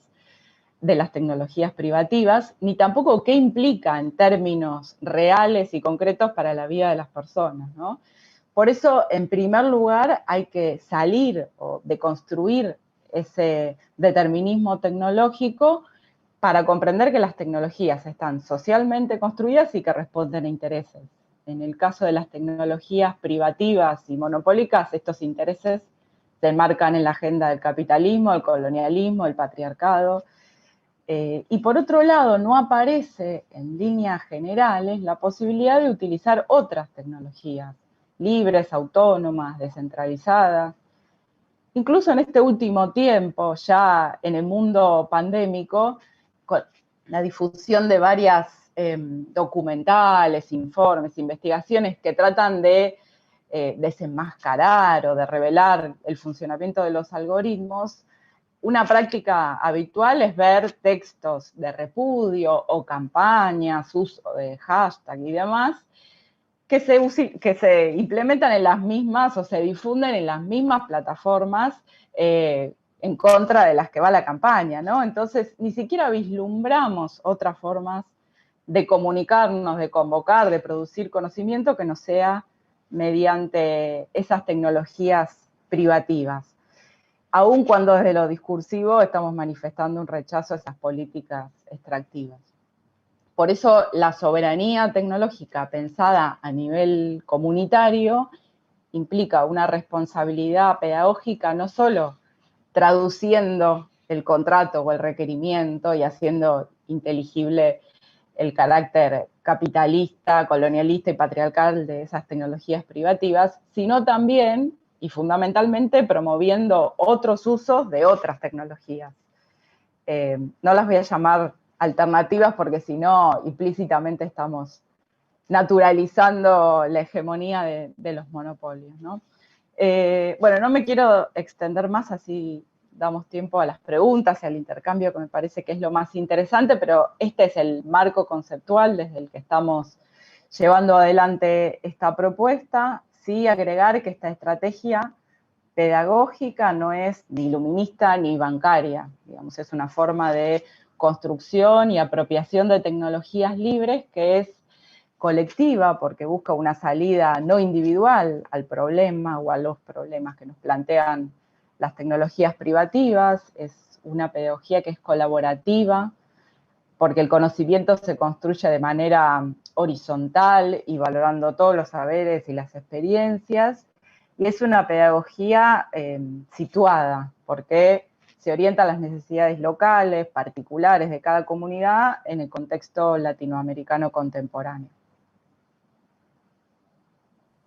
de las tecnologías privativas, ni tampoco qué implica en términos reales y concretos para la vida de las personas, ¿no? Por eso, en primer lugar, hay que salir o deconstruir ese determinismo tecnológico para comprender que las tecnologías están socialmente construidas y que responden a intereses. En el caso de las tecnologías privativas y monopólicas, estos intereses se enmarcan en la agenda del capitalismo, el colonialismo, el patriarcado. Y por otro lado, no aparece en líneas generales la posibilidad de utilizar otras tecnologías, libres, autónomas, descentralizadas. Incluso en este último tiempo, ya en el mundo pandémico, con la difusión de varias documentales, informes, investigaciones que tratan de desenmascarar o de revelar el funcionamiento de los algoritmos, una práctica habitual es ver textos de repudio o campañas, uso de hashtag y demás, que se implementan en las mismas o se difunden en las mismas plataformas en contra de las que va la campaña, ¿no? Entonces, ni siquiera vislumbramos otras formas de comunicarnos, de convocar, de producir conocimiento que no sea mediante esas tecnologías privativas. Aun cuando desde lo discursivo estamos manifestando un rechazo a esas políticas extractivas. Por eso la soberanía tecnológica pensada a nivel comunitario implica una responsabilidad pedagógica no solo traduciendo el contrato o el requerimiento y haciendo inteligible el carácter capitalista, colonialista y patriarcal de esas tecnologías privativas, sino también y fundamentalmente promoviendo otros usos de otras tecnologías. No las voy a llamar alternativas porque si no, implícitamente estamos naturalizando la hegemonía de los monopolios, ¿no? Bueno, no me quiero extender más, así damos tiempo a las preguntas y al intercambio, que me parece que es lo más interesante, pero este es el marco conceptual desde el que estamos llevando adelante esta propuesta. Sí, agregar que esta estrategia pedagógica no es ni iluminista ni bancaria, digamos, es una forma de construcción y apropiación de tecnologías libres que es colectiva porque busca una salida no individual al problema o a los problemas que nos plantean las tecnologías privativas, es una pedagogía que es colaborativa, porque el conocimiento se construye de manera horizontal y valorando todos los saberes y las experiencias, y es una pedagogía situada, porque se orienta a las necesidades locales, particulares de cada comunidad en el contexto latinoamericano contemporáneo.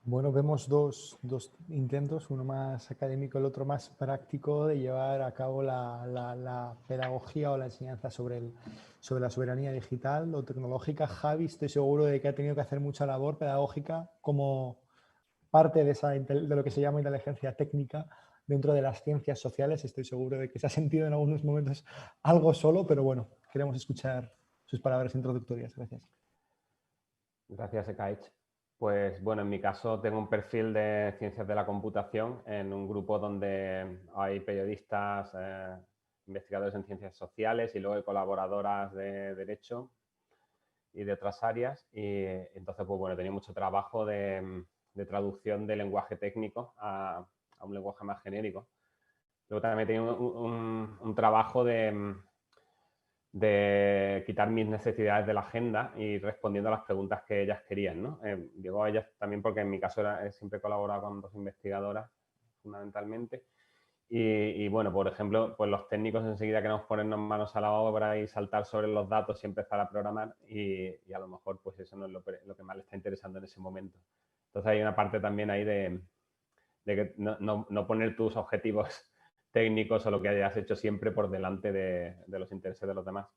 Bueno, vemos dos intentos, uno más académico, el otro más práctico, de llevar a cabo la pedagogía o la enseñanza sobre la soberanía digital o tecnológica. Javi, estoy seguro de que ha tenido que hacer mucha labor pedagógica como parte de lo que se llama inteligencia técnica dentro de las ciencias sociales. Estoy seguro de que se ha sentido en algunos momentos algo solo, pero bueno, queremos escuchar sus palabras introductorias. Gracias. Gracias, Ekaitz. Pues bueno, en mi caso tengo un perfil de ciencias de la computación en un grupo donde hay periodistas, investigadores en ciencias sociales y luego hay colaboradoras de derecho y de otras áreas. Y entonces, pues bueno, tenía mucho trabajo de traducción de lenguaje técnico a un lenguaje más genérico. Luego también tenía un trabajo de quitar mis necesidades de la agenda y respondiendo a las preguntas que ellas querían, ¿no? Digo a ellas también porque en mi caso siempre he colaborado con dos investigadoras, fundamentalmente. Y bueno, por ejemplo, pues los técnicos enseguida queremos ponernos manos a la obra y saltar sobre los datos y empezar a programar y a lo mejor pues eso no es lo que más le está interesando en ese momento. Entonces hay una parte también ahí de que no poner tus objetivos técnicos o lo que hayas hecho siempre por delante de los intereses de los demás.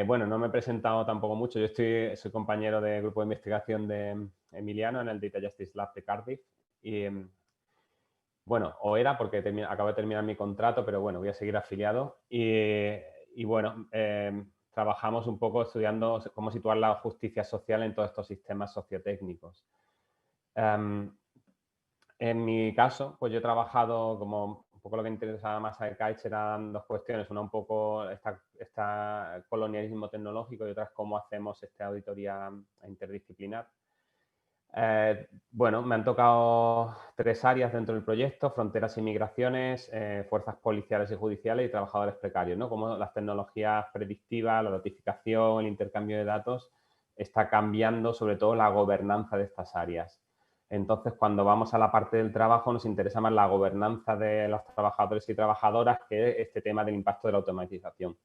Bueno, no me he presentado tampoco mucho. Yo soy compañero de grupo de investigación de Emiliano en el Data Justice Lab de Cardiff. Y bueno, o era porque acabo de terminar mi contrato, pero bueno, voy a seguir afiliado. Y bueno, trabajamos un poco estudiando cómo situar la justicia social en todos estos sistemas sociotécnicos. En mi caso, pues yo he trabajado como un poco lo que interesaba más a Ekaitz eran dos cuestiones. Una un poco esta colonialismo tecnológico y otra es cómo hacemos esta auditoría interdisciplinar. Bueno, me han tocado tres áreas dentro del proyecto: fronteras y migraciones, fuerzas policiales y judiciales y trabajadores precarios, ¿no? Cómo las tecnologías predictivas, la datificación, el intercambio de datos está cambiando sobre todo la gobernanza de estas áreas. Entonces, cuando vamos a la parte del trabajo, nos interesa más la gobernanza de los trabajadores y trabajadoras que este tema del impacto de la automatización.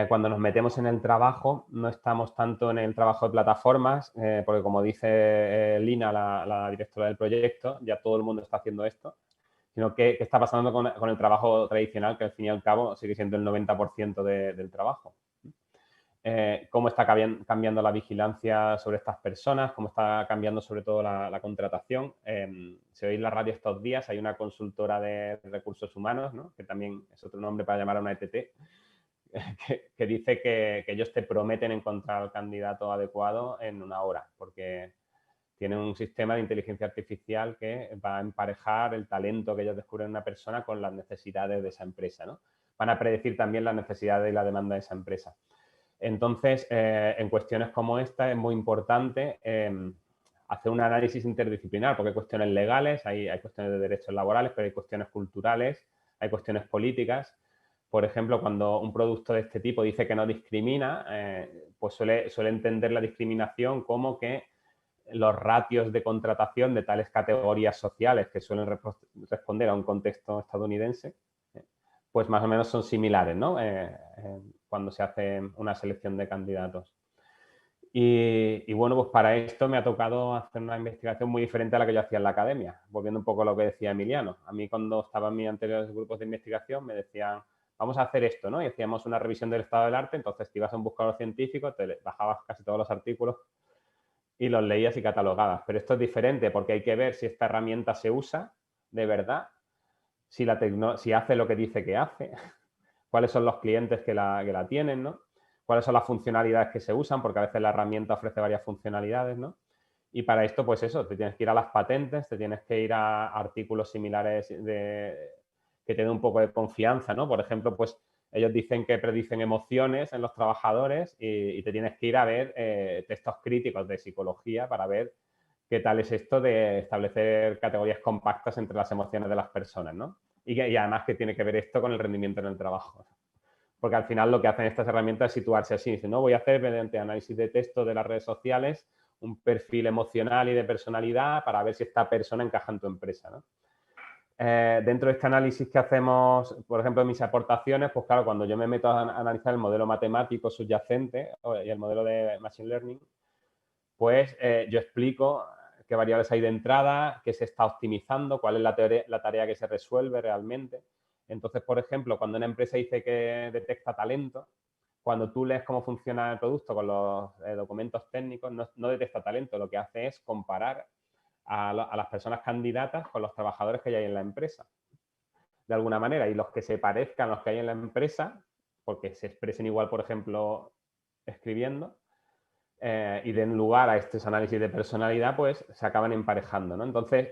Cuando nos metemos en el trabajo, no estamos tanto en el trabajo de plataformas, porque como dice Lina, la directora del proyecto, ya todo el mundo está haciendo esto, sino qué está pasando con el trabajo tradicional, que al fin y al cabo sigue siendo el 90% del trabajo. Cómo está cambiando la vigilancia sobre estas personas, cómo está cambiando sobre todo la contratación. Si oís la radio estos días, hay una consultora de recursos humanos, ¿no? Que también es otro nombre para llamar a una ETT, que dice que ellos te prometen encontrar al candidato adecuado en una hora, porque tienen un sistema de inteligencia artificial que va a emparejar el talento que ellos descubren en una persona con las necesidades de esa empresa, ¿no? Van a predecir también las necesidades y la demanda de esa empresa. Entonces, en cuestiones como esta es muy importante hacer un análisis interdisciplinar, porque hay cuestiones legales, hay cuestiones de derechos laborales, pero hay cuestiones culturales, hay cuestiones políticas. Por ejemplo, cuando un producto de este tipo dice que no discrimina, pues suele entender la discriminación como que los ratios de contratación de tales categorías sociales que suelen responder a un contexto estadounidense, pues más o menos son similares, ¿no? Cuando se hace una selección de candidatos. Y bueno, pues para esto me ha tocado hacer una investigación muy diferente a la que yo hacía en la academia, volviendo un poco a lo que decía Emiliano. A mí cuando estaba en mis anteriores grupos de investigación me decían, vamos a hacer esto, ¿no? Y hacíamos una revisión del estado del arte, entonces te ibas a un buscador científico, te bajabas casi todos los artículos y los leías y catalogabas. Pero esto es diferente porque hay que ver si esta herramienta se usa de verdad, si hace lo que dice que hace, cuáles son los clientes que la tienen, ¿no? Cuáles son las funcionalidades que se usan, porque a veces la herramienta ofrece varias funcionalidades, ¿no? Y para esto, pues eso, te tienes que ir a las patentes, te tienes que ir a artículos similares que te den un poco de confianza, ¿no? Por ejemplo, pues ellos dicen que predicen emociones en los trabajadores y te tienes que ir a ver textos críticos de psicología para ver qué tal es esto de establecer categorías compactas entre las emociones de las personas, ¿no? Y además que tiene que ver esto con el rendimiento en el trabajo. porque al final lo que hacen estas herramientas es situarse así. Dicen, no, voy a hacer mediante análisis de texto de las redes sociales un perfil emocional y de personalidad para ver si esta persona encaja en tu empresa, ¿no? Dentro de este análisis que hacemos, por ejemplo, en mis aportaciones, pues claro, cuando yo me meto a analizar el modelo matemático subyacente y el modelo de Machine Learning, pues yo explico qué variables hay de entrada, qué se está optimizando, cuál es la tarea que se resuelve realmente. Entonces, por ejemplo, cuando una empresa dice que detecta talento, cuando tú lees cómo funciona el producto con los documentos técnicos, no detecta talento, lo que hace es comparar a las personas candidatas con los trabajadores que hay en la empresa, de alguna manera, y los que se parezcan a los que hay en la empresa, porque se expresen igual, por ejemplo, escribiendo, y den lugar a estos análisis de personalidad, pues se acaban emparejando, ¿no? Entonces,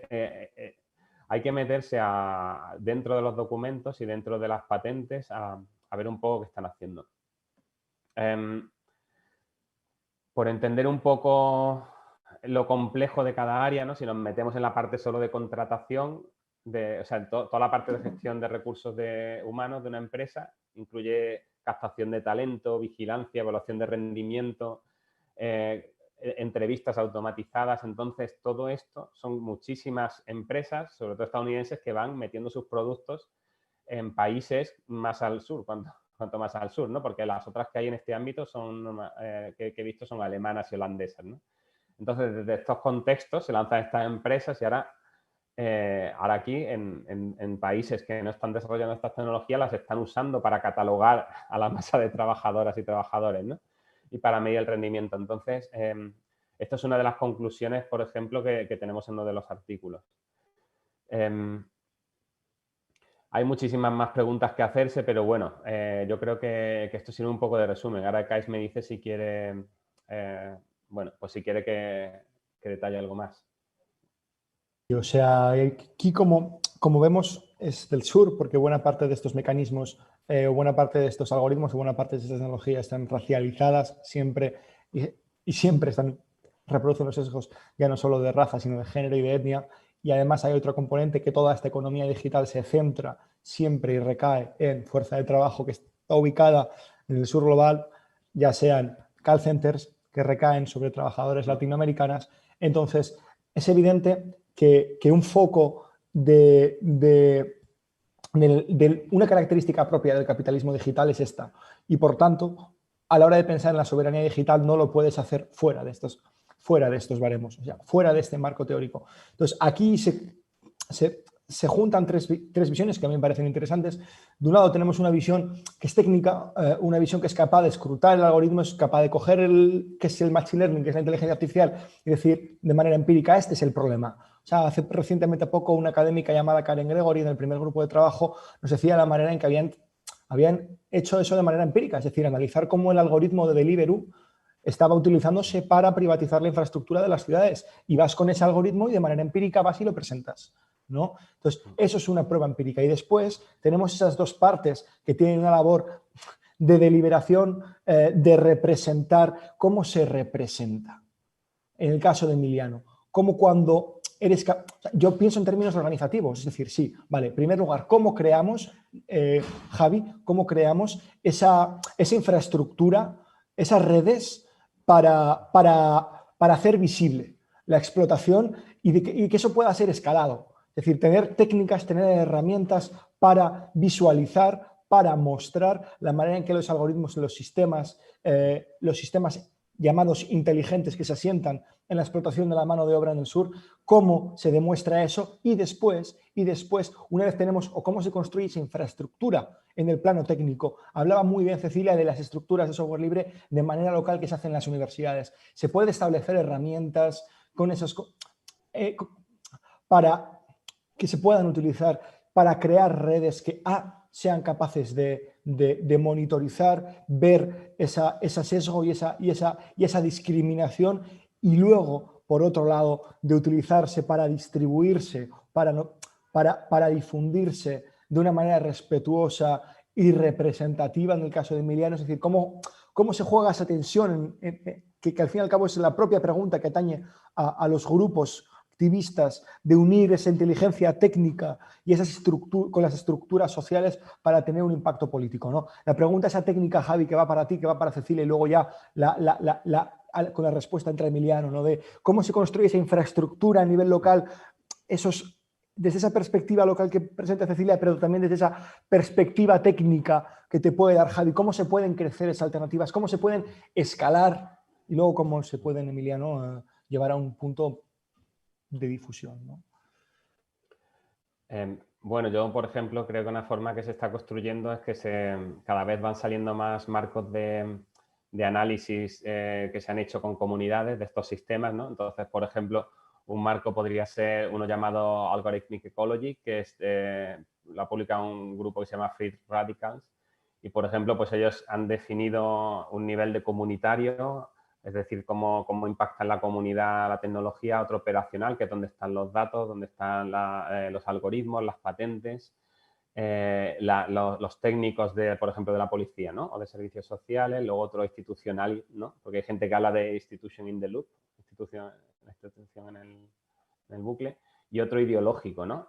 hay que meterse dentro de los documentos y dentro de las patentes a ver un poco qué están haciendo. Por entender un poco lo complejo de cada área, ¿no? Si nos metemos en la parte solo de contratación, o sea, toda la parte de gestión de recursos humanos de una empresa incluye captación de talento, vigilancia, evaluación de rendimiento, entrevistas automatizadas. Entonces, todo esto son muchísimas empresas, sobre todo estadounidenses, que van metiendo sus productos en países más al sur, cuanto más al sur, ¿no? Porque las otras que hay en este ámbito que he visto son alemanas y holandesas, ¿no? Entonces, desde estos contextos se lanzan estas empresas y ahora aquí, en países que no están desarrollando estas tecnologías, las están usando para catalogar a la masa de trabajadoras y trabajadores, ¿no? Y para medir el rendimiento. Entonces, esto es una de las conclusiones, por ejemplo, que tenemos en uno de los artículos. Hay muchísimas más preguntas que hacerse, pero bueno, yo creo que esto sirve un poco de resumen. Ahora Ekaitz me dice si quiere, bueno, pues si quiere que detalle algo más. O sea, aquí como vemos es del sur, porque buena parte de estos mecanismos, buena parte de estos algoritmos, buena parte de estas tecnologías están racializadas siempre y siempre reproducen los sesgos ya no solo de raza, sino de género y de etnia. Y además hay otro componente, que toda esta economía digital se centra siempre y recae en fuerza de trabajo que está ubicada en el sur global, ya sean call centers que recaen sobre trabajadores latinoamericanas. Entonces, es evidente que un foco de una característica propia del capitalismo digital es esta. Y por tanto, a la hora de pensar en la soberanía digital no lo puedes hacer fuera de estos baremos, o sea, fuera de este marco teórico. Entonces, aquí se juntan tres visiones que a mí me parecen interesantes. De un lado tenemos una visión que es técnica, una visión que es capaz de escrutar el algoritmo, es capaz de coger que es el machine learning, que es la inteligencia artificial, y decir de manera empírica, este es el problema. O sea, hace recientemente poco una académica llamada Karen Gregory, en el primer grupo de trabajo, nos decía la manera en que habían hecho eso de manera empírica, es decir, analizar cómo el algoritmo de Deliveroo estaba utilizándose para privatizar la infraestructura de las ciudades, y vas con ese algoritmo y de manera empírica vas y lo presentas, ¿no? Entonces, eso es una prueba empírica. Y después tenemos esas dos partes que tienen una labor de deliberación, de representar cómo se representa. En el caso de Emiliano, como cuando yo pienso en términos organizativos, es decir, sí, vale, en primer lugar, ¿cómo creamos, Javi, cómo creamos esa infraestructura, esas redes para hacer visible la explotación y que eso pueda ser escalado? Es decir, tener técnicas, tener herramientas para visualizar, para mostrar la manera en que los algoritmos, los sistemas llamados inteligentes que se asientan en la explotación de la mano de obra en el sur, cómo se demuestra eso y después, una vez tenemos, o cómo se construye esa infraestructura en el plano técnico. Hablaba muy bien Cecilia de las estructuras de software libre de manera local que se hacen en las universidades. Se puede establecer herramientas con esos para que se puedan utilizar para crear redes que sean capaces de monitorizar, ver ese sesgo y esa discriminación, y luego, por otro lado, de utilizarse para distribuirse, para difundirse de una manera respetuosa y representativa en el caso de Emiliano. Es decir, cómo se juega esa tensión, que al fin y al cabo es la propia pregunta que atañe a los grupos constructivistas de unir esa inteligencia técnica y esas con las estructuras sociales para tener un impacto político, ¿no? La pregunta esa técnica, Javi, que va para ti, que va para Cecilia, y luego ya con la respuesta entre Emiliano, ¿no? De cómo se construye esa infraestructura a nivel local, desde esa perspectiva local que presenta Cecilia, pero también desde esa perspectiva técnica que te puede dar Javi, cómo se pueden crecer esas alternativas, cómo se pueden escalar y luego cómo se pueden, Emiliano, llevar a un punto de difusión, ¿no? Bueno, yo, por ejemplo, creo que una forma que se está construyendo es que cada vez van saliendo más marcos de análisis que se han hecho con comunidades de estos sistemas, ¿no? Entonces, por ejemplo, un marco podría ser uno llamado Algorithmic Ecology, que lo ha publicado un grupo que se llama Free Radicals. Y, por ejemplo, pues ellos han definido un nivel de comunitario, es decir, cómo impacta en la comunidad la tecnología, otro operacional, que es donde están los datos, donde están los algoritmos, las patentes, los técnicos, por ejemplo, de la policía, ¿no? O de servicios sociales, luego otro institucional, ¿no? Porque hay gente que habla de institution in the loop, institución en el bucle, y otro ideológico, ¿no?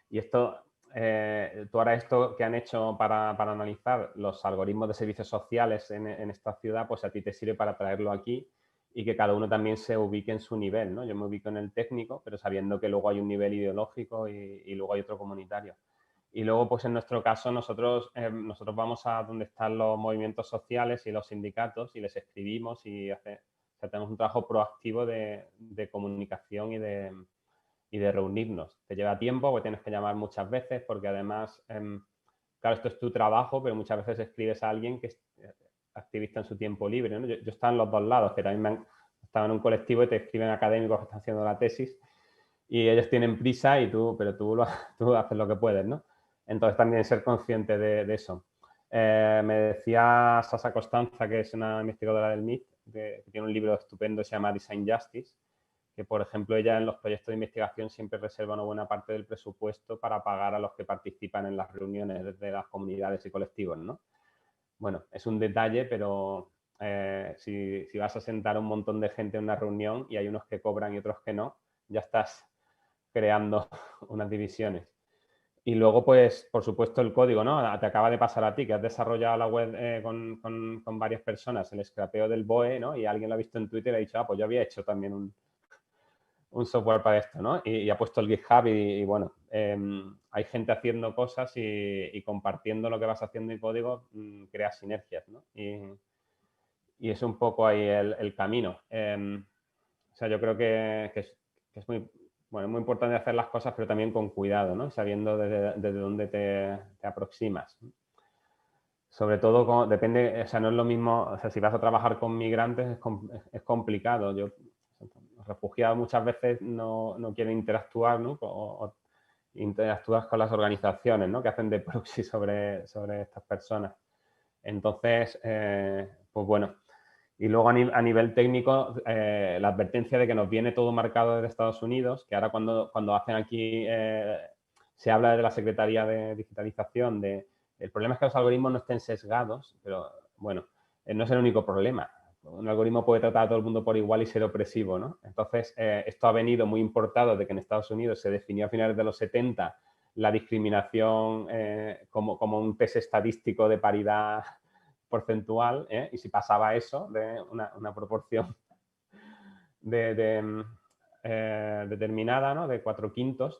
Y esto, tú ahora esto que han hecho para analizar los algoritmos de servicios sociales en esta ciudad, pues a ti te sirve para traerlo aquí y que cada uno también se ubique en su nivel, ¿no? Yo me ubico en el técnico, pero sabiendo que luego hay un nivel ideológico y luego hay otro comunitario. Y luego, pues en nuestro caso, nosotros vamos a donde están los movimientos sociales y los sindicatos y les escribimos y tenemos un trabajo proactivo de comunicación y de reunirnos. Te lleva tiempo porque tienes que llamar muchas veces porque además, claro, esto es tu trabajo, pero muchas veces escribes a alguien que es activista en su tiempo libre, ¿no? Yo estaba en los dos lados, que también estaba en un colectivo y te escriben académicos que están haciendo la tesis y ellos tienen prisa pero tú haces lo que puedes, ¿no? Entonces también ser consciente de eso. Me decía Sasa Costanza, que es una investigadora del MIT, que tiene un libro estupendo que se llama Design Justice, que, por ejemplo, ella en los proyectos de investigación siempre reserva una buena parte del presupuesto para pagar a los que participan en las reuniones desde las comunidades y colectivos, ¿no? Bueno, es un detalle, pero si vas a sentar a un montón de gente en una reunión y hay unos que cobran y otros que no, ya estás creando unas divisiones. Y luego, pues, por supuesto, el código, ¿no? Te acaba de pasar a ti, que has desarrollado la web con varias personas, el scrapeo del BOE, ¿no? Y alguien lo ha visto en Twitter y ha dicho, pues yo había hecho también un software para esto, ¿no? Y ha puesto el GitHub y bueno, hay gente haciendo cosas y compartiendo lo que vas haciendo en código, creas sinergias, ¿no? Y es un poco ahí el camino. O sea, yo creo que es muy importante hacer las cosas, pero también con cuidado, ¿no? Sabiendo desde dónde te aproximas. Sobre todo, depende, o sea, no es lo mismo, o sea, si vas a trabajar con migrantes es complicado. Los refugiados muchas veces no quieren interactuar, ¿no? O interactúas con las organizaciones, ¿no? Que hacen de proxy sobre estas personas. Entonces, pues bueno. Y luego a nivel técnico, la advertencia de que nos viene todo marcado desde Estados Unidos, que ahora cuando hacen aquí, se habla de la Secretaría de Digitalización, el problema es que los algoritmos no estén sesgados, pero bueno, no es el único problema. Un algoritmo puede tratar a todo el mundo por igual y ser opresivo, ¿no? Entonces, esto ha venido muy importado de que en Estados Unidos se definió a finales de los 70 la discriminación como un test estadístico de paridad porcentual, y si pasaba eso de una proporción determinada, ¿no? De 4/5,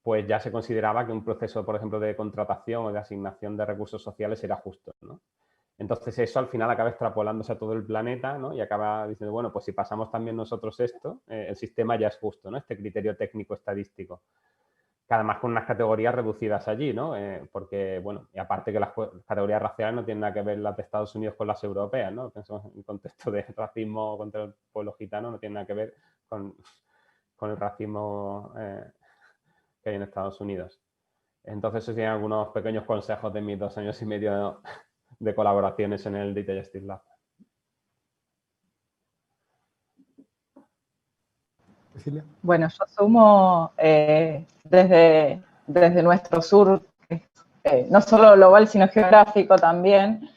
pues ya se consideraba que un proceso, por ejemplo, de contratación o de asignación de recursos sociales era justo, ¿no? Entonces eso al final acaba extrapolándose a todo el planeta, ¿no? Y acaba diciendo, bueno, pues si pasamos también nosotros esto, el sistema ya es justo, ¿no? Este criterio técnico estadístico. Que además con unas categorías reducidas allí, ¿no? Porque, bueno, y aparte que las categorías raciales no tienen nada que ver las de Estados Unidos con las europeas, ¿no? Pensamos en el contexto de racismo contra el pueblo gitano, no tiene nada que ver con el racismo que hay en Estados Unidos. Entonces, esos serían algunos pequeños consejos de mis 2 años y medio de colaboraciones en el Data Justice Lab. Cecilia. Bueno, yo sumo desde nuestro sur, no solo global, sino geográfico también,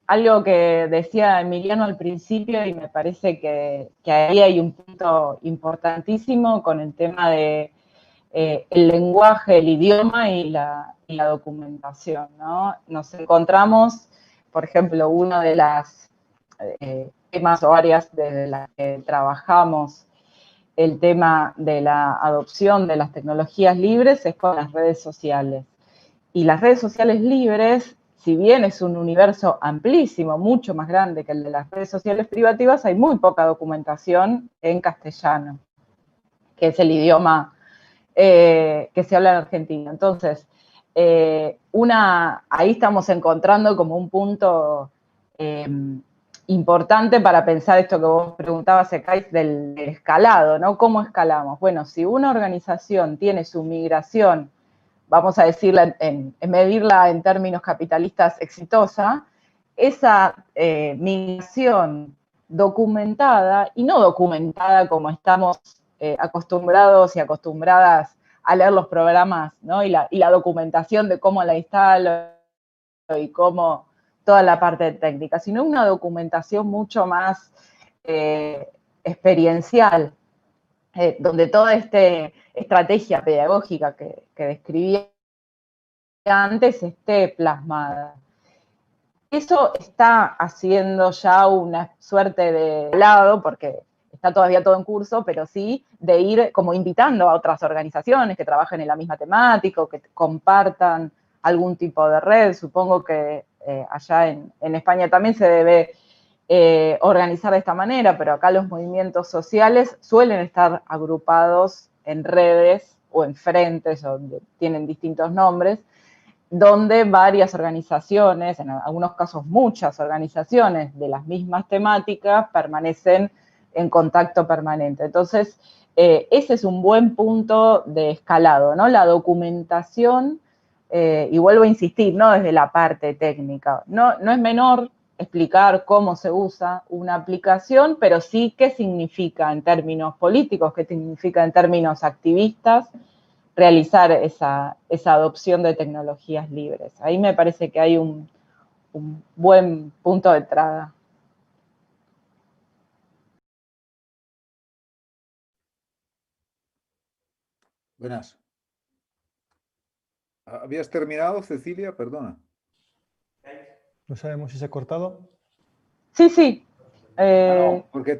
algo que decía Emiliano al principio, y me parece que ahí hay un punto importantísimo con el tema de el lenguaje, el idioma y la documentación, ¿no? Nos encontramos, por ejemplo, uno de las temas o áreas desde las que trabajamos el tema de la adopción de las tecnologías libres es con las redes sociales. Y las redes sociales libres, si bien es un universo amplísimo, mucho más grande que el de las redes sociales privativas, hay muy poca documentación en castellano, que es el idioma que se habla en Argentina. Entonces, ahí estamos encontrando como un punto importante para pensar esto que vos preguntabas, Ekaitz, del escalado, ¿no? ¿Cómo escalamos? Bueno, si una organización tiene su migración, vamos a decirla, medirla en términos capitalistas exitosa, esa migración documentada, y no documentada como estamos acostumbrados y acostumbradas a leer los programas, ¿no? Y la documentación de cómo la instalo y cómo toda la parte técnica, sino una documentación mucho más experiencial, donde toda esta estrategia pedagógica que describía antes esté plasmada. Eso está haciendo ya una suerte de lado, porque está todavía todo en curso, pero sí de ir como invitando a otras organizaciones que trabajen en la misma temática o que compartan algún tipo de red. Supongo que allá en España también se debe organizar de esta manera, pero acá los movimientos sociales suelen estar agrupados en redes o en frentes, o tienen distintos nombres, donde varias organizaciones, en algunos casos muchas organizaciones de las mismas temáticas, permanecen en contacto permanente. Entonces, ese es un buen punto de escalado, ¿no? La documentación, y vuelvo a insistir, no desde la parte técnica, no es menor explicar cómo se usa una aplicación, pero sí qué significa en términos políticos, qué significa en términos activistas, realizar esa adopción de tecnologías libres. Ahí me parece que hay un buen punto de entrada. Buenas. ¿Habías terminado, Cecilia? Perdona. No sabemos si se ha cortado. Sí, sí. No, porque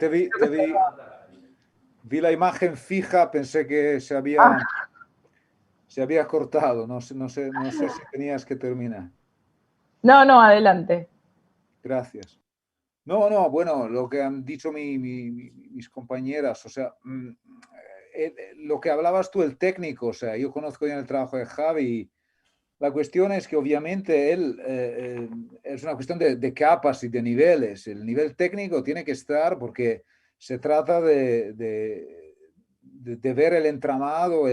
vi la imagen fija, pensé que se había cortado. No sé si tenías que terminar. No, adelante. Gracias. No, bueno, lo que han dicho mis compañeras, o sea, lo que hablabas tú, el técnico, o sea, yo conozco ya el trabajo de Javi. La cuestión es que obviamente él es una cuestión de capas y de niveles. El nivel técnico tiene que estar porque se trata de ver el entramado,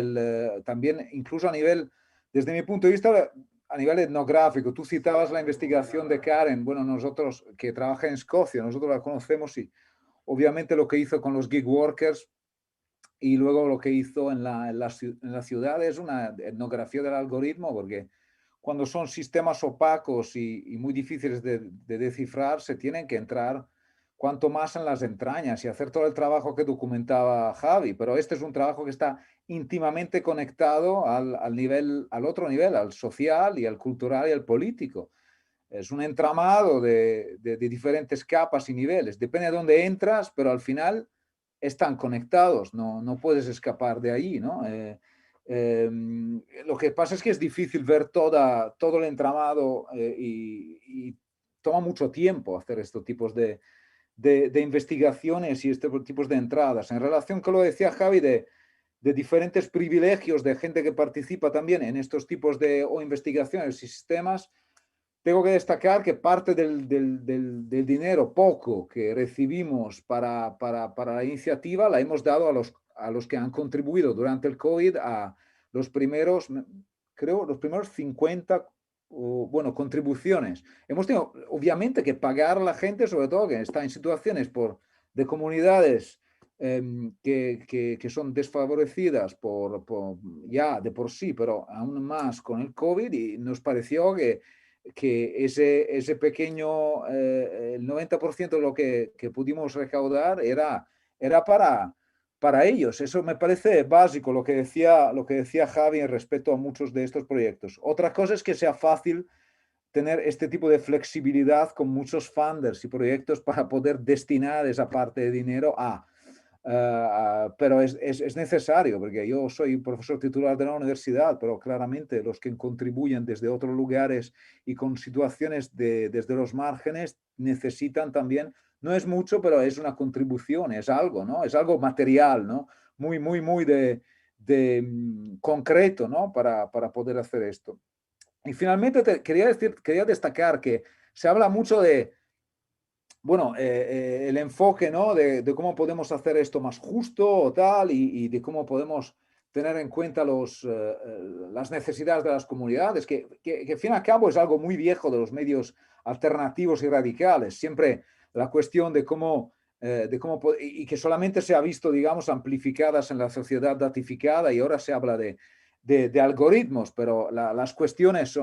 también incluso a nivel, desde mi punto de vista, a nivel etnográfico. Tú citabas la investigación de Karen, bueno, nosotros que trabaja en Escocia, nosotros la conocemos y obviamente lo que hizo con los gig workers y luego lo que hizo en la ciudad es una etnografía del algoritmo, porque cuando son sistemas opacos y muy difíciles de descifrar, se tienen que entrar cuanto más en las entrañas y hacer todo el trabajo que documentaba Javi. Pero este es un trabajo que está íntimamente conectado al otro nivel, al social y al cultural y al político. Es un entramado de diferentes capas y niveles. Depende de dónde entras, pero al final están conectados, no puedes escapar de ahí, ¿no? Lo que pasa es que es difícil ver todo el entramado y toma mucho tiempo hacer estos tipos de investigaciones y estos tipos de entradas. En relación con lo que decía Javi de diferentes privilegios de gente que participa también en estos tipos de investigaciones y sistemas, tengo que destacar que parte del dinero poco que recibimos para la iniciativa la hemos dado a los que han contribuido durante el COVID a los primeros 50 contribuciones. Hemos tenido obviamente que pagar a la gente, sobre todo que está en situaciones de comunidades que son desfavorecidas ya de por sí, pero aún más con el COVID, y nos pareció que que ese pequeño, el 90% de lo que pudimos recaudar era para ellos. Eso me parece básico, lo que decía Javi respecto a muchos de estos proyectos. Otra cosa es que sea fácil tener este tipo de flexibilidad con muchos funders y proyectos para poder destinar esa parte de dinero pero es necesario, porque yo soy profesor titular de la universidad, pero claramente los que contribuyen desde otros lugares y con situaciones desde los márgenes necesitan también, no es mucho, pero es una contribución, es algo, ¿no? Es algo material, ¿no? Muy concreto, ¿no? Para poder hacer esto. Y finalmente quería destacar que se habla mucho de, bueno, el enfoque, ¿no? De cómo podemos hacer esto más justo o tal, y de cómo podemos tener en cuenta las necesidades de las comunidades, que al fin y al cabo es algo muy viejo de los medios alternativos y radicales. Siempre la cuestión de cómo y que solamente se ha visto, digamos, amplificadas en la sociedad datificada, y ahora se habla de algoritmos, pero las cuestiones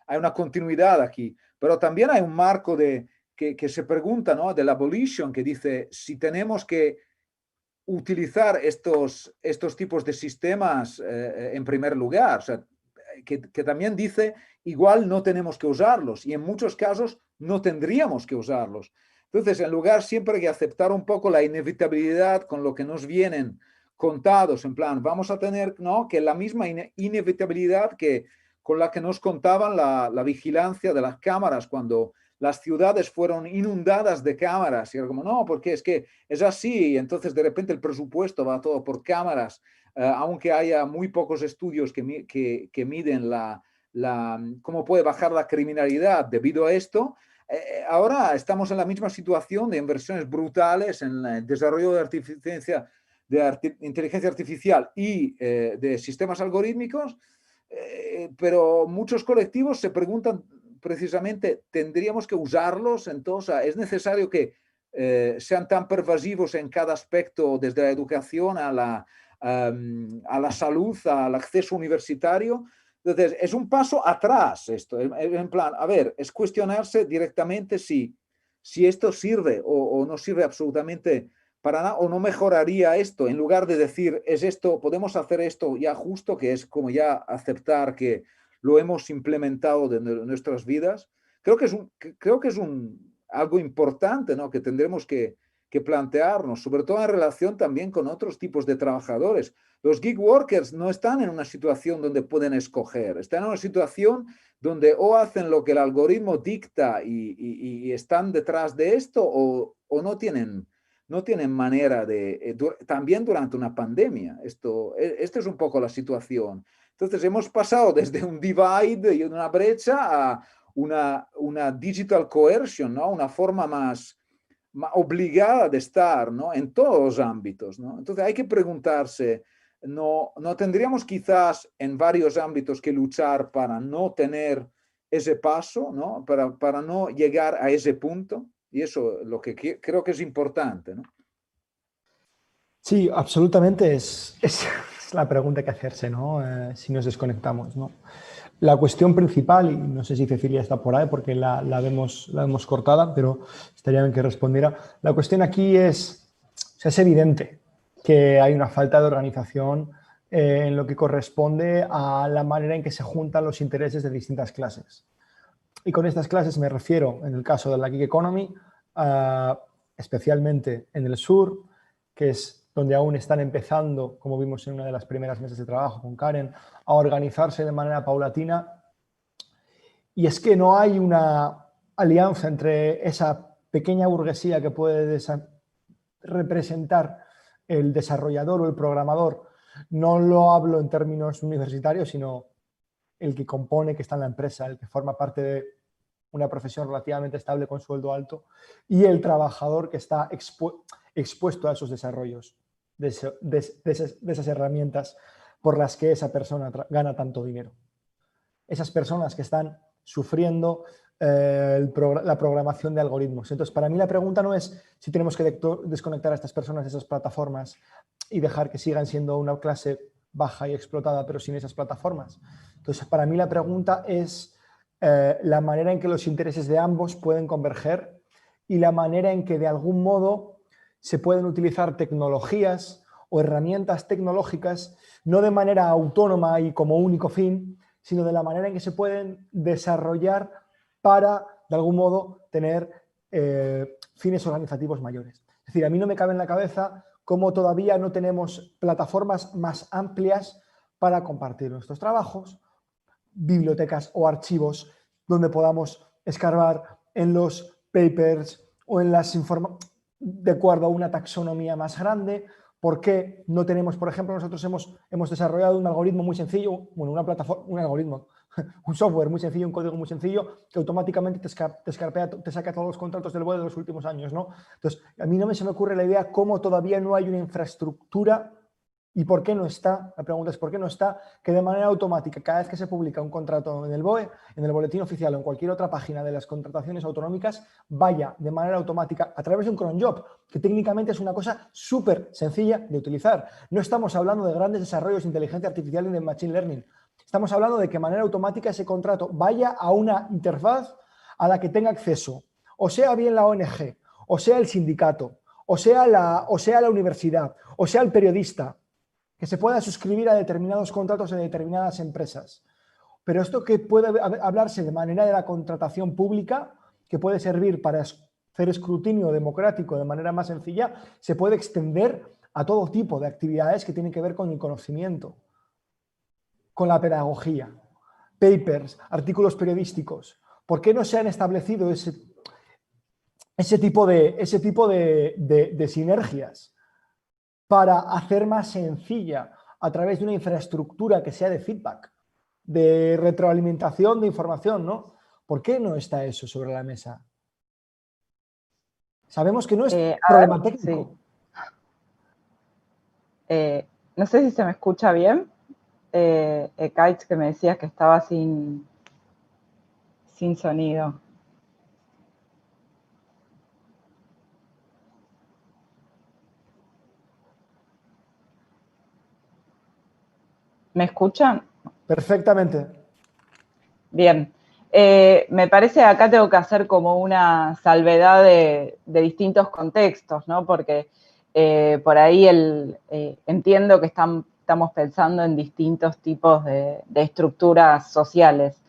hay una continuidad aquí, pero también hay un marco que se pregunta, ¿no? Del abolition, que dice si tenemos que utilizar estos tipos de sistemas en primer lugar, o sea, que también dice igual no tenemos que usarlos, y en muchos casos no tendríamos que usarlos. Entonces, en lugar siempre de aceptar un poco la inevitabilidad con lo que nos vienen contados, en plan, vamos a tener, ¿no? Que la misma inevitabilidad con la que nos contaban la vigilancia de las cámaras cuando las ciudades fueron inundadas de cámaras, y era como, no, porque es que es así, y entonces de repente el presupuesto va todo por cámaras, aunque haya muy pocos estudios que miden cómo puede bajar la criminalidad debido a esto. Ahora estamos en la misma situación de inversiones brutales en el desarrollo de inteligencia artificial y de sistemas algorítmicos, pero muchos colectivos se preguntan precisamente, ¿tendríamos que usarlos? Entonces, ¿es necesario que sean tan pervasivos en cada aspecto, desde la educación a la salud, al acceso universitario? Entonces, es un paso atrás esto, en plan, a ver, es cuestionarse directamente si esto sirve o no sirve absolutamente para nada, o no mejoraría esto, en lugar de decir, es esto, podemos hacer esto ya justo, que es como ya aceptar que lo hemos implementado en nuestras vidas. Creo que es algo importante, ¿no? Que tendremos que plantearnos, sobre todo en relación también con otros tipos de trabajadores. Los gig workers no están en una situación donde pueden escoger, están en una situación donde o hacen lo que el algoritmo dicta y están detrás de esto, o no tienen manera también durante una pandemia. Esta es un poco la situación. Entonces hemos pasado desde un divide y una brecha a una digital coercion, ¿no? Una forma más obligada de estar, ¿no? En todos los ámbitos, ¿no? Entonces hay que preguntarse, ¿no tendríamos quizás en varios ámbitos que luchar para no tener ese paso, ¿no? Para no llegar a ese punto? Y eso es lo que creo que es importante, ¿no? Sí, absolutamente es la pregunta que hacerse, ¿no? Si nos desconectamos, ¿no? La cuestión principal, y no sé si Cecilia está por ahí porque la vemos cortada, pero estaría bien que respondiera. La cuestión aquí es evidente que hay una falta de organización en lo que corresponde a la manera en que se juntan los intereses de distintas clases. Y con estas clases me refiero, en el caso de la gig economy, especialmente en el sur, que es donde aún están empezando, como vimos en una de las primeras mesas de trabajo con Karen, a organizarse de manera paulatina. Y es que no hay una alianza entre esa pequeña burguesía que puede representar el desarrollador o el programador. No lo hablo en términos universitarios, sino el que compone, que está en la empresa, el que forma parte de una profesión relativamente estable con sueldo alto, y el trabajador que está expuesto a esos desarrollos, de esas herramientas por las que esa persona gana tanto dinero. Esas personas que están sufriendo la programación de algoritmos. Entonces, para mí la pregunta no es si tenemos que desconectar a estas personas de esas plataformas y dejar que sigan siendo una clase baja y explotada, pero sin esas plataformas. Entonces, para mí la pregunta es la manera en que los intereses de ambos pueden converger y la manera en que de algún modo se pueden utilizar tecnologías o herramientas tecnológicas no de manera autónoma y como único fin, sino de la manera en que se pueden desarrollar para, de algún modo, tener fines organizativos mayores. Es decir, a mí no me cabe en la cabeza cómo todavía no tenemos plataformas más amplias para compartir nuestros trabajos, bibliotecas o archivos donde podamos escarbar en los papers o en las informaciones de acuerdo a una taxonomía más grande. ¿Por qué no tenemos, por ejemplo, nosotros hemos desarrollado un algoritmo muy sencillo, bueno, una plataforma, un algoritmo, un software muy sencillo, un código muy sencillo que automáticamente te saca todos los contratos del BOE de los últimos años, ¿no? Entonces, a mí no se me ocurre la idea cómo todavía no hay una infraestructura y por qué no está, la pregunta es por qué no está, que de manera automática, cada vez que se publica un contrato en el BOE, en el boletín oficial o en cualquier otra página de las contrataciones autonómicas, vaya de manera automática a través de un cron job, que técnicamente es una cosa súper sencilla de utilizar. No estamos hablando de grandes desarrollos de inteligencia artificial y de machine learning. Estamos hablando de que de manera automática ese contrato vaya a una interfaz a la que tenga acceso, o sea bien la ONG, o sea el sindicato, o sea la universidad, o sea el periodista, que se pueda suscribir a determinados contratos de determinadas empresas. Pero esto que puede hablarse de manera de la contratación pública, que puede servir para hacer escrutinio democrático de manera más sencilla, se puede extender a todo tipo de actividades que tienen que ver con el conocimiento, con la pedagogía, papers, artículos periodísticos. ¿Por qué no se han establecido ese tipo de sinergias para hacer más sencilla a través de una infraestructura que sea de feedback, de retroalimentación de información, ¿no? ¿Por qué no está eso sobre la mesa? Sabemos que no es problema técnico. Sí. No sé si se me escucha bien. Ekaitz, que me decías que estaba sin sonido. ¿Me escuchan? Perfectamente. Bien. Me parece que acá tengo que hacer como una salvedad de distintos contextos, ¿no? Porque por ahí entiendo que estamos pensando en distintos tipos de estructuras sociales.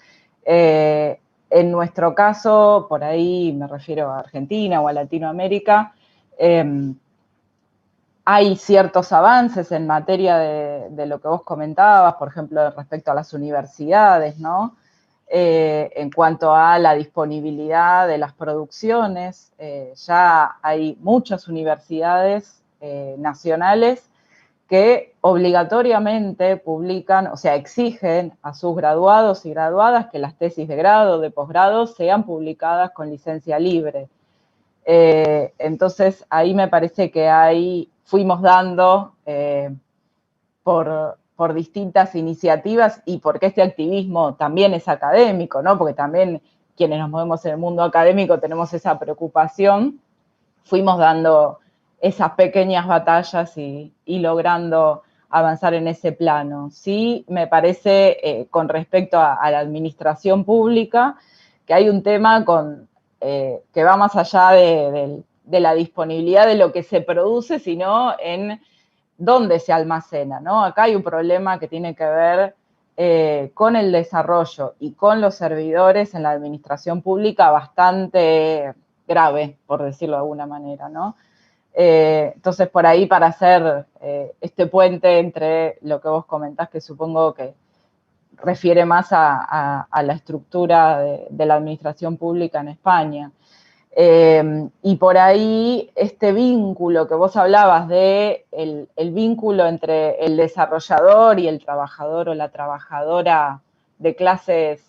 En nuestro caso, por ahí me refiero a Argentina o a Latinoamérica, hay ciertos avances en materia de lo que vos comentabas, por ejemplo, respecto a las universidades, ¿no? En cuanto a la disponibilidad de las producciones, ya hay muchas universidades nacionales que obligatoriamente publican, o sea, exigen a sus graduados y graduadas que las tesis de grado, de posgrado, sean publicadas con licencia libre. Entonces, ahí me parece que fuimos dando por distintas iniciativas y porque este activismo también es académico, ¿no? Porque también quienes nos movemos en el mundo académico tenemos esa preocupación, fuimos dando esas pequeñas batallas y logrando avanzar en ese plano. Sí, me parece, con respecto a la administración pública, que hay un tema que va más allá de la disponibilidad de lo que se produce, sino en dónde se almacena, ¿no? Acá hay un problema que tiene que ver con el desarrollo y con los servidores en la administración pública bastante grave, por decirlo de alguna manera, ¿no? Entonces, por ahí, para hacer este puente entre lo que vos comentás, que supongo que refiere más a la estructura de la administración pública en España. Y por ahí, este vínculo que vos hablabas el vínculo entre el desarrollador y el trabajador o la trabajadora de clases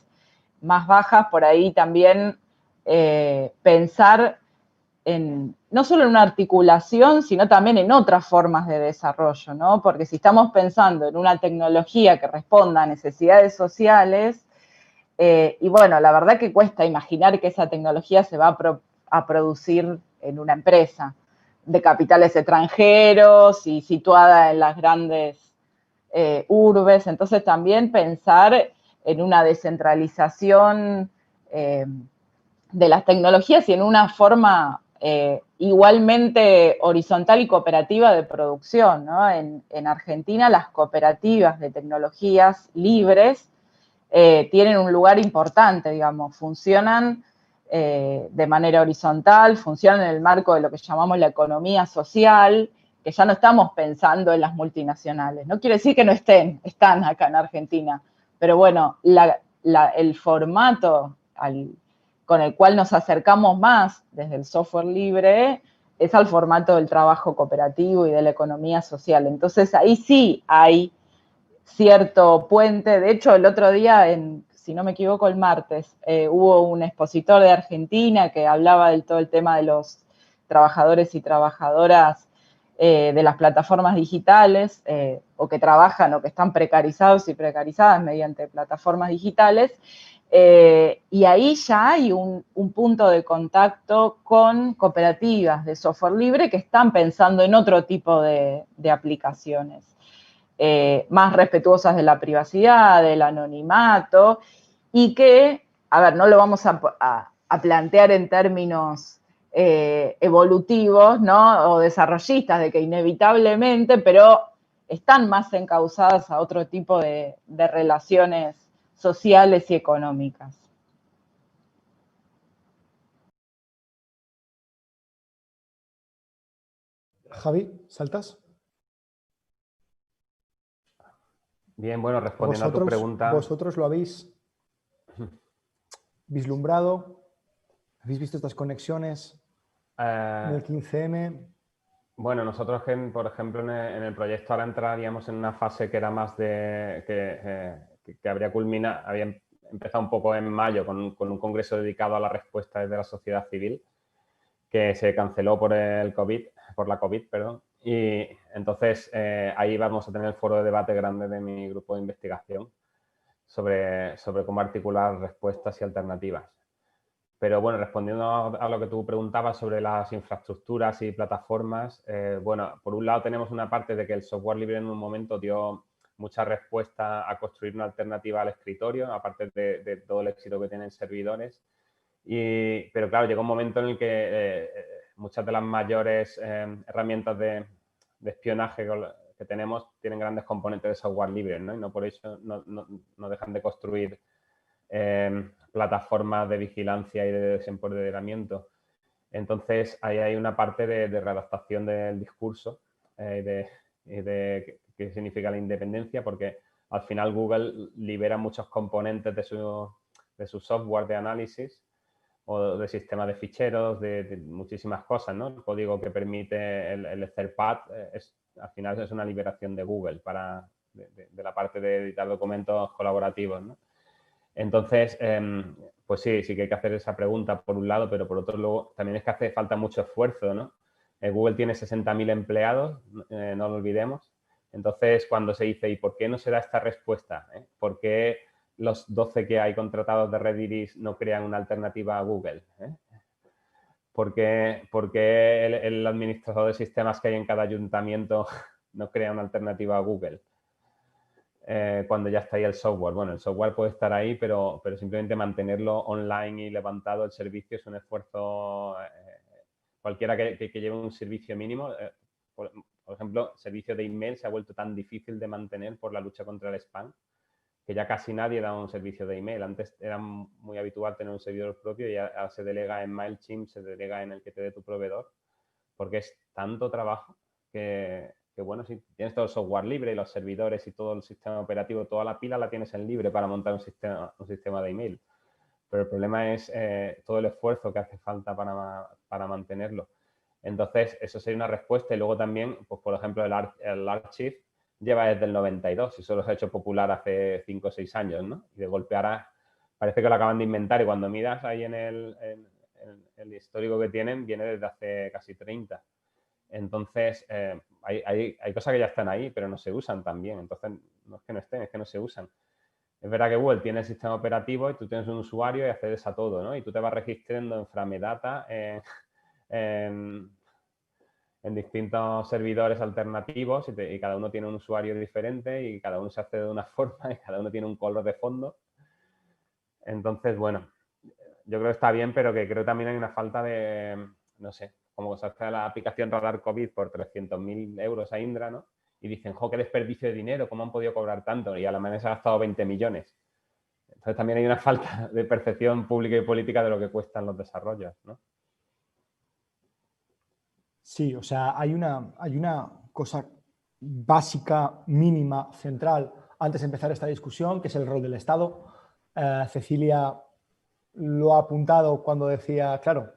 más bajas, por ahí también pensar no solo en una articulación, sino también en otras formas de desarrollo, ¿no? Porque si estamos pensando en una tecnología que responda a necesidades sociales, y bueno, la verdad que cuesta imaginar que esa tecnología se va a producir en una empresa de capitales extranjeros y situada en las grandes urbes. Entonces también pensar en una descentralización de las tecnologías y en una forma igualmente horizontal y cooperativa de producción, ¿no? En Argentina las cooperativas de tecnologías libres tienen un lugar importante, digamos, funcionan de manera horizontal, funcionan en el marco de lo que llamamos la economía social, que ya no estamos pensando en las multinacionales. No quiere decir que no están acá en Argentina, pero bueno, el formato con el cual nos acercamos más desde el software libre es al formato del trabajo cooperativo y de la economía social. Entonces ahí sí hay cierto puente. De hecho, el otro día, si no me equivoco, el martes, hubo un expositor de Argentina que hablaba de todo el tema de los trabajadores y trabajadoras de las plataformas digitales, o que trabajan o que están precarizados y precarizadas mediante plataformas digitales, y ahí ya hay un punto de contacto con cooperativas de software libre que están pensando en otro tipo de aplicaciones. Más respetuosas de la privacidad, del anonimato, y que, a ver, no lo vamos a plantear en términos evolutivos, ¿no? O desarrollistas, de que inevitablemente, pero están más encausadas a otro tipo de relaciones sociales y económicas. Javi, ¿saltas? Bien, bueno, respondiendo a tu pregunta. ¿Vosotros lo habéis vislumbrado? ¿Habéis visto estas conexiones en el 15M? Bueno, nosotros, por ejemplo, en el proyecto ahora entraríamos en una fase que era más de... que habría empezado un poco en mayo con un congreso dedicado a la respuesta desde la sociedad civil, que se canceló por la COVID, perdón. Y entonces ahí vamos a tener el foro de debate grande de mi grupo de investigación sobre cómo articular respuestas y alternativas. Pero bueno, respondiendo a lo que tú preguntabas sobre las infraestructuras y plataformas, bueno, por un lado tenemos una parte de que el software libre en un momento dio mucha respuesta a construir una alternativa al escritorio, aparte de todo el éxito que tienen servidores. Pero claro, llegó un momento en el que muchas de las mayores herramientas de espionaje que tenemos tienen grandes componentes de software libre, ¿no? Y no por eso no dejan de construir plataformas de vigilancia y de desempoderamiento. Entonces, ahí hay una parte de readaptación del discurso de qué significa la independencia, porque al final Google libera muchos componentes de su software de análisis o de sistemas de ficheros, de muchísimas cosas, ¿no? El código que permite el Etherpad al final es una liberación de Google de la parte de editar documentos colaborativos, ¿no? Entonces, pues sí que hay que hacer esa pregunta por un lado, pero por otro luego también es que hace falta mucho esfuerzo, ¿no? Google tiene 60.000 empleados, no lo olvidemos. Entonces, cuando se dice, ¿y por qué no se da esta respuesta? ¿Por qué los 12 que hay contratados de Red Iris no crean una alternativa a Google? ¿Por qué el administrador de sistemas que hay en cada ayuntamiento no crea una alternativa a Google? Cuando ya está ahí el software. Bueno, el software puede estar ahí, pero simplemente mantenerlo online y levantado el servicio es un esfuerzo. Cualquiera que lleve un servicio mínimo, por ejemplo, servicio de email se ha vuelto tan difícil de mantener por la lucha contra el spam, que ya casi nadie da un servicio de email. Antes era muy habitual tener un servidor propio y ahora se delega en MailChimp, se delega en el que te dé tu proveedor, porque es tanto trabajo que bueno, si tienes todo el software libre y los servidores y todo el sistema operativo, toda la pila la tienes en libre para montar un sistema de email. Pero el problema es todo el esfuerzo que hace falta para mantenerlo. Entonces, eso sería una respuesta. Y luego también, pues por ejemplo, el Archive lleva desde el 92 y solo se ha hecho popular hace 5 o 6 años, ¿no? Y de golpe ahora parece que lo acaban de inventar y cuando miras ahí en el histórico que tienen, viene desde hace casi 30. Entonces, hay cosas que ya están ahí, pero no se usan también. Entonces, no es que no estén, es que no se usan. Es verdad que Google tiene el sistema operativo y tú tienes un usuario y accedes a todo, ¿no? Y tú te vas registrando en Framedata, en distintos servidores alternativos y cada uno tiene un usuario diferente y cada uno se accede de una forma y cada uno tiene un color de fondo. Entonces, bueno, yo creo que está bien, pero que creo que también hay una falta de, no sé, como se hace la aplicación Radar COVID por 300.000 euros a Indra, ¿no? Y dicen, jo, qué desperdicio de dinero, ¿cómo han podido cobrar tanto? Y a la manera se ha gastado 20 millones. Entonces también hay una falta de percepción pública y política de lo que cuestan los desarrollos, ¿no? Sí, o sea, hay una cosa básica, mínima, central, antes de empezar esta discusión, que es el rol del Estado. Cecilia lo ha apuntado cuando decía, claro,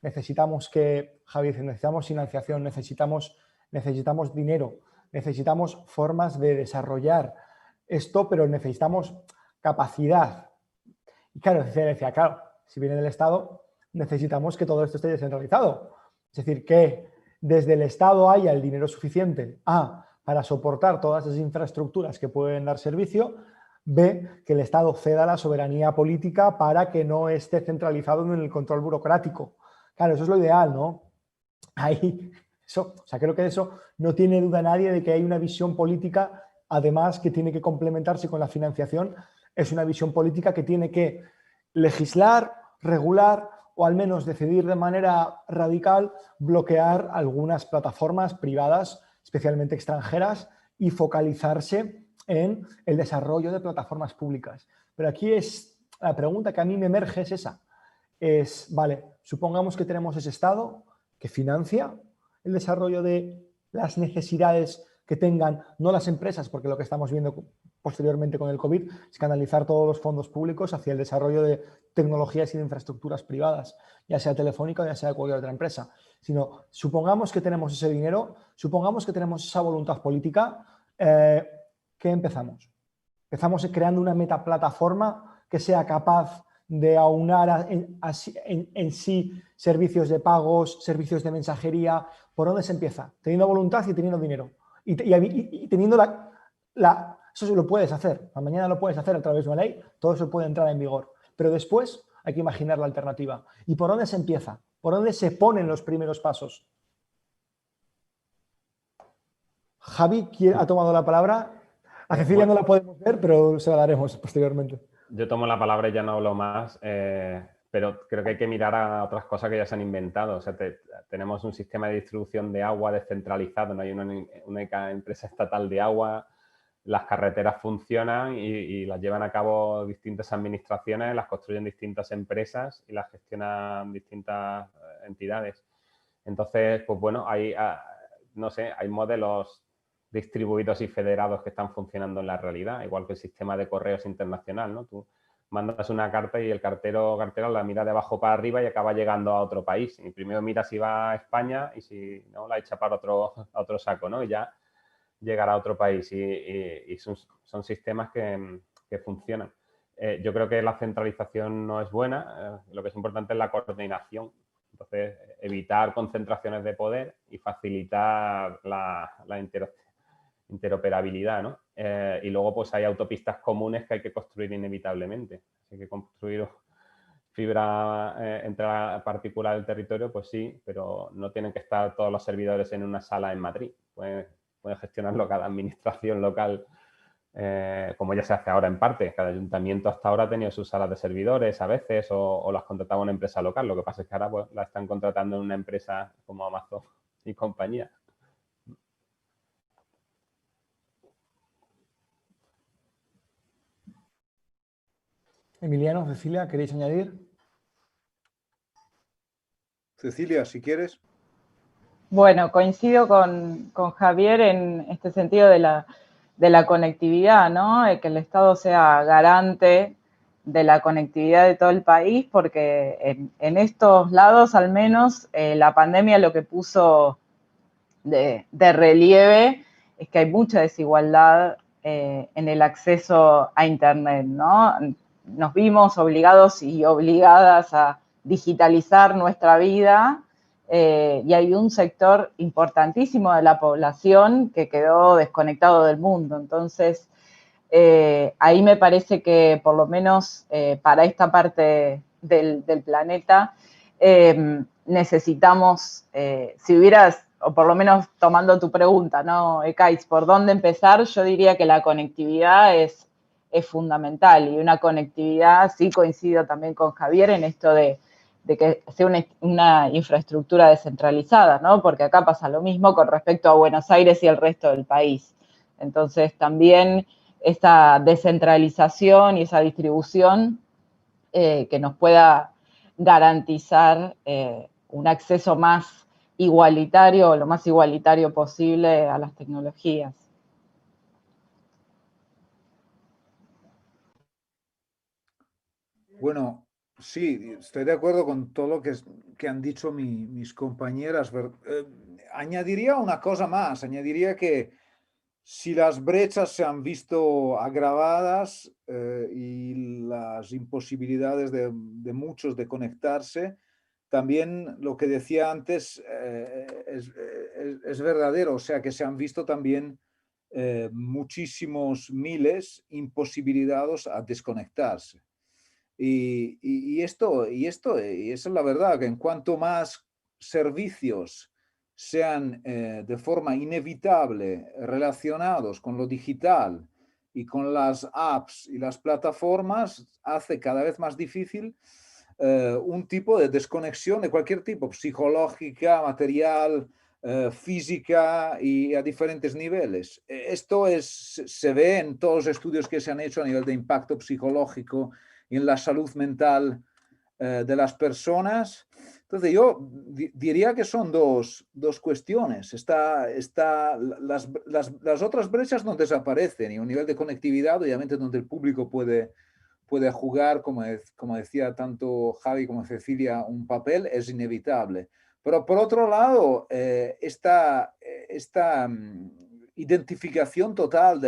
Javier, necesitamos financiación, necesitamos dinero, necesitamos formas de desarrollar esto, pero necesitamos capacidad. Y claro, Cecilia decía, claro, si viene del Estado, necesitamos que todo esto esté descentralizado. Es decir, que desde el Estado haya el dinero suficiente, A, para soportar todas esas infraestructuras que pueden dar servicio, B, que el Estado ceda la soberanía política para que no esté centralizado en el control burocrático. Claro, eso es lo ideal, ¿no? Creo que de eso no tiene duda nadie de que hay una visión política, además, que tiene que complementarse con la financiación. Es una visión política que tiene que legislar, regular o al menos decidir de manera radical bloquear algunas plataformas privadas, especialmente extranjeras, y focalizarse en el desarrollo de plataformas públicas. Pero aquí es la pregunta que a mí me emerge es esa. Vale, supongamos que tenemos ese Estado que financia el desarrollo de las necesidades que tengan, no las empresas, porque lo que estamos viendo posteriormente con el COVID es canalizar todos los fondos públicos hacia el desarrollo de tecnologías y de infraestructuras privadas, ya sea Telefónica o ya sea cualquier otra empresa. Sino, supongamos que tenemos ese dinero, supongamos que tenemos esa voluntad política, ¿qué empezamos? Empezamos creando una metaplataforma que sea capaz de aunar en sí servicios de pagos, servicios de mensajería. ¿Por dónde se empieza? Teniendo voluntad y teniendo dinero. Y teniendo eso lo puedes hacer. Mañana lo puedes hacer a través de una ley. Todo eso puede entrar en vigor. Pero después hay que imaginar la alternativa. ¿Y por dónde se empieza? ¿Por dónde se ponen los primeros pasos? Javi ha tomado la palabra. A Cecilia no la podemos ver, pero se la daremos posteriormente. Yo tomo la palabra y ya no hablo más, pero creo que hay que mirar a otras cosas que ya se han inventado. O sea, tenemos un sistema de distribución de agua descentralizado, no hay una única empresa estatal de agua, las carreteras funcionan y las llevan a cabo distintas administraciones, las construyen distintas empresas y las gestionan distintas entidades. Entonces, pues bueno, no sé, hay modelos distribuidos y federados que están funcionando en la realidad, igual que el sistema de correos internacional, ¿no? Tú mandas una carta y el cartera la mira de abajo para arriba y acaba llegando a otro país. Y primero mira si va a España y si no, la echa para otro saco, ¿no? Y ya llegará a otro país. Y son sistemas que funcionan. Yo creo que la centralización no es buena. Lo que es importante es la coordinación. Entonces, evitar concentraciones de poder y facilitar la interoperabilidad, ¿no? Y luego pues hay autopistas comunes que hay que construir inevitablemente. Hay que construir fibra entre la particular del territorio, pues sí, pero no tienen que estar todos los servidores en una sala en Madrid. Puede gestionarlo cada administración local, como ya se hace ahora en parte. Cada ayuntamiento hasta ahora ha tenido sus salas de servidores a veces o las contrataba una empresa local. Lo que pasa es que ahora pues, la están contratando en una empresa como Amazon y compañía. Emiliano, Cecilia, ¿queréis añadir? Cecilia, si quieres. Bueno, coincido con Javier en este sentido de la conectividad, ¿no? Que el Estado sea garante de la conectividad de todo el país, porque en estos lados, al menos, la pandemia lo que puso de relieve es que hay mucha desigualdad en el acceso a Internet, ¿no? Nos vimos obligados y obligadas a digitalizar nuestra vida y hay un sector importantísimo de la población que quedó desconectado del mundo. Entonces, ahí me parece que por lo menos para esta parte del planeta necesitamos, si hubieras, o por lo menos tomando tu pregunta, ¿no, Ekaitz, por dónde empezar? Yo diría que la conectividad es es fundamental, y una conectividad, sí coincido también con Javier en esto de que sea una infraestructura descentralizada, ¿no? Porque acá pasa lo mismo con respecto a Buenos Aires y el resto del país. Entonces también esa descentralización y esa distribución que nos pueda garantizar un acceso más igualitario, lo más igualitario posible a las tecnologías. Bueno, sí, estoy de acuerdo con todo lo que han dicho mis compañeras. Añadiría una cosa más, añadiría que si las brechas se han visto agravadas y las imposibilidades de muchos de conectarse, también lo que decía antes es verdadero, o sea que se han visto también muchísimos miles imposibilitados a desconectarse. Y esa es la verdad, que en cuanto más servicios sean de forma inevitable relacionados con lo digital y con las apps y las plataformas, hace cada vez más difícil un tipo de desconexión de cualquier tipo, psicológica, material, física y a diferentes niveles. Esto se ve en todos los estudios que se han hecho a nivel de impacto psicológico y en la salud mental de las personas. Entonces yo diría que son dos cuestiones. Las otras brechas no desaparecen, y un nivel de conectividad, obviamente, donde el público puede jugar, como decía tanto Javi como Cecilia, un papel, es inevitable. Pero por otro lado, esta identificación total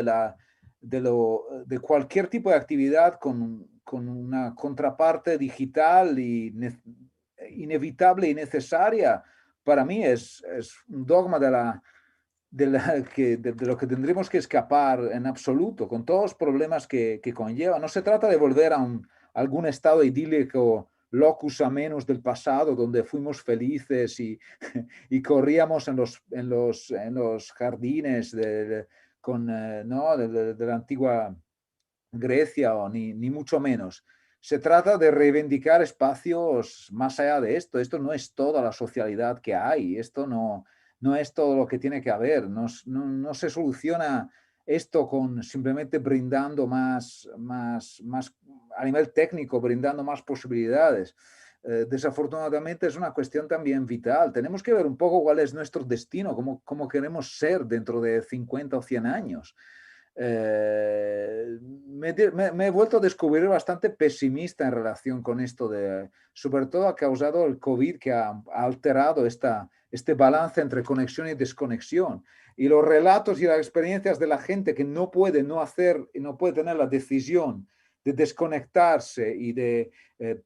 de cualquier tipo de actividad con una contraparte digital y inevitable y necesaria, para mí es un dogma de lo que tendremos que escapar en absoluto, con todos los problemas que conlleva. No se trata de volver a algún estado idílico, locus amenus del pasado, donde fuimos felices y corríamos en los jardines ¿no? de la antigua Grecia, ni mucho menos. Se trata de reivindicar espacios más allá de esto. Esto no es toda la socialidad que hay, esto no es todo lo que tiene que haber. No se soluciona esto con simplemente brindando más a nivel técnico, brindando más posibilidades. Desafortunadamente es una cuestión también vital. Tenemos que ver un poco cuál es nuestro destino, cómo queremos ser dentro de 50 o 100 años. Me he vuelto a descubrir bastante pesimista en relación con esto, sobre todo ha causado el COVID, que ha alterado este balance entre conexión y desconexión. Y los relatos y las experiencias de la gente que no puede tener la decisión de desconectarse, y de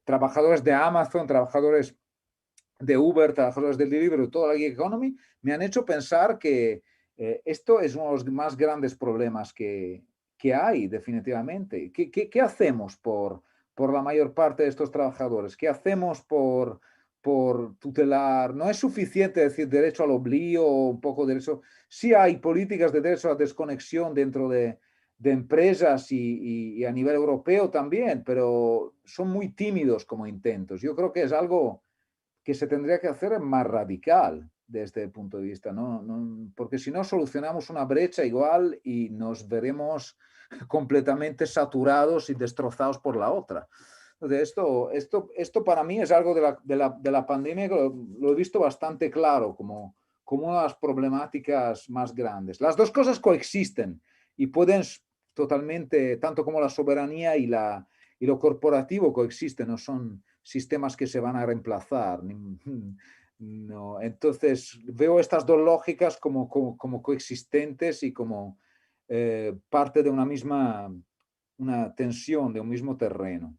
trabajadores de Amazon, trabajadores de Uber, trabajadores del delivery, toda la gig economy, me han hecho pensar que esto es uno de los más grandes problemas que hay, definitivamente. ¿Qué hacemos por la mayor parte de estos trabajadores? ¿Qué hacemos por tutelar? No es suficiente decir derecho al oblío, un poco derecho. Sí hay políticas de derecho a desconexión dentro de empresas y a nivel europeo también, pero son muy tímidos como intentos. Yo creo que es algo que se tendría que hacer más radical desde este punto de vista, porque si no solucionamos una brecha igual y nos veremos completamente saturados y destrozados por la otra. Entonces, esto para mí es algo de la pandemia que lo he visto bastante claro como una de las problemáticas más grandes. Las dos cosas coexisten y pueden totalmente, tanto como la soberanía y lo corporativo coexisten, no son sistemas que se van a reemplazar. No. Entonces, veo estas dos lógicas como coexistentes y como parte de una tensión, de un mismo terreno.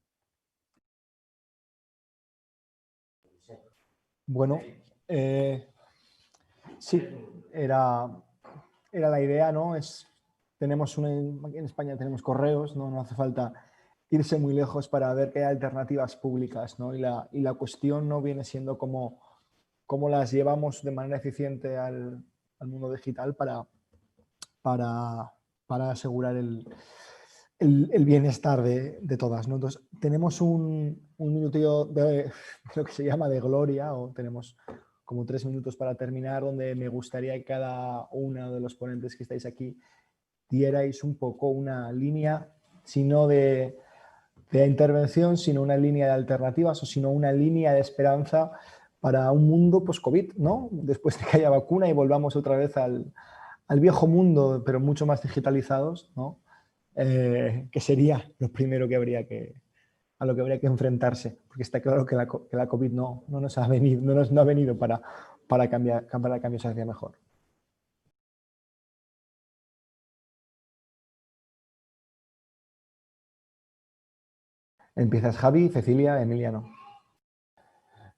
Bueno, sí, era la idea, ¿no? En España tenemos correos, ¿no? No hace falta irse muy lejos para ver que hay alternativas públicas, ¿no? Y la cuestión no viene siendo cómo las llevamos de manera eficiente al mundo digital para asegurar el bienestar de todas, ¿no? Entonces, tenemos un minutillo de lo que se llama de gloria, o tenemos como 3 minutos para terminar, donde me gustaría que cada uno de los ponentes que estáis aquí dierais un poco una línea, sino de intervención, sino una línea de alternativas, o sino una línea de esperanza para un mundo post-COVID, ¿no? Después de que haya vacuna y volvamos otra vez al viejo mundo, pero mucho más digitalizados, ¿no? Que sería lo primero que a lo que habría que enfrentarse, porque está claro que la COVID no nos ha venido, no ha venido para cambiar cambios hacia mejor. Empiezas Javi, Cecilia, Emiliano.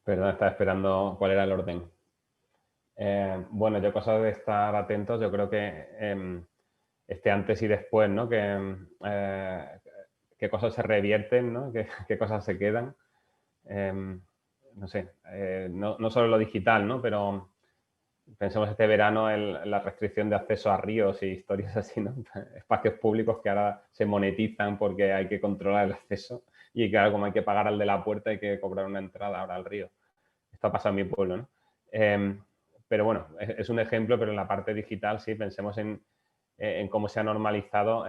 Perdón, estaba esperando cuál era el orden. Bueno, yo cosas de estar atentos, yo creo que este antes y después, ¿no? Qué cosas se revierten, ¿no? Qué cosas se quedan. No sé, no solo lo digital, ¿no? Pero pensemos este verano en la restricción de acceso a ríos y historias así, ¿no? Espacios públicos que ahora se monetizan porque hay que controlar el acceso y claro, como hay que pagar al de la puerta, hay que cobrar una entrada ahora al río. Esto ha pasado en mi pueblo, ¿no? Pero bueno, es un ejemplo, pero en la parte digital sí, pensemos en cómo se ha normalizado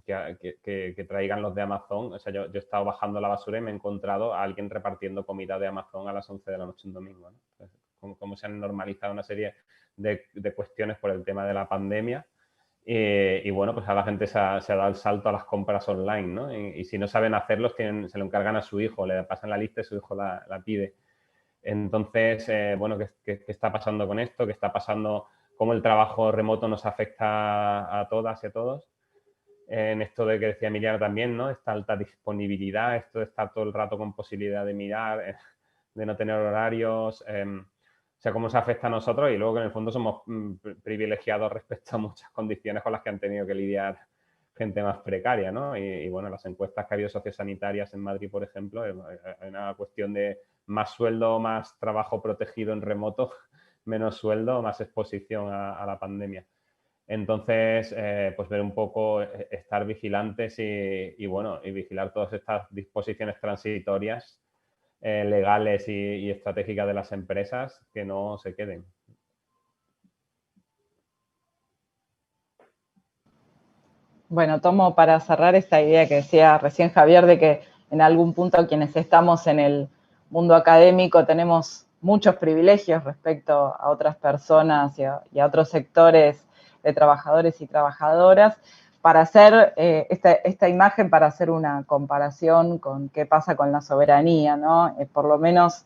que traigan los de Amazon. O sea, yo he estado bajando la basura y me he encontrado a alguien repartiendo comida de Amazon a las 11 de la noche un domingo, ¿no? Entonces, cómo se han normalizado una serie de cuestiones por el tema de la pandemia. Y bueno, pues ahora la gente se ha dado el salto a las compras online, ¿no? Y si no saben hacerlos, se lo encargan a su hijo, le pasan la lista y su hijo la pide. Entonces, bueno, ¿qué está pasando con esto? ¿Qué está pasando? ¿Cómo el trabajo remoto nos afecta a todas y a todos? En esto de que decía Emiliano también, ¿no? Esta alta disponibilidad, esto de estar todo el rato con posibilidad de mirar, de no tener horarios, o sea, cómo nos afecta a nosotros y luego que en el fondo somos privilegiados respecto a muchas condiciones con las que han tenido que lidiar gente más precaria, ¿no? Y bueno, las encuestas que ha habido sociosanitarias en Madrid, por ejemplo, hay una cuestión de más sueldo, más trabajo protegido en remoto, menos sueldo, más exposición a la pandemia. Entonces, pues ver un poco, estar vigilantes y bueno, y vigilar todas estas disposiciones transitorias legales y estratégicas de las empresas que no se queden. Bueno, tomo para cerrar esta idea que decía recién Javier de que en algún punto quienes estamos en el mundo académico tenemos muchos privilegios respecto a otras personas y a otros sectores de trabajadores y trabajadoras. Para hacer esta imagen, para hacer una comparación con qué pasa con la soberanía, ¿no? Por lo menos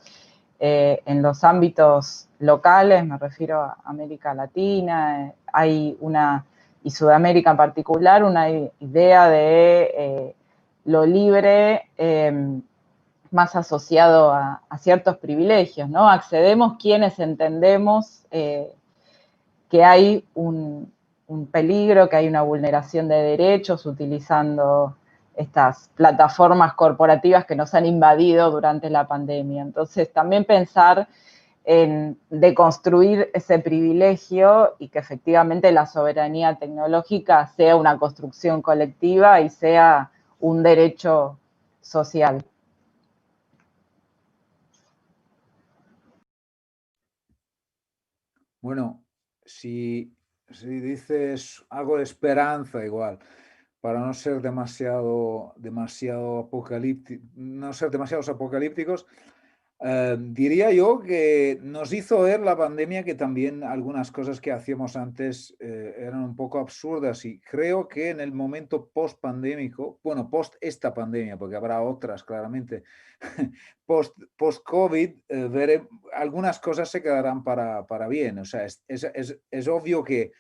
en los ámbitos locales, me refiero a América Latina, hay y Sudamérica en particular, una idea de lo libre más asociado a ciertos privilegios, ¿no? Accedemos quienes entendemos que hay un peligro, que hay una vulneración de derechos utilizando estas plataformas corporativas que nos han invadido durante la pandemia. Entonces, también pensar en deconstruir ese privilegio y que efectivamente la soberanía tecnológica sea una construcción colectiva y sea un derecho social. Bueno, si dices algo de esperanza igual, para no ser demasiado apocalípticos, diría yo que nos hizo ver la pandemia que también algunas cosas que hacíamos antes eran un poco absurdas y creo que en el momento post-pandémico, bueno, post esta pandemia, porque habrá otras claramente, post-COVID, algunas cosas se quedarán para bien. O sea, es obvio que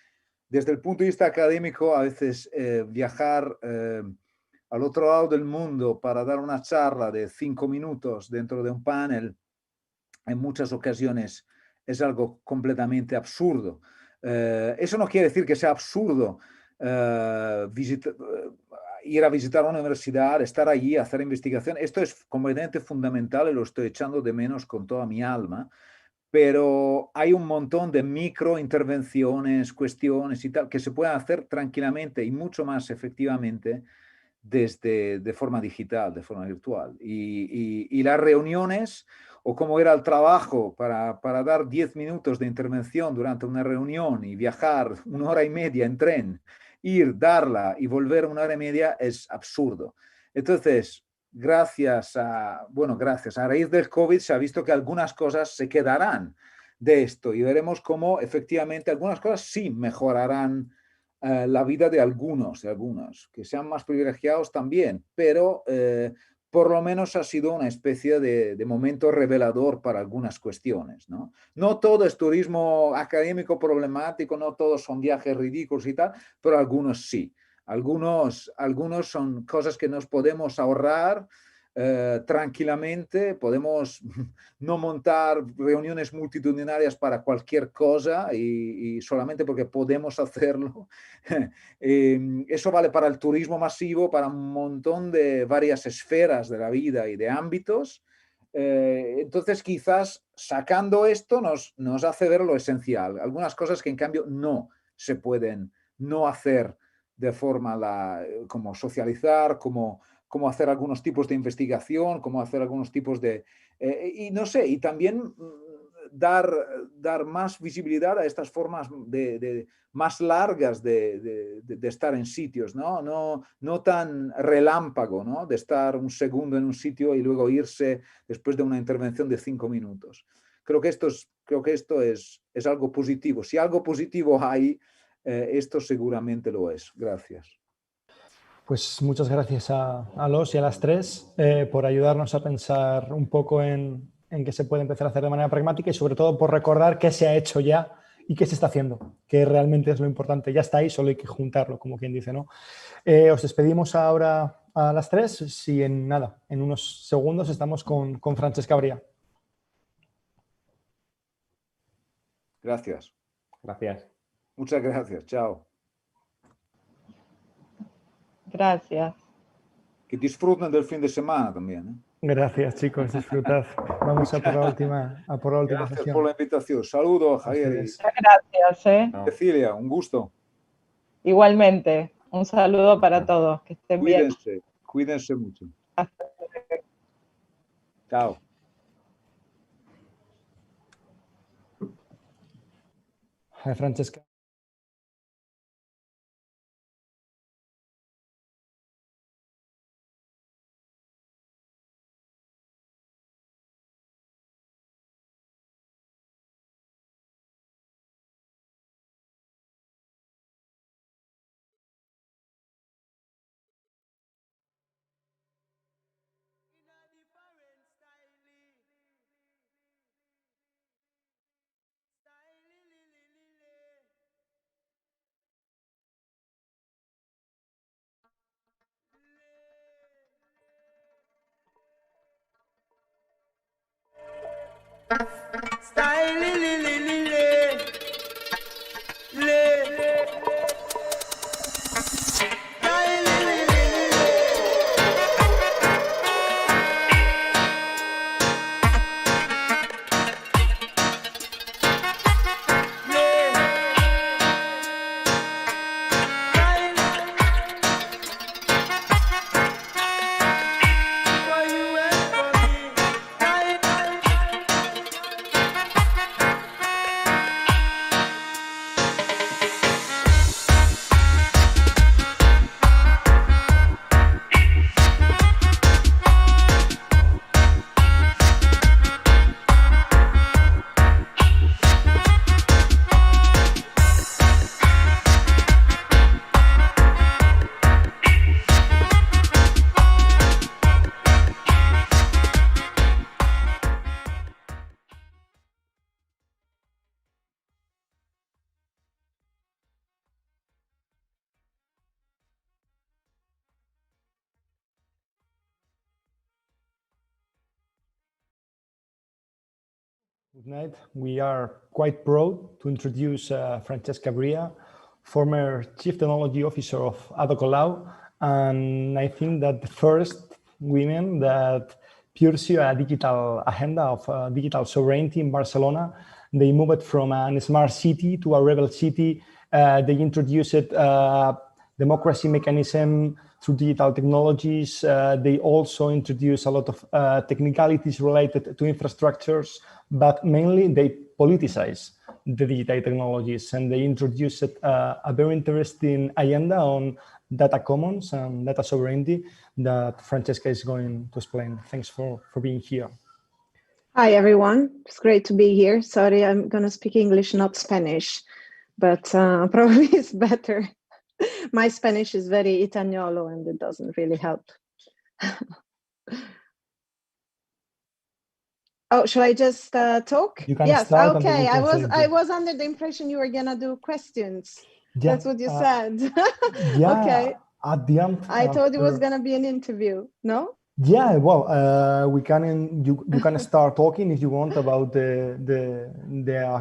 desde el punto de vista académico a veces viajar al otro lado del mundo para dar una charla de 5 minutos dentro de un panel, en muchas ocasiones es algo completamente absurdo. Eso no quiere decir que sea absurdo ir a visitar una universidad, estar allí, hacer investigación. Esto es completamente fundamental y lo estoy echando de menos con toda mi alma. Pero hay un montón de micro intervenciones, cuestiones y tal, que se pueden hacer tranquilamente y mucho más efectivamente de forma digital, de forma virtual. Y las reuniones, o como era el trabajo para dar 10 minutos de intervención durante una reunión y viajar 1 hora y media en tren, ir, darla y volver 1 hora y media, es absurdo. Entonces, gracias a raíz del COVID se ha visto que algunas cosas se quedarán de esto y veremos cómo efectivamente algunas cosas sí mejorarán la vida de algunos, que sean más privilegiados también, pero por lo menos ha sido una especie de momento revelador para algunas cuestiones, ¿no? No todo es turismo académico problemático, no todos son viajes ridículos y tal, pero algunos sí. Algunos son cosas que nos podemos ahorrar tranquilamente, podemos no montar reuniones multitudinarias para cualquier cosa y solamente porque podemos hacerlo. Eso vale para el turismo masivo, para un montón de varias esferas de la vida y de ámbitos. Entonces quizás sacando esto nos hace ver lo esencial. Algunas cosas que en cambio no se pueden no hacer de forma como socializar, como hacer algunos tipos de investigación, como hacer algunos tipos de... y no sé, y también dar más visibilidad a estas formas más largas de estar en sitios, ¿no? No tan relámpago, ¿no? De estar un segundo en un sitio y luego irse después de una intervención de 5 minutos. Creo que esto es algo positivo. Si algo positivo hay, esto seguramente lo es. Gracias. Pues muchas gracias a los y a las tres por ayudarnos a pensar un poco en qué se puede empezar a hacer de manera pragmática y sobre todo por recordar qué se ha hecho ya y qué se está haciendo, que realmente es lo importante. Ya está ahí, solo hay que juntarlo, como quien dice, ¿no? Os despedimos ahora a las tres. Si en unos segundos estamos con Francesca Bria. Gracias. Gracias. Muchas gracias. Chao. Gracias. Que disfruten del fin de semana también, ¿eh? Gracias, chicos. Disfrutad. Vamos a por la última Gracias sesión. por la invitación. Saludos, Javier. Muchas gracias. Cecilia, un gusto. Igualmente. Un saludo para todos. Que estén bien. Cuídense mucho. Chao. Hi, Francesca. Style, li, li, li, li. Style, li, li, li, Good night. We are quite proud to introduce Francesca Bria, former Chief Technology Officer of ADOCOLAU, and I think that the first women that pursue a digital agenda of digital sovereignty in Barcelona. They moved from a smart city to a rebel city. They introduced democracy mechanism through digital technologies. They also introduce a lot of technicalities related to infrastructures, but mainly they politicize the digital technologies, and they introduced a very interesting agenda on data commons and data sovereignty that Francesca is going to explain. Thanks for being here. Hi, everyone. It's great to be here. Sorry, I'm going to speak English, not Spanish, but probably it's better. My Spanish is very Italiano and it doesn't really help. Oh, shall I just talk? You can yes, start. Okay. I was under the impression you were going to do questions. Yeah, that's what you said. Yeah, okay. At the end. I thought it was going to be an interview. No? Yeah, well, you can start talking if you want about the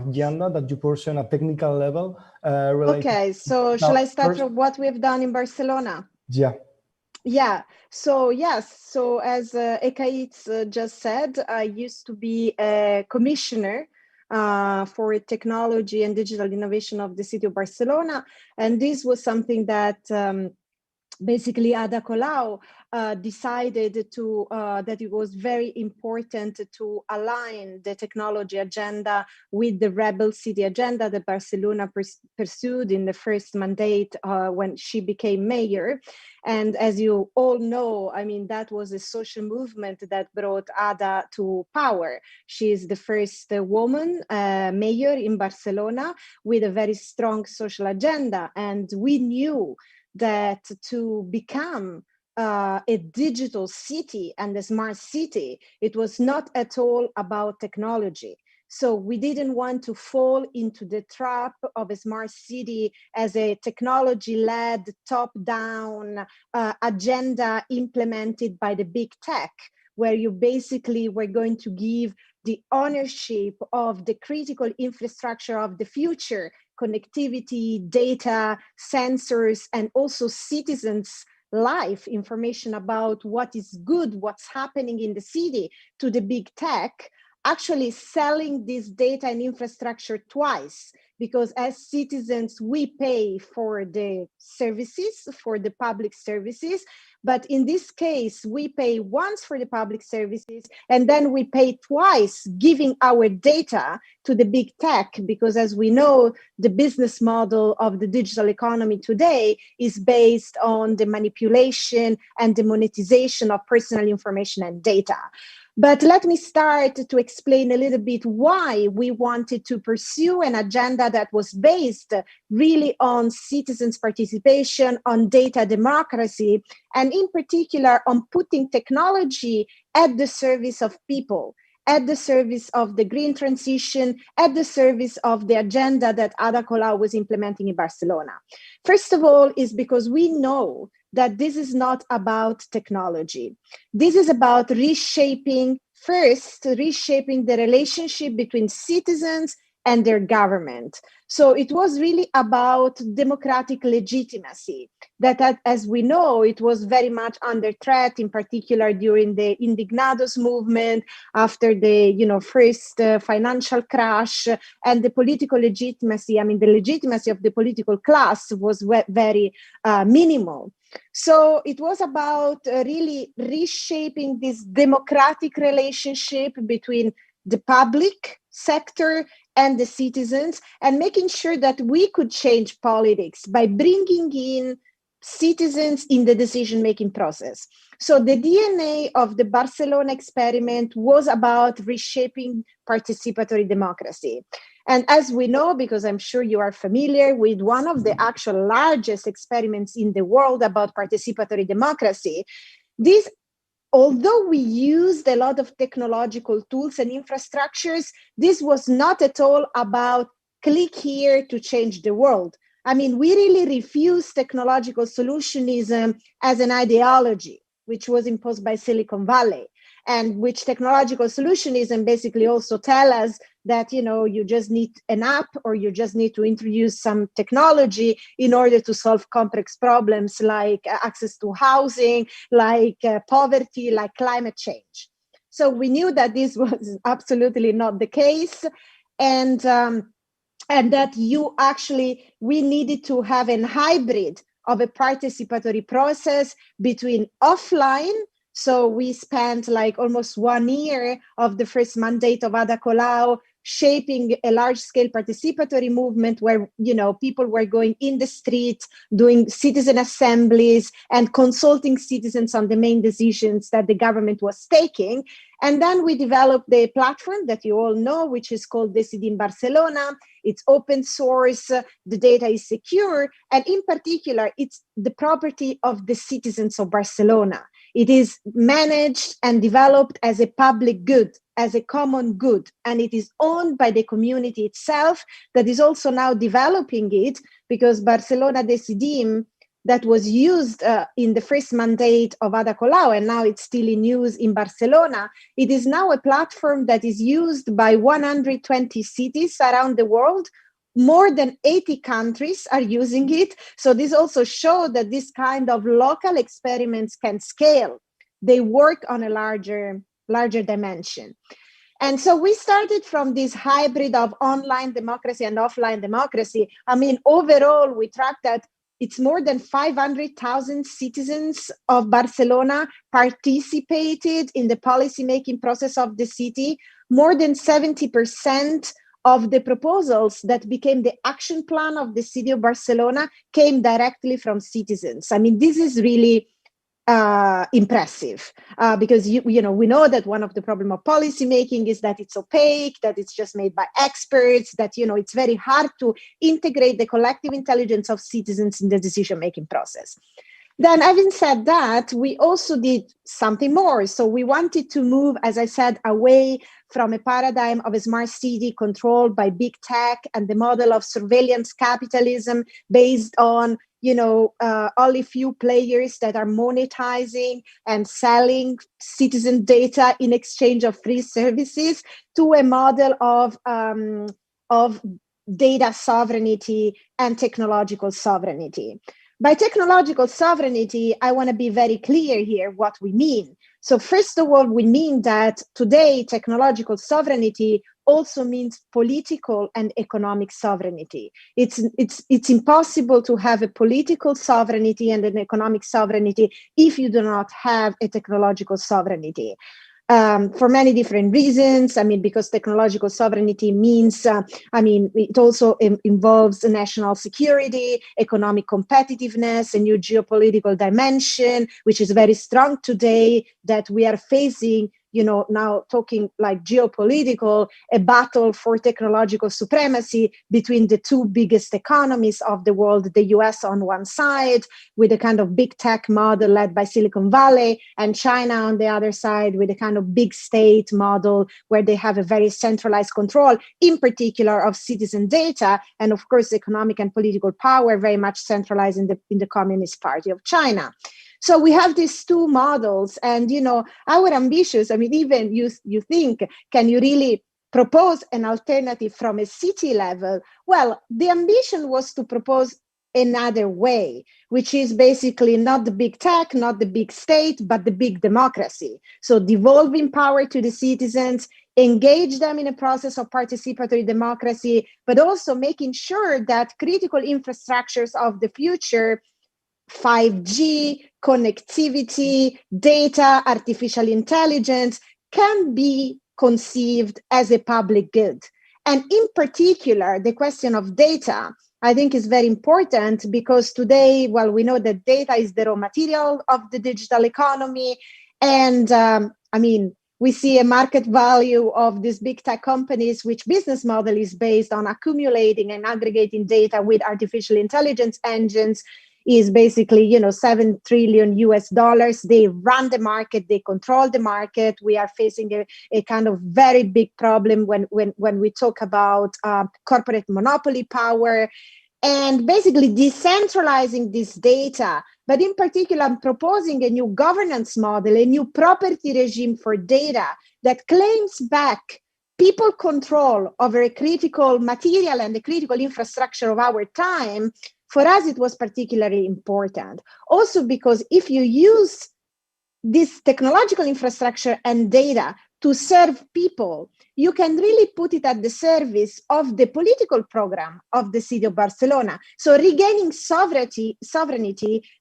agenda that you pursue on a technical level. Okay, so shall I start from what we've done in Barcelona? Yeah. Yeah, so yes, so as Ekaitz just said, I used to be a commissioner for technology and digital innovation of the city of Barcelona. And this was something that basically Ada Colau decided to that it was very important to align the technology agenda with the rebel city agenda that Barcelona pursued in the first mandate when she became mayor. And as you all know, I mean, that was a social movement that brought Ada to power. She is the first woman mayor in Barcelona with a very strong social agenda. And we knew that to become a digital city and a smart city, it was not at all about technology. So we didn't want to fall into the trap of a smart city as a technology-led, top-down agenda implemented by the big tech, where you basically were going to give the ownership of the critical infrastructure of the future, connectivity, data, sensors, and also citizens' life information about what is good, what's happening in the city to the big tech, actually selling this data and infrastructure twice, because as citizens, we pay for the services, for the public services. But in this case, we pay once for the public services, and then we pay twice giving our data to the big tech, because as we know, the business model of the digital economy today is based on the manipulation and the monetization of personal information and data. But let me start to explain a little bit why we wanted to pursue an agenda that was based really on citizens' participation, on data democracy, and in particular on putting technology at the service of people, at the service of the green transition, at the service of the agenda that Ada Colau was implementing in Barcelona. First of all, is because we know that this is not about technology. This is about reshaping the relationship between citizens and their government. So it was really about democratic legitimacy, that as we know, it was very much under threat, in particular during the Indignados movement, after the first financial crash, and the political legitimacy, I mean, the legitimacy of the political class was very minimal. So it was about really reshaping this democratic relationship between the public sector and the citizens, and making sure that we could change politics by bringing in citizens in the decision-making process. So the DNA of the Barcelona experiment was about reshaping participatory democracy. And as we know, because I'm sure you are familiar with one of the actual largest experiments in the world about participatory democracy, this, although we used a lot of technological tools and infrastructures, this was not at all about click here to change the world. I mean, we really refused technological solutionism as an ideology, which was imposed by Silicon Valley, and which technological solutionism basically also tell us that, you just need an app, or you just need to introduce some technology in order to solve complex problems like access to housing, like poverty, like climate change. So we knew that this was absolutely not the case. And that we needed to have a hybrid of a participatory process between offline. So we spent like almost 1 year of the first mandate of Ada Colau shaping a large-scale participatory movement where, you know, people were going in the street, doing citizen assemblies and consulting citizens on the main decisions that the government was taking. And then we developed the platform that you all know, which is called Decide in Barcelona. It's open source, the data is secure, and in particular, it's the property of the citizens of Barcelona. It is managed and developed as a public good, as a common good, and it is owned by the community itself that is also now developing it, because Barcelona Decidim, that was used in the first mandate of Ada Colau, and now it's still in use in Barcelona. It is now a platform that is used by 120 cities around the world. More than 80 countries are using it. So this also shows that this kind of local experiments can scale. They work on a larger dimension. And so we started from this hybrid of online democracy and offline democracy. I mean, overall, we tracked that it's more than 500,000 citizens of Barcelona participated in the policymaking process of the city. More than 70% of the proposals that became the action plan of the city of Barcelona came directly from citizens. I mean, this is really impressive because you know, we know that one of the problem of policy making is that it's opaque, that it's just made by experts, that, you know, it's very hard to integrate the collective intelligence of citizens in the decision making process. Then, having said that, we also did something more. So we wanted to move, as I said, away from a paradigm of a smart city controlled by big tech and the model of surveillance capitalism based on, you know, only few players that are monetizing and selling citizen data in exchange of free services, to a model of data sovereignty and technological sovereignty. By technological sovereignty, I want to be very clear here what we mean. So first of all, we mean that today technological sovereignty also means political and economic sovereignty. It's impossible to have a political sovereignty and an economic sovereignty if you do not have a technological sovereignty. For many different reasons. I mean, because technological sovereignty means, it also involves national security, economic competitiveness, a new geopolitical dimension, which is very strong today, that we are facing, you know, now talking like geopolitical, a battle for technological supremacy between the two biggest economies of the world, the US on one side, with a kind of big tech model led by Silicon Valley, and China on the other side with a kind of big state model where they have a very centralized control, in particular of citizen data, and of course, economic and political power very much centralized in the Communist Party of China. So we have these two models, and, you know, our ambitions, I mean, even you think, can you really propose an alternative from a city level? Well, the ambition was to propose another way, which is basically not the big tech, not the big state, but the big democracy. So devolving power to the citizens, engage them in a process of participatory democracy, but also making sure that critical infrastructures of the future, 5G, connectivity, data, artificial intelligence, can be conceived as a public good. And in particular, the question of data, I think, is very important, because today, well, we know that data is the raw material of the digital economy. And we see a market value of these big tech companies, which business model is based on accumulating and aggregating data with artificial intelligence engines, is basically, you know, $7 trillion US. They run the market, they control the market. We are facing a kind of very big problem when we talk about corporate monopoly power, and basically decentralizing this data. But in particular, I'm proposing a new governance model, a new property regime for data that claims back people control over a critical material and the critical infrastructure of our time. For us, it was particularly important. Also because if you use this technological infrastructure and data to serve people, you can really put it at the service of the political program of the city of Barcelona. So regaining sovereignty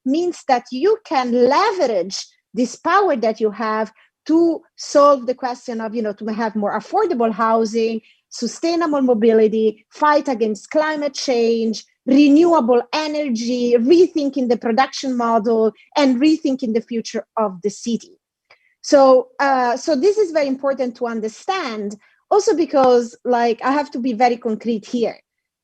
means that you can leverage this power that you have to solve the question of, to have more affordable housing, sustainable mobility, fight against climate change, renewable energy, rethinking the production model, and rethinking the future of the city. So this is very important to understand, also because, I have to be very concrete here.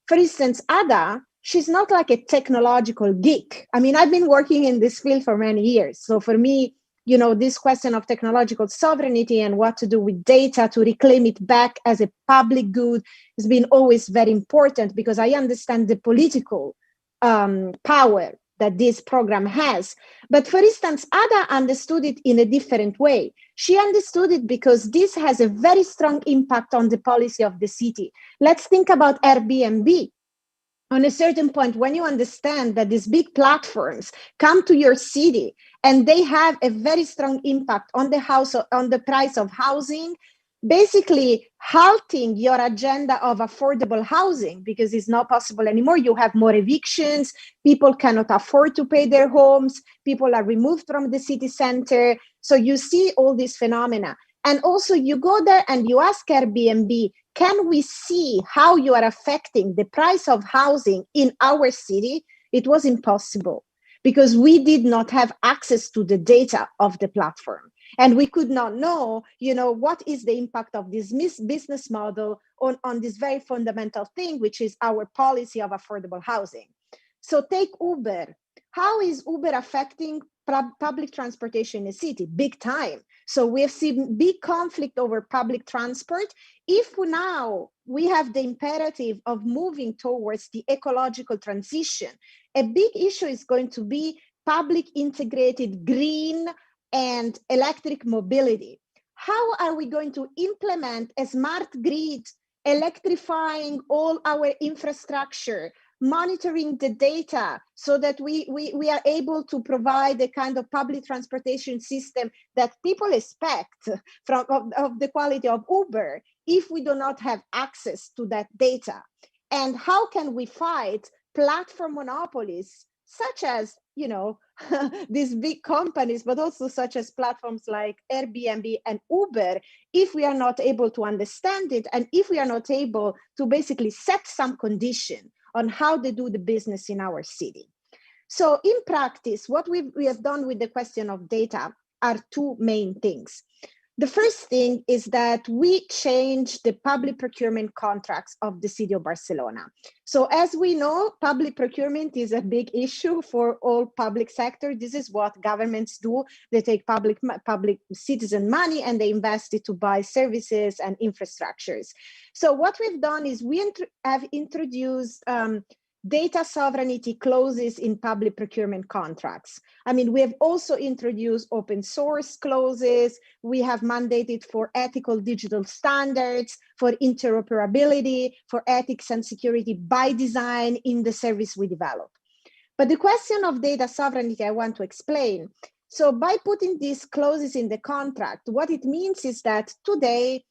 For instance, Ada, she's not like a technological geek. I mean, I've been working in this field for many years. So for me, this question of technological sovereignty and what to do with data to reclaim it back as a public good has been always very important, because I understand the political power that this program has. But for instance, Ada understood it in a different way. She understood it because this has a very strong impact on the policy of the city. Let's think about Airbnb. On a certain point, when you understand that these big platforms come to your city and they have a very strong impact on the price of housing, basically halting your agenda of affordable housing, because it's not possible anymore. You have more evictions, people cannot afford to pay their homes, people are removed from the city center. So you see all these phenomena. And also you go there and you ask Airbnb, can we see how you are affecting the price of housing in our city? It was impossible, because we did not have access to the data of the platform. And we could not know, what is the impact of this business model on this very fundamental thing, which is our policy of affordable housing. So take Uber. How is Uber affecting public transportation in a city? Big time. So we have seen big conflict over public transport. If now we have the imperative of moving towards the ecological transition, a big issue is going to be public integrated green and electric mobility. How are we going to implement a smart grid, electrifying all our infrastructure, monitoring the data so that we are able to provide a kind of public transportation system that people expect of the quality of Uber, if we do not have access to that data? And how can we fight platform monopolies such as, these big companies, but also such as platforms like Airbnb and Uber, if we are not able to understand it, and if we are not able to basically set some condition on how they do the business in our city? So in practice, what we have done with the question of data are two main things. The first thing is that we changed the public procurement contracts of the city of Barcelona. So as we know, public procurement is a big issue for all public sector. This is what governments do. They take public citizen money and they invest it to buy services and infrastructures. So what we've done is we have introduced data sovereignty clauses in public procurement contracts. I mean, we have also introduced open source clauses. We have mandated for ethical digital standards, for interoperability, for ethics and security by design in the service we develop. But the question of data sovereignty, I want to explain. So by putting these clauses in the contract, what it means is that today,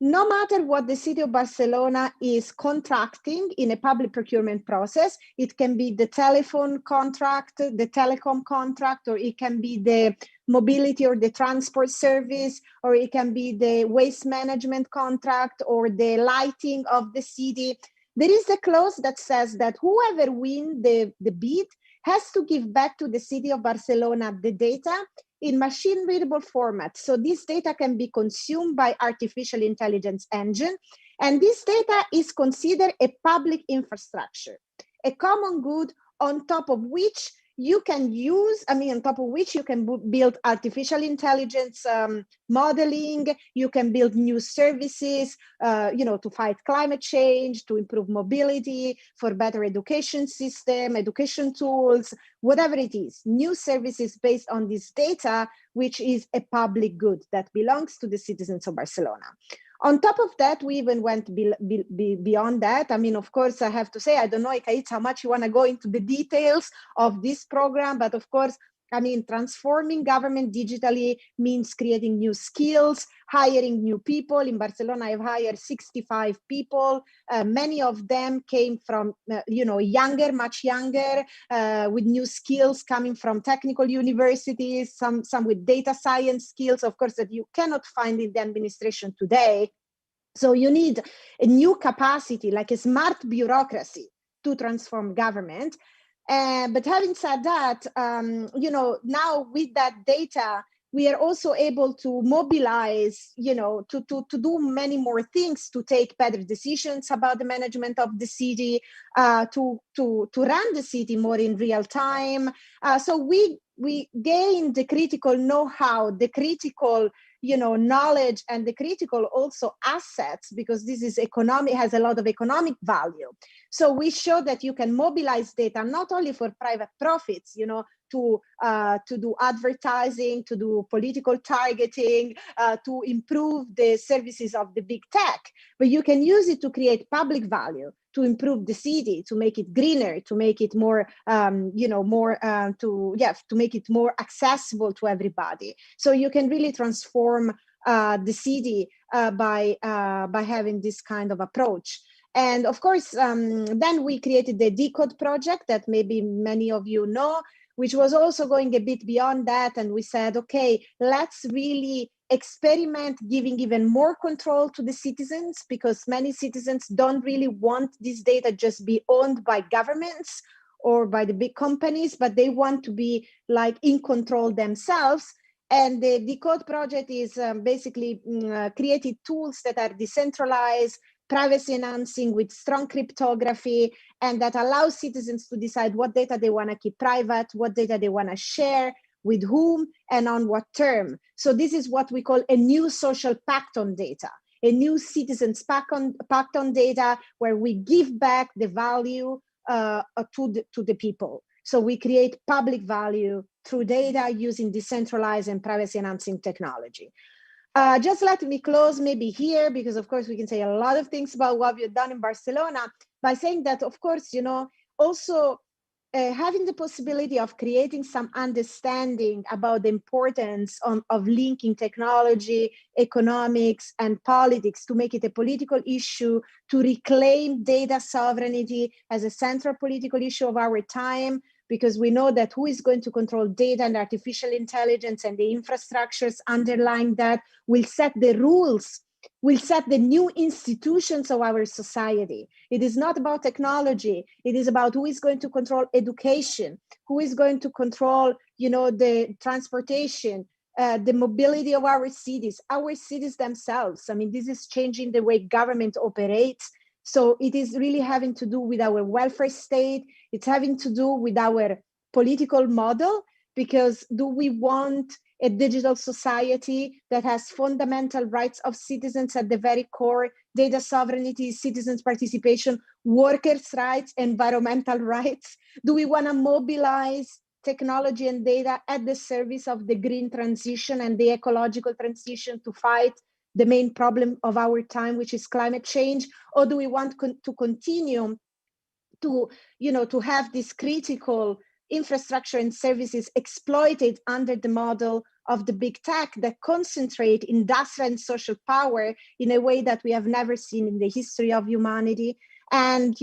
no matter what the city of Barcelona is contracting in a public procurement process, it can be the telephone contract, the telecom contract, or it can be the mobility or the transport service, or it can be the waste management contract or the lighting of the city. There is a clause that says that whoever wins the bid has to give back to the city of Barcelona the data in machine readable format. So this data can be consumed by artificial intelligence engine. And this data is considered a public infrastructure, a common good on top of which you can use, on top of which you can build artificial intelligence modeling, you can build new services, to fight climate change, to improve mobility, for better education system, education tools, whatever it is, new services based on this data, which is a public good that belongs to the citizens of Barcelona. On top of that, we even went beyond that. Of course, I have to say, I don't know, Ekaitz, how much you want to go into the details of this program, but of course, I mean, transforming government digitally means creating new skills, hiring new people. In Barcelona, I've hired 65 people. Many of them came from, younger, much younger, with new skills coming from technical universities, some with data science skills, of course, that you cannot find in the administration today. So you need a new capacity, like a smart bureaucracy, to transform government. But having said that, now with that data, we are also able to mobilize, to do many more things, to take better decisions about the management of the city, to run the city more in real time. So we gain the critical know-how, the critical knowledge, and the critical also assets, because this is has a lot of economic value. So we show that you can mobilize data not only for private profits, to do advertising, to do political targeting, to improve the services of the big tech, but you can use it to create public value, to improve the city, to make it greener, to make it more, to make it more accessible to everybody. So you can really transform the city by having this kind of approach. And of course, then we created the Decode project that maybe many of you know, which was also going a bit beyond that. And we said, okay, let's really experiment giving even more control to the citizens, because many citizens don't really want this data just be owned by governments or by the big companies, but they want to be like in control themselves. And the Decode project is basically created tools that are decentralized, privacy enhancing with strong cryptography, and that allows citizens to decide what data they want to keep private, what data they want to share, with whom, and on what term. So this is what we call a new social pact on data, a new citizens pact on data, where we give back the value to the people. So we create public value through data using decentralized and privacy enhancing technology. Just let me close maybe here, because of course we can say a lot of things about what we've done in Barcelona, by saying that, of course, also having the possibility of creating some understanding about the importance of linking technology, economics, and politics to make it a political issue, to reclaim data sovereignty as a central political issue of our time, because we know that who is going to control data and artificial intelligence and the infrastructures underlying that will set the rules, will set the new institutions of our society. It is not about technology. It is about who is going to control education, who is going to control, the transportation, the mobility of our cities themselves. I mean, this is changing the way government operates. So it is really having to do with our welfare state. It's having to do with our political model, because do we want a digital society that has fundamental rights of citizens at the very core, data sovereignty, citizens participation, workers' rights, environmental rights? Do we want to mobilize technology and data at the service of the green transition and the ecological transition to fight the main problem of our time, which is climate change? Or do we want to continue to, to have this critical infrastructure and services exploited under the model of the big tech that concentrate industrial and social power in a way that we have never seen in the history of humanity? And,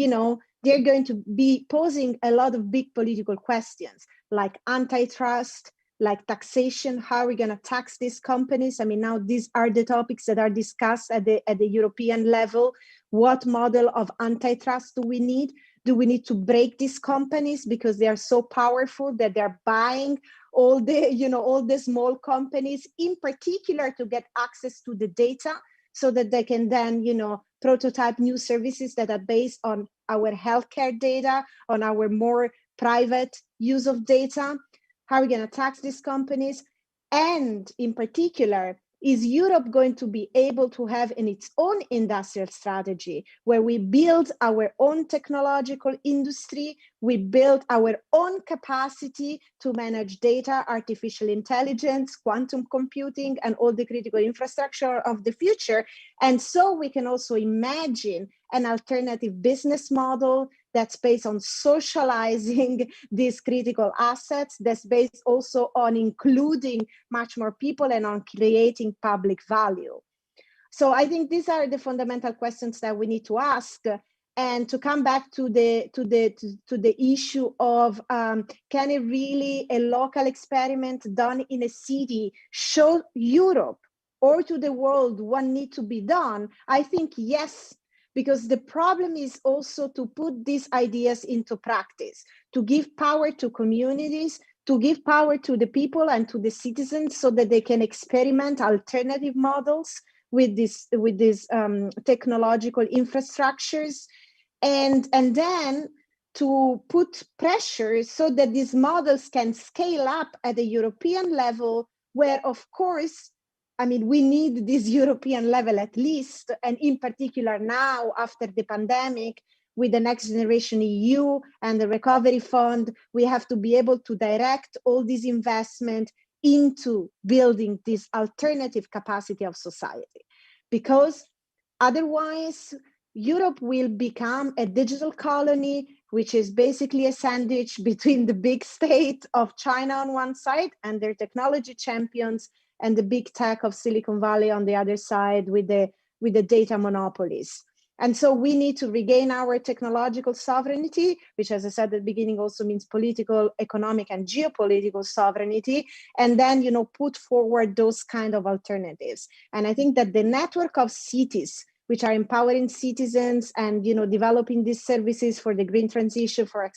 they're going to be posing a lot of big political questions, like antitrust, like taxation. How are we going to tax these companies? I mean, now these are the topics that are discussed at the European level. What model of antitrust do we need? Do we need to break these companies because they are so powerful that they're buying all the small companies, in particular to get access to the data, so that they can then, prototype new services that are based on our healthcare data, on our more private use of data? How are we going to tax these companies? And in particular, is Europe going to be able to have in its own industrial strategy, where we build our own technological industry, we build our own capacity to manage data, artificial intelligence, quantum computing, and all the critical infrastructure of the future? And so we can also imagine an alternative business model that's based on socializing these critical assets, that's based also on including much more people and on creating public value. So I think these are the fundamental questions that we need to ask. And to come back to the issue of can it really a local experiment done in a city show Europe or to the world what needs to be done? I think yes, because the problem is also to put these ideas into practice, to give power to communities, to give power to the people and to the citizens so that they can experiment alternative models with these technological infrastructures, and then to put pressure so that these models can scale up at the European level, where of course, I mean, we need this European level at least, and in particular now after the pandemic, with the Next Generation EU and the Recovery Fund, we have to be able to direct all this investment into building this alternative capacity of society. Because otherwise, Europe will become a digital colony, which is basically a sandwich between the big state of China on one side and their technology champions, and the big tech of Silicon Valley on the other side with the data monopolies. And so we need to regain our technological sovereignty, which, as I said at the beginning, also means political, economic, and geopolitical sovereignty, and then, you know, put forward those kind of alternatives. And I think that the network of cities, which are empowering citizens and, you know, developing these services for the green transition, for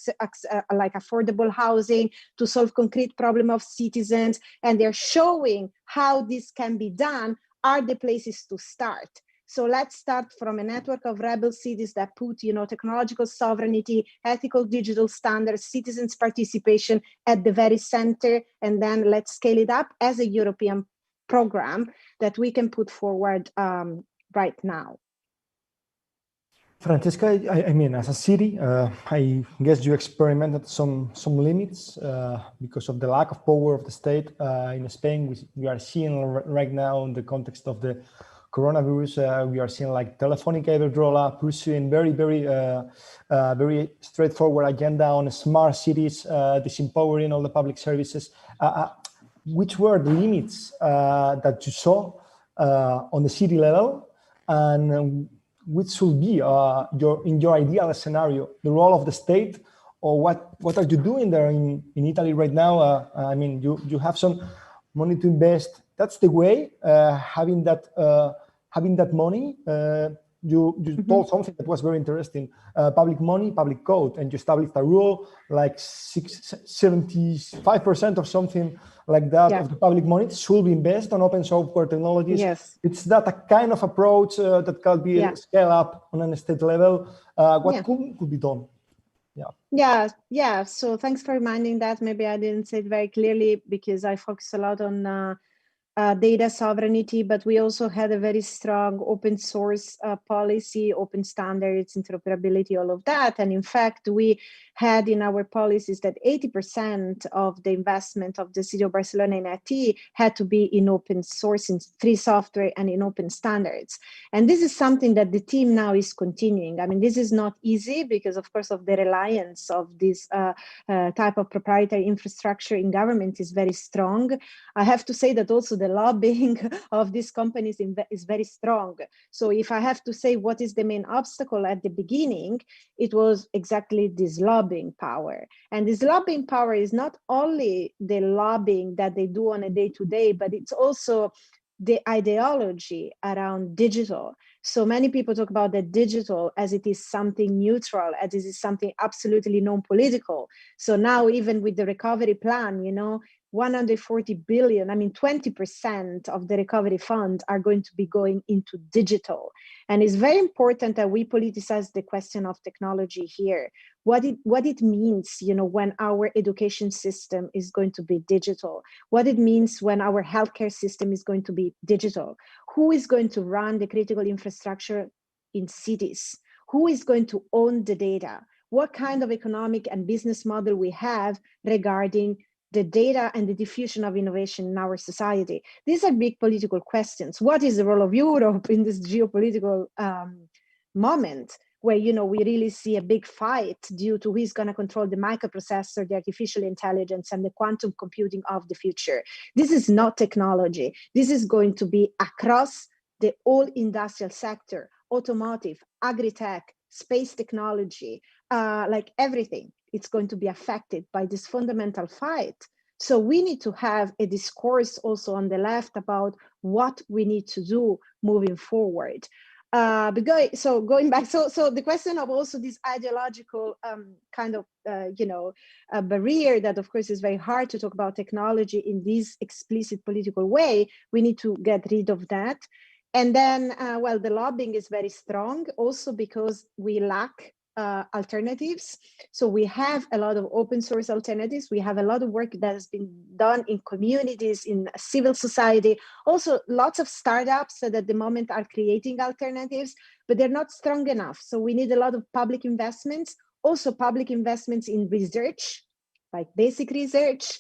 like affordable housing, to solve concrete problem of citizens, and they're showing how this can be done, are the places to start. So let's start from a network of rebel cities that put, you know, technological sovereignty, ethical digital standards, citizens' participation at the very center, and then let's scale it up as a European program that we can put forward right now. Francesca, I mean, as a city, I guess you experimented some limits because of the lack of power of the state in Spain. We are seeing right now in the context of the coronavirus, we are seeing like Telefónica, Iberdrola pursuing very straightforward agenda on smart cities, disempowering all the public services. Which were the limits that you saw on the city level, and which should be in your ideal scenario, the role of the state, or what are you doing there in Italy right now? I mean, you have some money to invest. That's the way, having that money. You told something that was very interesting. Public money, public code, and you established a rule like 75% or something like that of the public money should be invested on open software technologies. Yes. It's that a kind of approach that can be scaled up on a state level. What could be done? Yeah. So thanks for reminding that. Maybe I didn't say it very clearly because I focus a lot on data sovereignty, but we also had a very strong open source policy, open standards, interoperability, all of that. And in fact, we had in our policies that 80% of the investment of the city of Barcelona in IT had to be in open source, in free software and in open standards. And this is something that the team now is continuing. I mean, this is not easy because, of course, of the reliance of this type of proprietary infrastructure in government is very strong. I have to say that also the lobbying of these companies is very strong. So if I have to say what is the main obstacle at the beginning, it was exactly this lobbying power. And this lobbying power is not only the lobbying that they do on a day-to-day, but it's also the ideology around digital. So many people talk about the digital as it is something neutral, as it is something absolutely non-political. So now even with the recovery plan, you know, 140 billion, I mean, 20% of the recovery fund are going to be going into digital. And it's very important that we politicize the question of technology here. What it means, you know, when our education system is going to be digital, what it means when our healthcare system is going to be digital, who is going to run the critical infrastructure in cities, who is going to own the data, what kind of economic and business model we have regarding the data and the diffusion of innovation in our society. These are big political questions. What is the role of Europe in this geopolitical moment? where, you know, we really see a big fight due to who's going to control the microprocessor, the artificial intelligence, and the quantum computing of the future. This is not technology. This is going to be across the whole industrial sector, automotive, agri-tech, space technology, like everything. It's going to be affected by this fundamental fight. So we need to have a discourse also on the left about what we need to do moving forward. So going back, so the question of also this ideological kind of, barrier that of course is very hard to talk about technology in this explicit political way, we need to get rid of that. And then, well, the lobbying is very strong also because we lack alternatives. So we have a lot of open source alternatives. We have a lot of work that has been done in communities, in civil society, also lots of startups that at the moment are creating alternatives, but they're not strong enough. So we need a lot of public investments, also public investments in research, like basic research,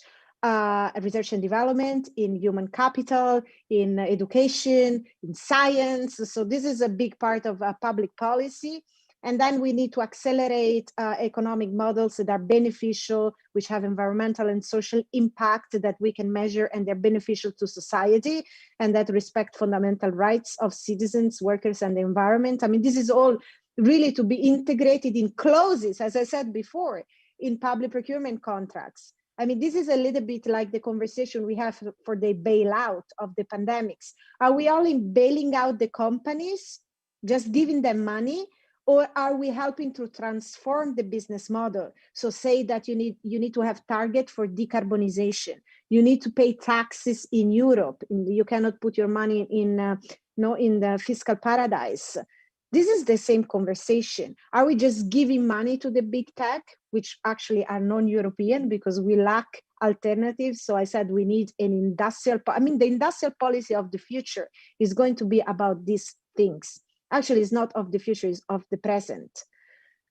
research and development, in human capital, in education, in science. So this is a big part of public policy. And then we need to accelerate economic models that are beneficial, which have environmental and social impact that we can measure, and they're beneficial to society, and that respect fundamental rights of citizens, workers, and the environment. I mean, this is all really to be integrated in clauses, as I said before, in public procurement contracts. I mean, this is a little bit like the conversation we have for the bailout of the pandemics. Are we only bailing out the companies, just giving them money? Or are we helping to transform the business model? So say that you need to have target for decarbonization. You need to pay taxes in Europe. You cannot put your money in the fiscal paradise. This is the same conversation. Are we just giving money to the big tech, which actually are non-European because we lack alternatives? So I said we need an industrial, the industrial policy of the future is going to be about these things. Actually, it's not of the future, it's of the present.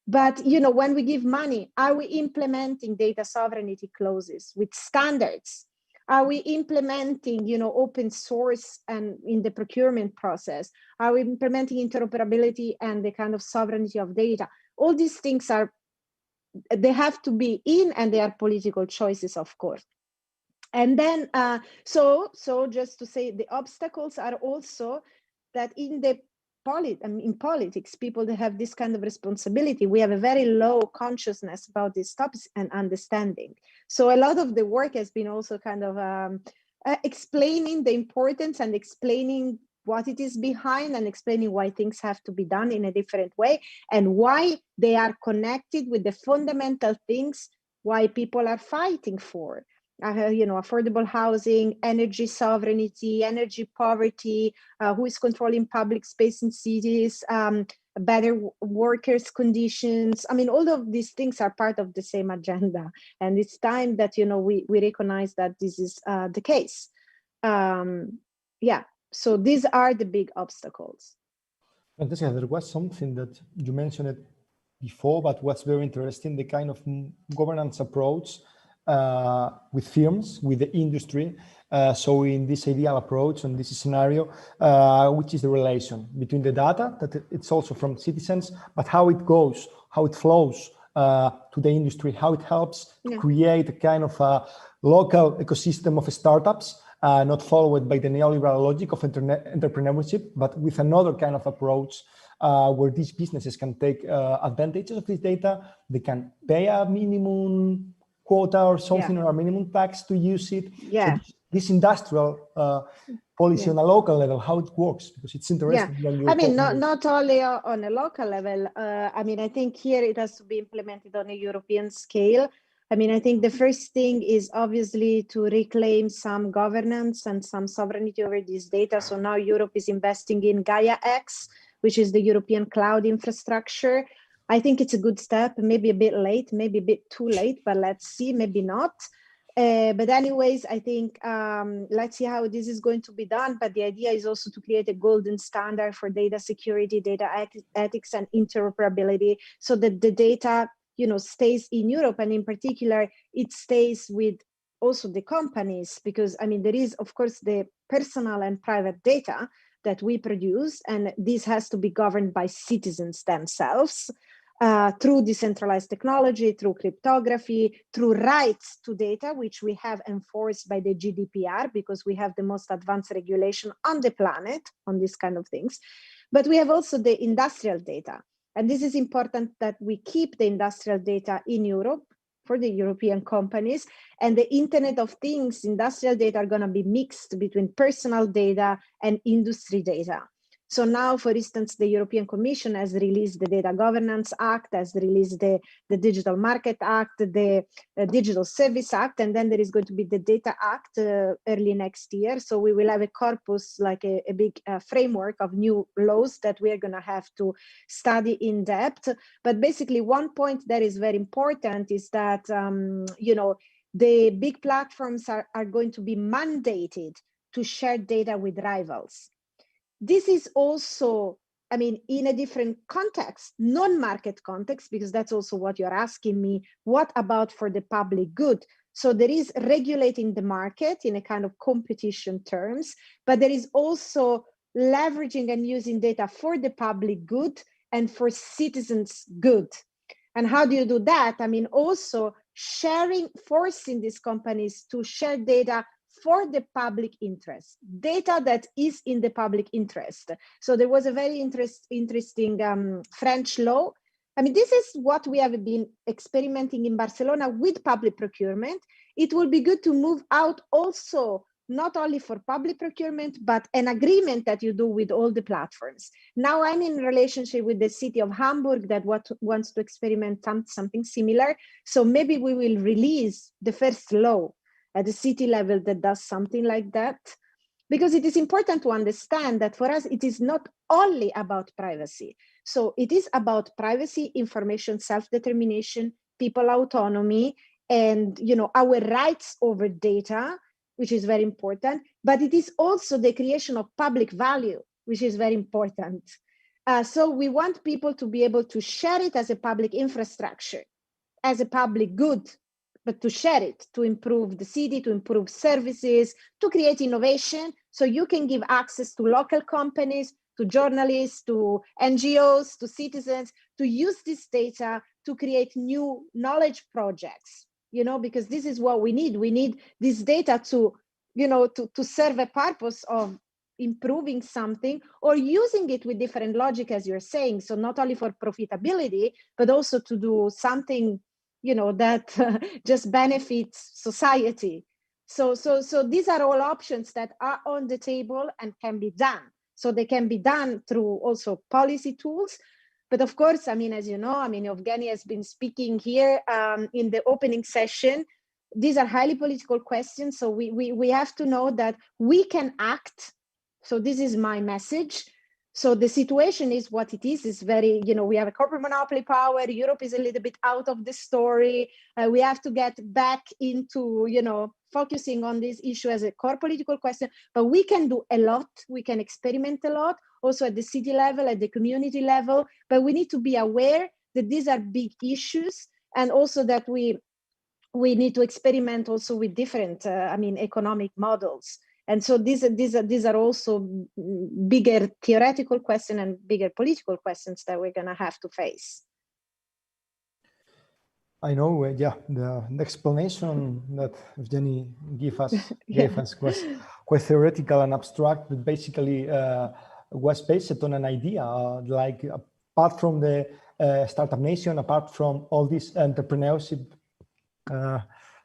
But, you know, when we give money, are we implementing data sovereignty clauses with standards? Are we implementing, you know, open source and in the procurement process? Are we implementing interoperability and the kind of sovereignty of data? All these things they have to be in, and they are political choices, of course. And then, so just to say, the obstacles are also that in politics, people that have this kind of responsibility, we have a very low consciousness about these topics and understanding. So a lot of the work has been also kind of explaining the importance and explaining what it is behind and explaining why things have to be done in a different way and why they are connected with the fundamental things why people are fighting for. Affordable housing, energy sovereignty, energy poverty, who is controlling public space in cities, better workers' conditions. I mean, all of these things are part of the same agenda. And it's time that, you know, we recognize that this is the case. So these are the big obstacles. Francesca, there was something that you mentioned it before, but what's very interesting, the kind of governance approach with firms, with the industry. So in this ideal approach, on this scenario, which is the relation between the data, that it's also from citizens, but how it goes, how it flows to the industry, how it helps to create a kind of a local ecosystem of startups, not followed by the neoliberal logic of entrepreneurship, but with another kind of approach where these businesses can take advantage of this data. They can pay a minimum quota or something, or a minimum tax to use it. So this industrial policy on a local level, how it works, because it's interesting. I mean, not only on a local level. I mean, I think here it has to be implemented on a European scale. I mean, I think the first thing is obviously to reclaim some governance and some sovereignty over this data. So now Europe is investing in Gaia-X, which is the European cloud infrastructure. I think it's a good step, maybe a bit late, maybe a bit too late, but let's see, maybe not. But anyways, I think let's see how this is going to be done. But the idea is also to create a golden standard for data security, data ethics, and interoperability, so that the data, you know, stays in Europe, and in particular, it stays with also the companies, because I mean, there is of course the personal and private data, that we produce, and this has to be governed by citizens themselves through decentralized technology, through cryptography, through rights to data, which we have enforced by the GDPR, because we have the most advanced regulation on the planet on these kind of things. But we have also the industrial data. And this is important that we keep the industrial data in Europe for the European companies, and the Internet of Things industrial data are going to be mixed between personal data and industry data. So now, for instance, the European Commission has released the Data Governance Act, has released the Digital Market Act, the Digital Service Act, and then there is going to be the Data Act early next year. So we will have a corpus, like a big framework of new laws that we are going to have to study in depth. But basically, one point that is very important is that, you know, the big platforms are going to be mandated to share data with rivals. This is also, I mean, in a different context, non-market context, because that's also what you're asking me. What about for the public good? So there is regulating the market in a kind of competition terms, but there is also leveraging and using data for the public good and for citizens' good. And how do you do that? I mean, also sharing, forcing these companies to share data for the public interest, data that is in the public interest. So there was a very interesting French law. I mean, this is what we have been experimenting in Barcelona with public procurement. It will be good to move out also, not only for public procurement, but an agreement that you do with all the platforms. Now I'm in relationship with the city of Hamburg that wants to experiment something similar. So maybe we will release the first law at the city level that does something like that, because it is important to understand that for us, it is not only about privacy. So it is about privacy, information, self-determination, people autonomy, and, you know, our rights over data, which is very important, but it is also the creation of public value, which is very important. So we want people to be able to share it as a public infrastructure, as a public good, but to share it, to improve the city, to improve services, to create innovation. So you can give access to local companies, to journalists, to NGOs, to citizens, to use this data to create new knowledge projects, you know, because this is what we need. We need this data to, you know, to serve a purpose of improving something or using it with different logic, as you're saying. So not only for profitability, but also to do something, you know, that just benefits society. So these are all options that are on the table and can be done. So they can be done through also policy tools. But of course, I mean, as you know, I mean, Evgeny has been speaking here in the opening session. These are highly political questions. So we have to know that we can act. So this is my message. So the situation is what it is. It's very, you know, we have a corporate monopoly power. Europe is a little bit out of the story. We have to get back into, you know, focusing on this issue as a core political question. But we can do a lot. We can experiment a lot, also at the city level, at the community level. But we need to be aware that these are big issues, and also that we need to experiment also with different, I mean, economic models. And so these are also bigger theoretical questions and bigger political questions that we're going to have to face. I know, yeah, the explanation that Evgeny gave us was quite theoretical and abstract, but basically was based on an idea, like apart from the Startup Nation, apart from all this entrepreneurship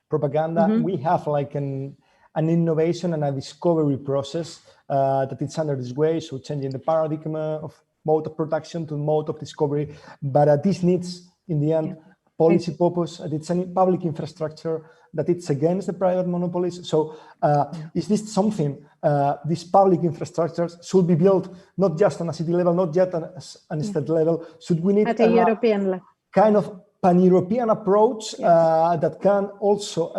propaganda, we have like an innovation and a discovery process that it's under this way, so changing the paradigm of mode of production to mode of discovery. But this needs, in the end, policy purpose. It's a public infrastructure that it's against the private monopolies. So is this something, these public infrastructures should be built not just on a city level, not just on a state level? Should we need at a European level, kind of pan-European approach that can also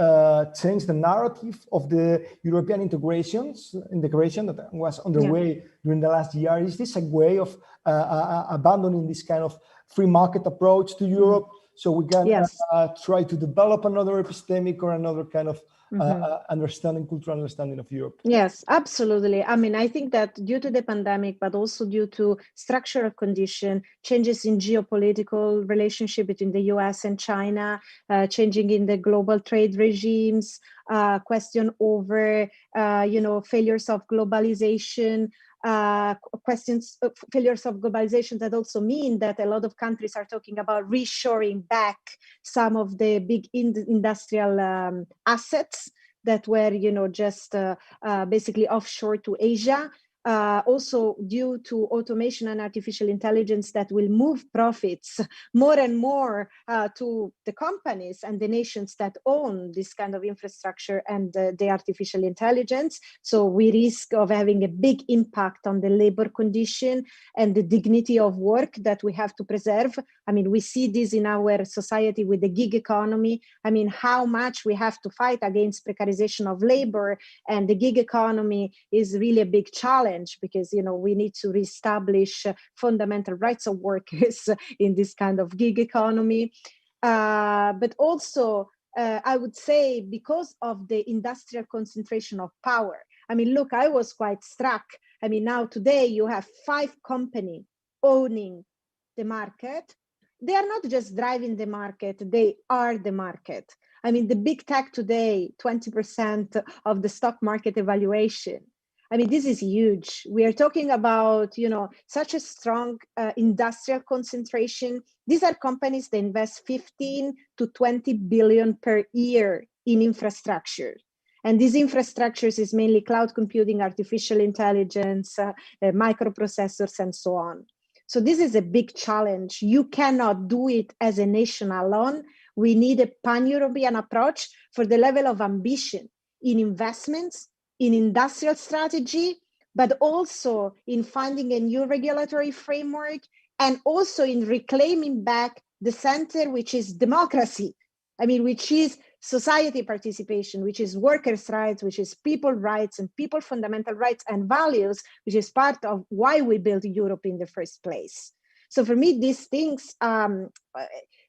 change the narrative of the European integration that was underway during the last year? Is this a way of abandoning this kind of free market approach to Europe so we can Yes. try to develop another epistemic or another kind of understanding, cultural understanding of Europe. Yes, absolutely. I mean, I think that due to the pandemic, but also due to structural condition, changes in geopolitical relationship between the US and China, changing in the global trade regimes, question over, failures of globalization, failures of globalization that also mean that a lot of countries are talking about reshoring back some of the big industrial assets that were, just basically offshore to Asia. Also due to automation and artificial intelligence that will move profits more and more to the companies and the nations that own this kind of infrastructure and the artificial intelligence. So we risk of having a big impact on the labor condition and the dignity of work that we have to preserve. I mean, we see this in our society with the gig economy. I mean, how much we have to fight against precarization of labor, and the gig economy is really a big challenge because, we need to reestablish fundamental rights of workers in this kind of gig economy. But also, I would say because of the industrial concentration of power. I mean, look, I was quite struck. I mean, now today you have 5 companies owning the market. They are not just driving the market, they are the market. I mean, the big tech today, 20% of the stock market evaluation. I mean, this is huge. We are talking about, such a strong industrial concentration. These are companies that invest 15 to 20 billion per year in infrastructure. And these infrastructures is mainly cloud computing, artificial intelligence, microprocessors, and so on. So this is a big challenge. You cannot do it as a nation alone. We need a pan-European approach for the level of ambition in investments, in industrial strategy, but also in finding a new regulatory framework, and also in reclaiming back the center, which is democracy. I mean, which is society participation, which is workers' rights, which is people rights and people fundamental rights and values, which is part of why we built Europe in the first place. So for me, these things,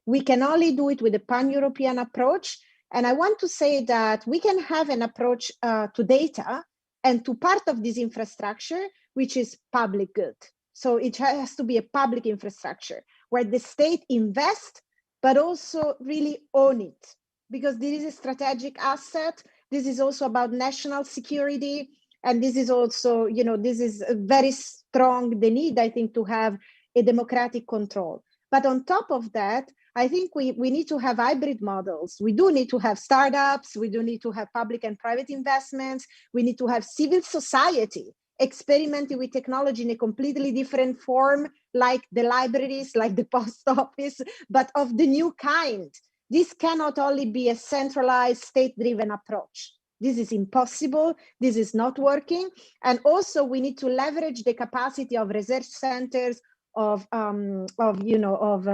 we can only do it with a pan-European approach. And I want to say that we can have an approach to data and to part of this infrastructure, which is public good. So it has to be a public infrastructure where the state invests, but also really own it, because this is a strategic asset. This is also about national security. And this is also, this is very strong, the need, I think, to have a democratic control. But on top of that, I think we need to have hybrid models. We do need to have startups. We do need to have public and private investments. We need to have civil society experimenting with technology in a completely different form, like the libraries, like the post office, but of the new kind. This cannot only be a centralized state-driven approach. This is impossible. This is not working. And also we need to leverage the capacity of research centers, of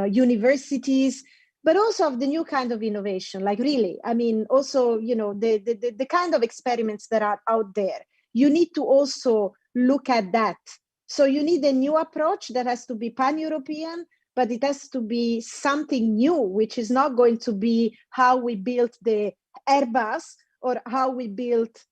universities, but also of the new kind of innovation. Like really, I mean, also, the kind of experiments that are out there. You need to also look at that. So you need a new approach that has to be pan-European, but it has to be something new, which is not going to be how we built the Airbus or how we built,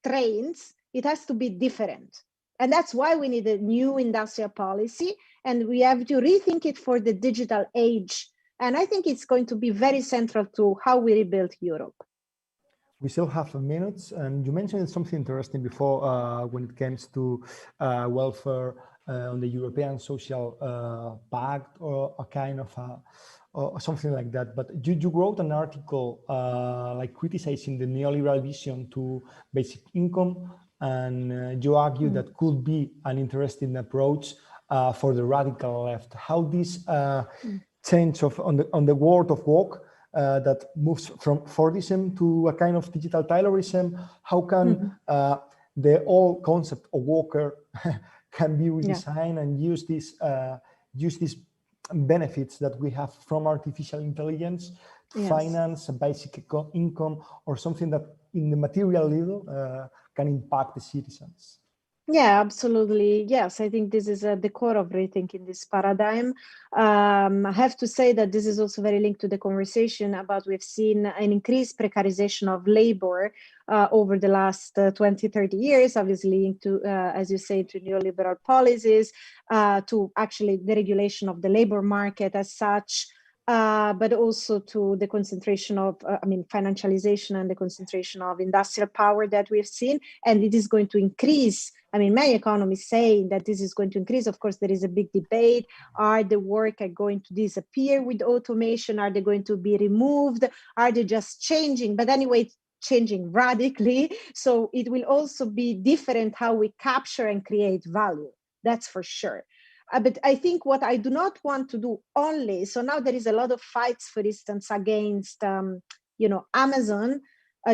trains. It has to be different. And that's why we need a new industrial policy, and we have to rethink it for the digital age. And I think it's going to be very central to how we rebuild Europe. We still have a minute, and you mentioned something interesting before when it comes to welfare on the European Social Pact or a kind of or something like that. But you wrote an article like criticizing the neoliberal vision to basic income, and you argue that could be an interesting approach for the radical left. How this change on the world of work that moves from Fordism to a kind of digital Taylorism, how can the old concept of worker can be redesigned and use these benefits that we have from artificial intelligence to finance a basic income or something that in the material level can impact the citizens? Yeah, absolutely. Yes, I think this is at the core of rethinking this paradigm. I have to say that this is also very linked to the conversation about we've seen an increased precarization of labor over the last 20, 30 years, obviously linked to, as you say, to neoliberal policies, to actually the regulation of the labor market as such, but also to the concentration of, financialization and the concentration of industrial power that we've seen. And it is going to increase. Many economists say that this is going to increase. Of course, there is a big debate. Are the workers going to disappear with automation? Are they going to be removed? Are they just changing? But anyway, it's changing radically. So it will also be different how we capture and create value. That's for sure. But I think what I do not want to do only, so now there is a lot of fights, for instance, against, Amazon,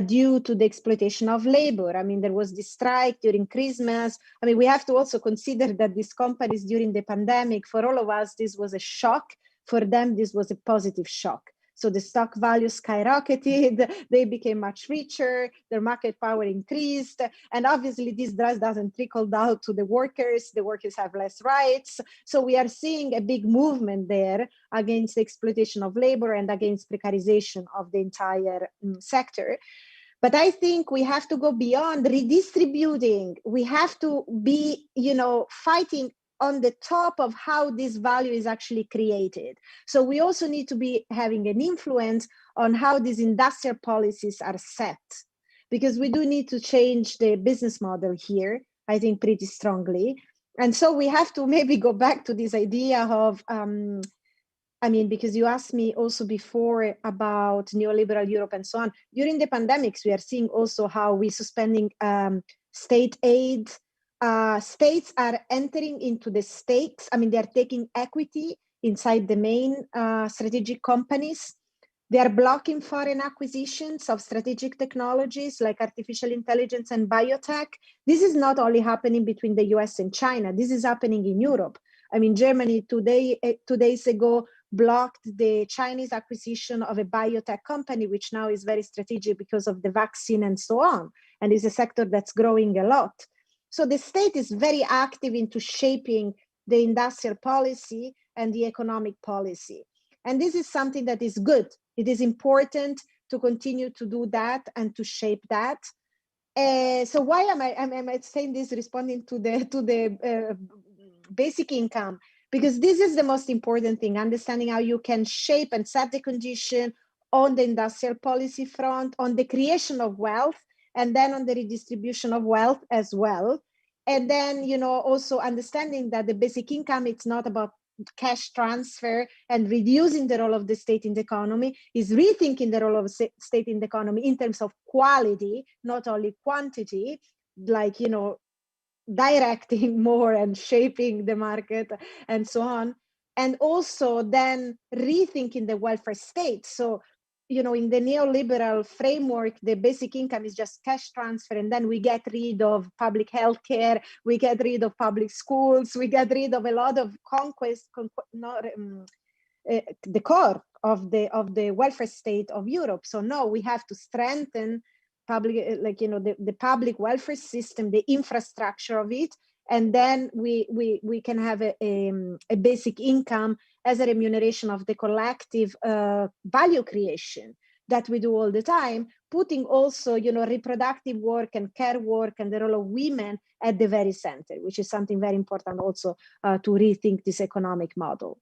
due to the exploitation of labor. There was this strike during Christmas. We have to also consider that these companies during the pandemic, for all of us, this was a shock. For them, this was a positive shock. So the stock value skyrocketed, they became much richer, their market power increased, and obviously this doesn't trickle down to the workers have less rights. So we are seeing a big movement there against the exploitation of labor and against precarization of the entire sector. But I think we have to go beyond redistributing. We have to be, fighting on the top of how this value is actually created. So we also need to be having an influence on how these industrial policies are set, because we do need to change the business model here, I think, pretty strongly. And so we have to maybe go back to this idea of, because you asked me also before about neoliberal Europe and so on. During the pandemics, we are seeing also how we're suspending state aid. States are entering into the stakes. They are taking equity inside the main strategic companies. They are blocking foreign acquisitions of strategic technologies like artificial intelligence and biotech. This is not only happening between the US and China. This is happening in Europe. Germany 2 days ago blocked the Chinese acquisition of a biotech company, which now is very strategic because of the vaccine and so on, and is a sector that's growing a lot. So the state is very active into shaping the industrial policy and the economic policy. And this is something that is good. It is important to continue to do that and to shape that. So why am I saying this, responding to the basic income? Because this is the most important thing, understanding how you can shape and set the condition on the industrial policy front, on the creation of wealth, and then on the redistribution of wealth as well. And then, also understanding that the basic income, it's not about cash transfer and reducing the role of the state in the economy, is rethinking the role of state in the economy in terms of quality, not only quantity, like, directing more and shaping the market and so on. And also then rethinking the welfare state. So, in the neoliberal framework, the basic income is just cash transfer, and then we get rid of public healthcare, we get rid of public schools, we get rid of a lot of the core of the welfare state of Europe. So no, we have to strengthen public, the public welfare system, the infrastructure of it, and then we can have a basic income as a remuneration of the collective value creation that we do all the time, putting also, reproductive work and care work and the role of women at the very center, which is something very important also to rethink this economic model.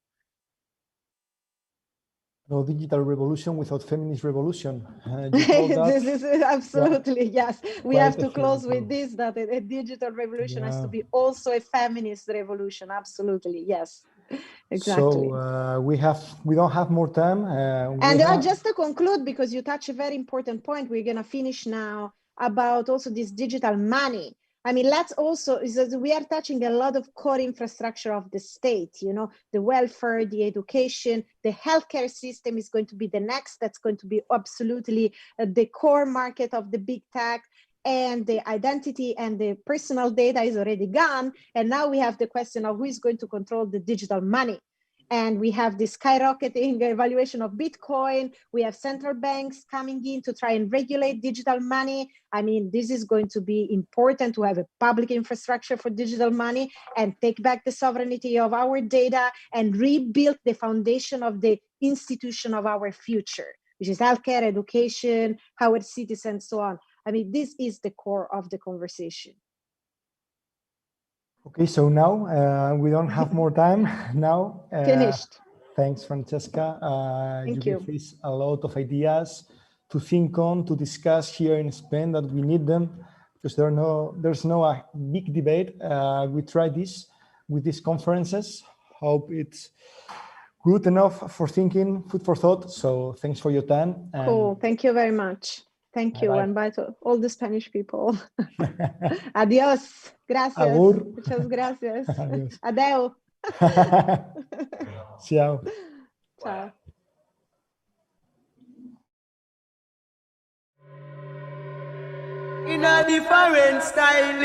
No digital revolution without feminist revolution. This is absolutely, yes. We have to close with this, that a digital revolution has to be also a feminist revolution. Absolutely, yes. Exactly. So we don't have more time. And just to conclude, because you touch a very important point, we're going to finish now about also this digital money. Let's also, we are touching a lot of core infrastructure of the state, the welfare, the education, the healthcare system is going to be the next, that's going to be absolutely the core market of the big tech, and the identity and the personal data is already gone. And now we have the question of who is going to control the digital money. and we have this skyrocketing evaluation of Bitcoin. We have central banks coming in to try and regulate digital money. I mean, this is going to be important to have a public infrastructure for digital money and take back the sovereignty of our data and rebuild the foundation of the institution of our future, which is healthcare, education, our cities, and so on. I mean, this is the core of the conversation. Okay, so now we don't have more time now. Finished. Thanks, Francesca. Thank you you. gave us a lot of ideas to think on, to discuss here in Spain, that we need them, because there's no big debate. We tried this with these conferences. Hope it's good enough for thinking, food for thought. So thanks for your time. Cool. Thank you very much. Thank you. Bye-bye. And bye to all the Spanish people. Adiós. Gracias. Agur. Muchas gracias. Adiós. Adeu. Ciao. Ciao. In a different style,